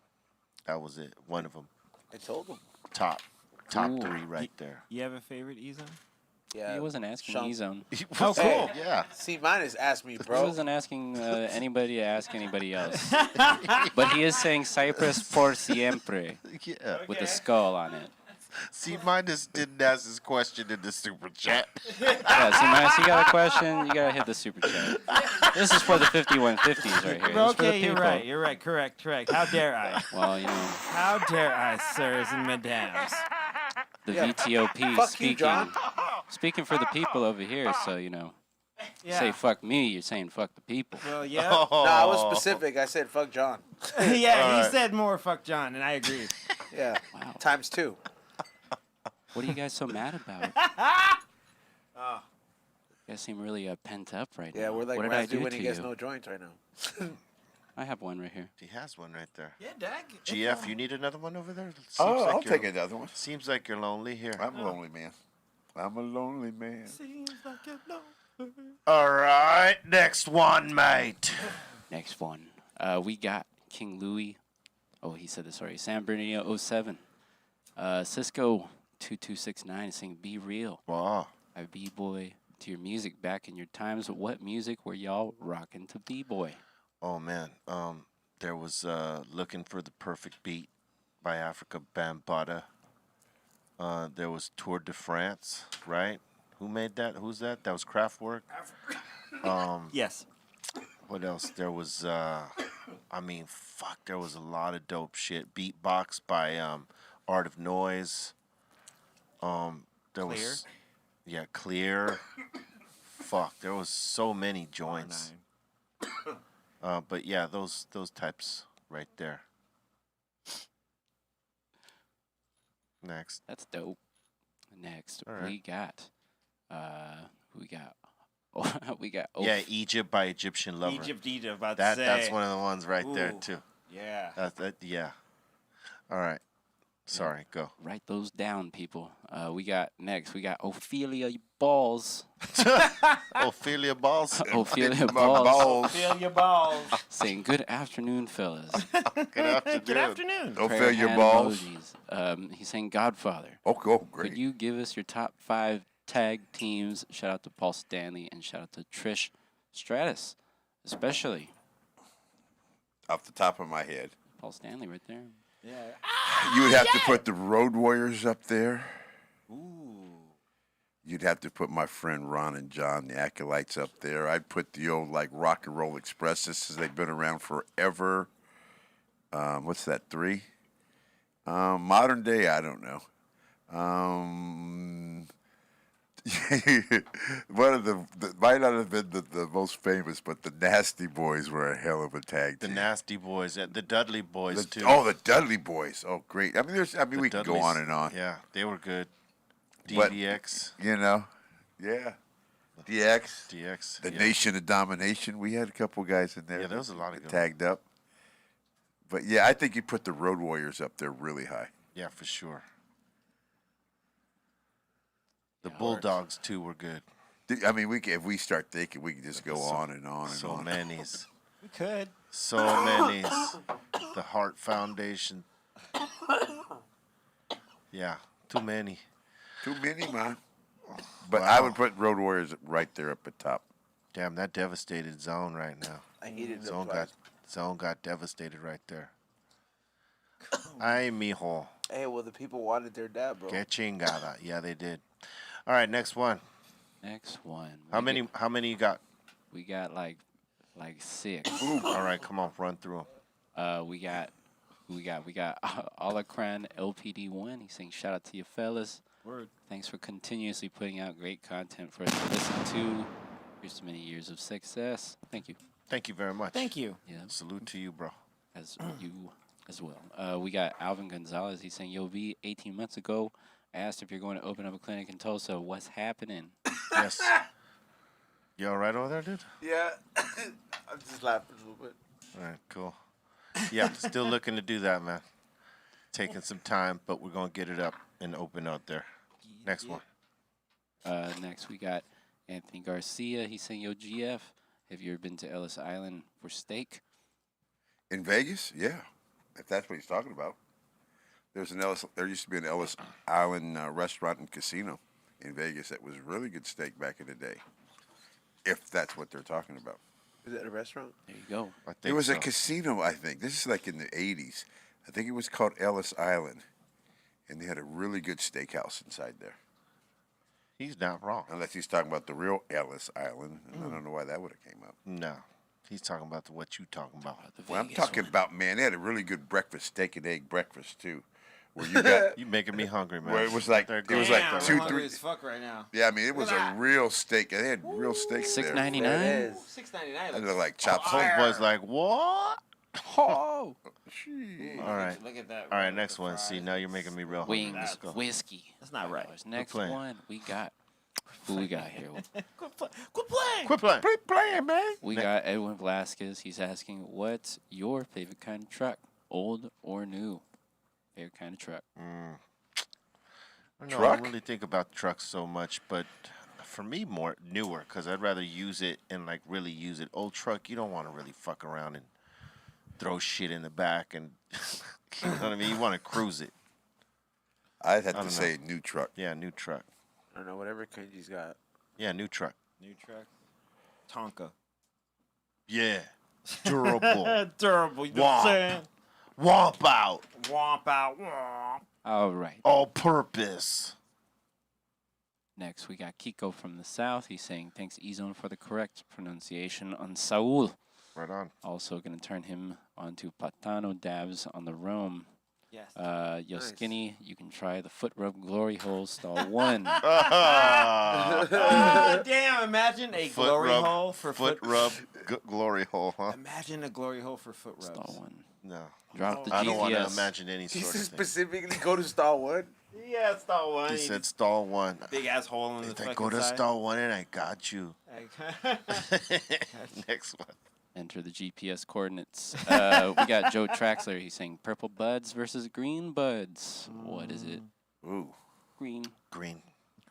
it. One of them. I told him. Top Ooh. 3 right there. You have a favorite, E-Zone? Yeah. He wasn't asking Sean- E-Zone. Oh, cool. Hey. Yeah. C minus asked me, He bro. wasn't asking anybody to ask anybody else. But he is saying Cypress por siempre Yeah. with a skull on it. C minus didn't ask his question in the super chat. Yeah, so Mace, you got a question? You gotta hit the super chat. This is for the 5150s right here. This is for the Okay, you're people. right. You're right. Correct. How dare I? Well, you know, How dare I, sirs and madams? the Yeah. VTOP Fuck you, speaking. John. Speaking for the people over here, so you know, Yeah. say fuck me, you're saying fuck the people. Well, yeah. No, I was specific. I said, fuck John. Yeah, he said more fuck John, and I agree. Yeah. Wow. Times 2. What are you guys so mad about? You guys seem really pent up right now. Yeah, we're like what did I Razzie do when to he gets you? no joints right now. I have one right here. He has one right there. Yeah, Dak. GF, you need another one over there? Seems Oh, like I'll you're- take another one. Seems like you're lonely here. I'm a lonely man. I'm a lonely man. Seems like you know. All right, next one, mate. Next one. We got King Louis. Oh, he said this already. San Bernardino 07. Cisco 2269 is saying, "Be real. Wow. I B-boy to your music back in your times. What music were y'all rocking to B-boy?" Oh man, there was "Looking for the Perfect Beat" by Africa Bambaataa. There was Tour de France, right? Who made that? Who's that? That was Kraftwerk. Yes. What else? There was, I mean, fuck, there was a lot of dope shit. Beatbox by Art of Noise. There was, yeah, Clear. Fuck, there was so many joints. But yeah, those types right there. Next. That's dope. Next, All right. we got, oh, we got. Yeah, Egypt by Egyptian Lover. Egypt, about That to say. that's one of the ones right there Ooh. too. Yeah. Yeah. All right. Sorry, go. Write those down, people. We got Ophelia Balls. Ophelia Balls. Ophelia My Balls balls. Feel your balls. saying, "Good afternoon, fellas." Good afternoon. Good afternoon. Don't Prayer feel your hand balls. emojis. He's saying, "Godfather." Oh, Could great. you give us your top 5 tag teams? Shout out to Paul Stanley and shout out to Trish Stratus, especially Off the top of my head. Paul Stanley right there. Yeah. You would have to put the Road Warriors up there. Ooh. You'd have to put my friend Ron and John, the Acolytes, up there. I'd put the old, like, Rock and Roll Express. This is, they've been around forever. What's that, 3? Modern day, I don't know. One of the might not have been the most famous, but the Nasty Boys were a hell of a tag The team. Nasty Boys, the Dudley Boys too. The Dudley Boys. Oh, great. I mean, The we could go Dudleys. on and on. Yeah, they were good. But- DVX, You know, yeah. DX, DX. the yeah. Nation of Domination. We had a couple guys in there. Yeah, there was a lot of that good tagged up. But yeah, I think you put the Road Warriors up there really high. Yeah, for sure. The Yeah, Bulldogs too were good. I mean, if we start thinking, we can just go on and on and So on. many's. We could. So many's. The Heart Foundation. Yeah, too many. Too many, man. But Wow. I would put Road Warriors right there up at top. Damn, that devastated Zone right now. I hated them Zone twice. Zone got devastated right there. Ay, mijo. Hey, well, the people wanted their dad, bro. Que chingada. Yeah, they did. All right, next one. Next one. How many you got? We got like 6. All right, come on, run through them. We got Alacran LPD1. He's saying, "Shout out to you fellas. Word. Thanks for continuously putting out great content for us to listen to. Here's to many years of success." Thank you. Thank you very much. Thank you. Yeah, Salute to you, bro. as you as well. We got Alvin Gonzalez. He's saying, "Yo, V, 18 months ago, I asked if you're going to open up a clinic in Tulsa. What's happening?" Yes. You all right over there, dude? Yeah. I'm just laughing a little bit. All right, cool. Yeah, still looking to do that, man. Taking some time, but we're going to get it up and open out there. Next one. Next, we got Anthony Garcia. He's saying, "Yo, GF, have you ever been to Ellis Island for steak?" In Vegas? Yeah. If that's what he's talking about. There used to be an Ellis Island restaurant and casino in Vegas that was really good steak back in the day. If that's what they're talking about. Is that a restaurant? There you go. I think There was so. a casino, I think. This is like in the 80s. I think it was called Ellis Island. And they had a really good steakhouse inside there. He's not wrong. Unless he's talking about the real Ellis Island. And I don't know why that would have came up. No. He's talking about what you talking about. Well, I'm talking about, man, they had a really good breakfast, steak and egg breakfast, too. Where you got... You making me hungry, man. Where it was like- There it was like Damn, two, I'm three- hungry as fuck right now. Yeah, I mean, it was a real steak. They had real steaks there. $6.99. There it is. $6.99. They look like chopped Homeboy's like, what? Oh, Sheesh. All right. Look at that. All right, with next the one. fries. See, now you're making me real hungry. wings, Let's go. whiskey. That's not right. Next playing. one, we got Who we got here? Quit playing. Quit playing. Quit playing, man. We got Edwin Velasquez. He's asking, what's your favorite kind of truck? Old or new? Favorite kind of truck? I don't know, I Truck? don't really think about trucks so much, but for me, more newer, because I'd rather use it and like really use it. Old truck, you don't want to really fuck around and throw shit in the back, and you know what I mean. You want to cruise it. I'd have I to don't say new truck. Yeah, new truck. I don't know, whatever Kenji's got. Yeah, new truck. New truck. Tonka. Yeah, durable. Durable. You know what Womp. I'm saying? Womp out. Womp out. Womp. All right. All purpose. Next, we got Kiko from the South. He's saying, thanks, E-Zone, for the correct pronunciation on Saul. Right on. Also going to turn him onto Platano Dabs on the Rome. Yes. Yo, Nice. Skinny, you can try the foot rub glory hole stall 1. Damn, imagine a Foot glory rub- hole for foot rub glory hole, huh? Imagine a glory hole for foot rubs. Stall 1. No. Drop the I don't want to GPS. imagine any He sort said of thing. specifically go to Star One. Yeah, stall one. He said stall 1. big ass hole in If the I fucking go to side. stall 1 and I got you. Next one. Enter the GPS coordinates. We got Joe Traxler. He's saying purple buds versus green buds. What is it? Ooh, Green. Green.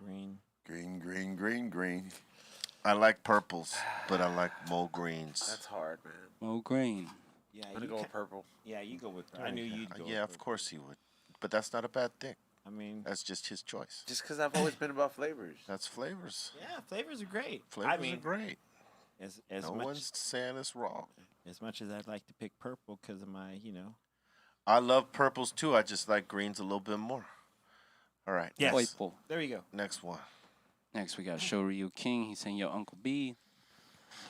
Green. green, green, green, green. I like purples, but I like mole greens. That's hard, man. Oh, green. Yeah, I'm gonna go with purple. Yeah, you go with. I knew you'd go. Yeah, with of course he would. But that's not a bad thing. I mean, That's just his choice. Just because I've always been about flavors. That's flavors. yeah, flavors are great. Flavors I mean, are great. as No much one's saying it's wrong. as much as I'd like to pick purple because of my, I love purples too. I just like greens a little bit more. All right. Yes. Purple. There you go. Next one. Next, we got Shoryu King. He's saying, yo, Uncle B, you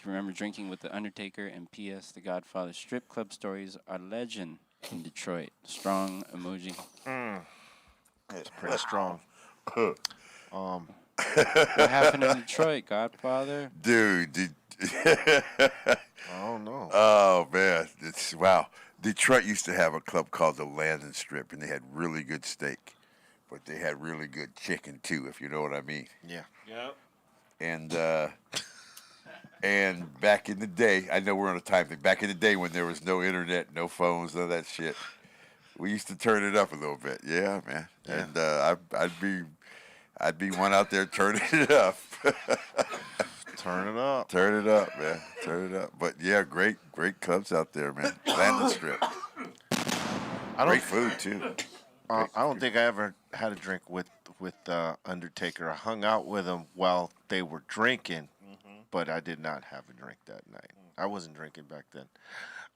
remember drinking with The Undertaker and P.S. The Godfather strip club stories are legend in Detroit. Strong emoji. It's pretty strong. What happened in Detroit, Godfather? Dude. I don't know. Oh man, it's wow. Detroit used to have a club called the Landing Strip, and they had really good steak, but they had really good chicken too, if you know what I mean. Yeah. Yep. And back in the day, I know we're on a time thing. Back in the day when there was no internet, no phones, none of that shit, we used to turn it up a little bit. Yeah, man. Yeah. And I'd be one out there turning it up. Turn it up. Turn it up, man. Turn it up. But yeah, great clubs out there, man. Landing Strip. I Great don't. food too. I don't think I ever had a drink with Undertaker. I hung out with him while they were drinking, but I did not have a drink that night. I wasn't drinking back then.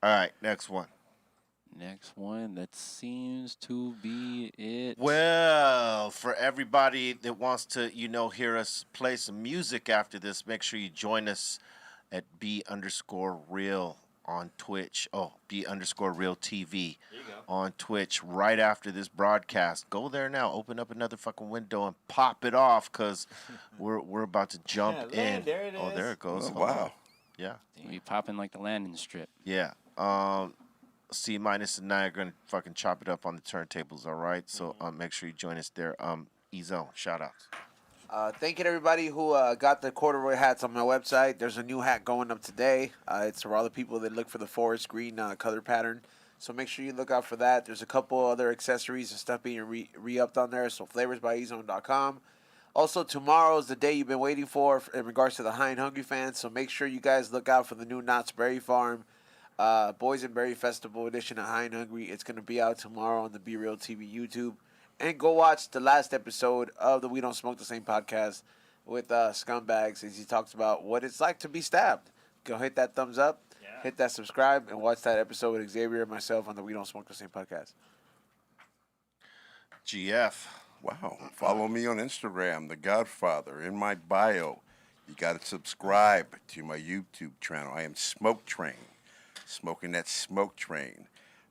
All right, next one. Next one, that seems to be it. Well, for everybody that wants to, hear us play some music after this, make sure you join us at B_real on Twitch. Oh, B_real TV on Twitch right after this broadcast. Go there now. Open up another fucking window and pop it off, because we're about to jump in. There it Oh, is. there it goes. Oh, Hold on. wow. Yeah. We popping like the landing strip. Yeah. C- and I are going to fucking chop it up on the turntables, all right? So make sure you join us there. E-Zone, shout outs. Thank you to everybody who got the corduroy hats on my website. There's a new hat going up today. It's for all the people that look for the forest green color pattern. So make sure you look out for that. There's a couple other accessories and stuff being re-upped on there. So flavorsbyezone.com. Also, tomorrow is the day you've been waiting for in regards to the High and Hungry fans. So make sure you guys look out for the new Knott's Berry Farm Boys and Berry Festival edition of High and Hungry. It's going to be out tomorrow on the Be Real TV YouTube. And go watch the last episode of the We Don't Smoke the Same podcast with Scumbags as he talks about what it's like to be stabbed. Go hit that thumbs up, hit that subscribe, and watch that episode with Xavier and myself on the We Don't Smoke the Same podcast. GF. Wow. Follow me on Instagram, The Godfather. In my bio, you got to subscribe to my YouTube channel. I am Smoke Train. Smoking that smoke train.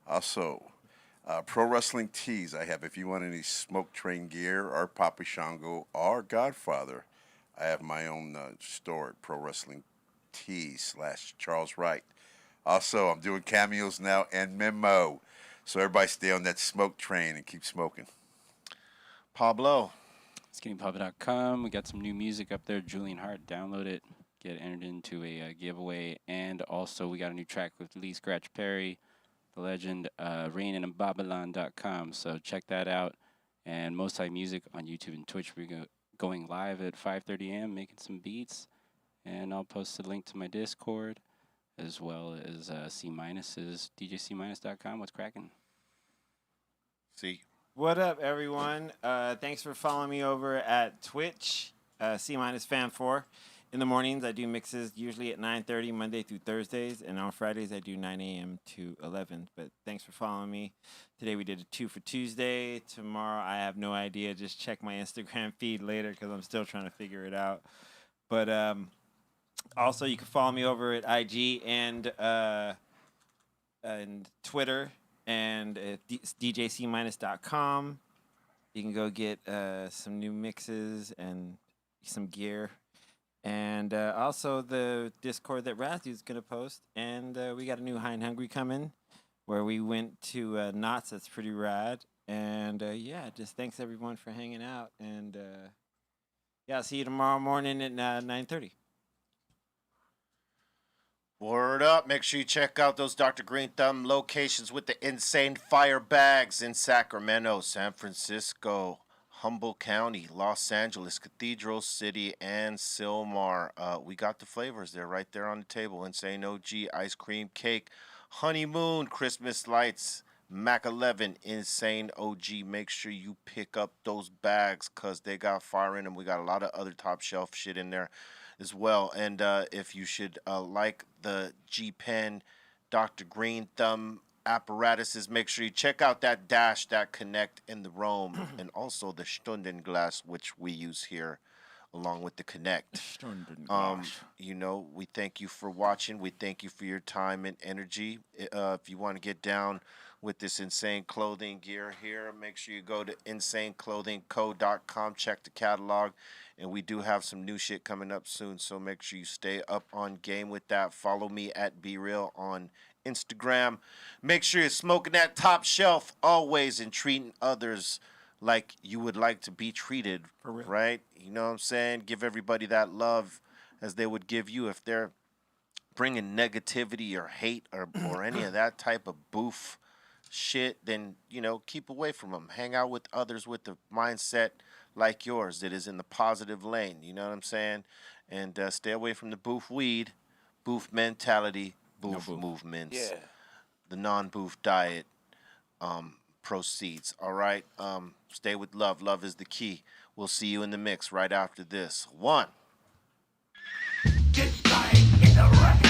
Also, Pro Wrestling Tees I have. If you want any Smoke Train gear or Papa Shango or Godfather, I have my own store at Pro Wrestling Tees /Charles Wright. Also, I'm doing cameos now and Memo. So everybody stay on that smoke train and keep smoking. Pablo. skinnypablo.com. We got some new music up there. Julian Hart, download it. Get entered into a giveaway. And also, we got a new track with Lee Scratch Perry, the legend, raininginbabylon.com. So check that out. And Most High Music on YouTube and Twitch. We're going live at 5:30 a.m. making some beats. And I'll post a link to my Discord, as well as C-Minus's DJC-Minus.com. What's cracking? See. What up, everyone? Thanks for following me over at Twitch, C-Fan4. In the mornings, I do mixes usually at 9:30, Monday through Thursdays, and on Fridays, I do 9 a.m. to 11. But thanks for following me. Today, we did a 2 for Tuesday. Tomorrow, I have no idea. Just check my Instagram feed later because I'm still trying to figure it out. But also, you can follow me over at IG and Twitter and at DJC-Minus.com. You can go get some new mixes and some gear. And also the Discord that Razzy's going to post. And we got a new High and Hungry coming where we went to Knott's. That's pretty rad. And yeah, just thanks everyone for hanging out. And yeah, I'll see you tomorrow morning at 9:30. Word up. Make sure you check out those Dr. Greenthumb locations with the insane fire bags in Sacramento, San Francisco, Humboldt County, Los Angeles, Cathedral City, and Sylmar. We got the flavors there, right there on the table. Insane OG, ice cream cake, honeymoon, Christmas lights, Mac 11, Insane OG. Make sure you pick up those bags because they got fire in them. We got a lot of other top shelf shit in there as well. And if you should like the G-Pen Dr. Greenthumb apparatuses, make sure you check out that dash, that connect in the Rome, and also the Stundenglas, which we use here along with the connect. You know, we thank you for watching. We thank you for your time and energy. If you want to get down with this insane clothing gear here, make sure you go to insaneclothingco.com, check the catalog, and we do have some new shit coming up soon, so make sure you stay up on game with that. Follow me at BeReal on Instagram. Make sure you're smoking that top shelf always and treating others like you would like to be treated, right? You know what I'm saying? Give everybody that love as they would give you. If they're bringing negativity or hate or any of that type of boof shit, then, you know, keep away from them. Hang out with others with the mindset like yours that is in the positive lane. You know what I'm saying? And stay away from the boof weed, boof mentality, boof movements, the non-boof diet proceeds. All right? Stay with love. Love is the key. We'll see you in the mix right after this. One. Get dying in the wreck.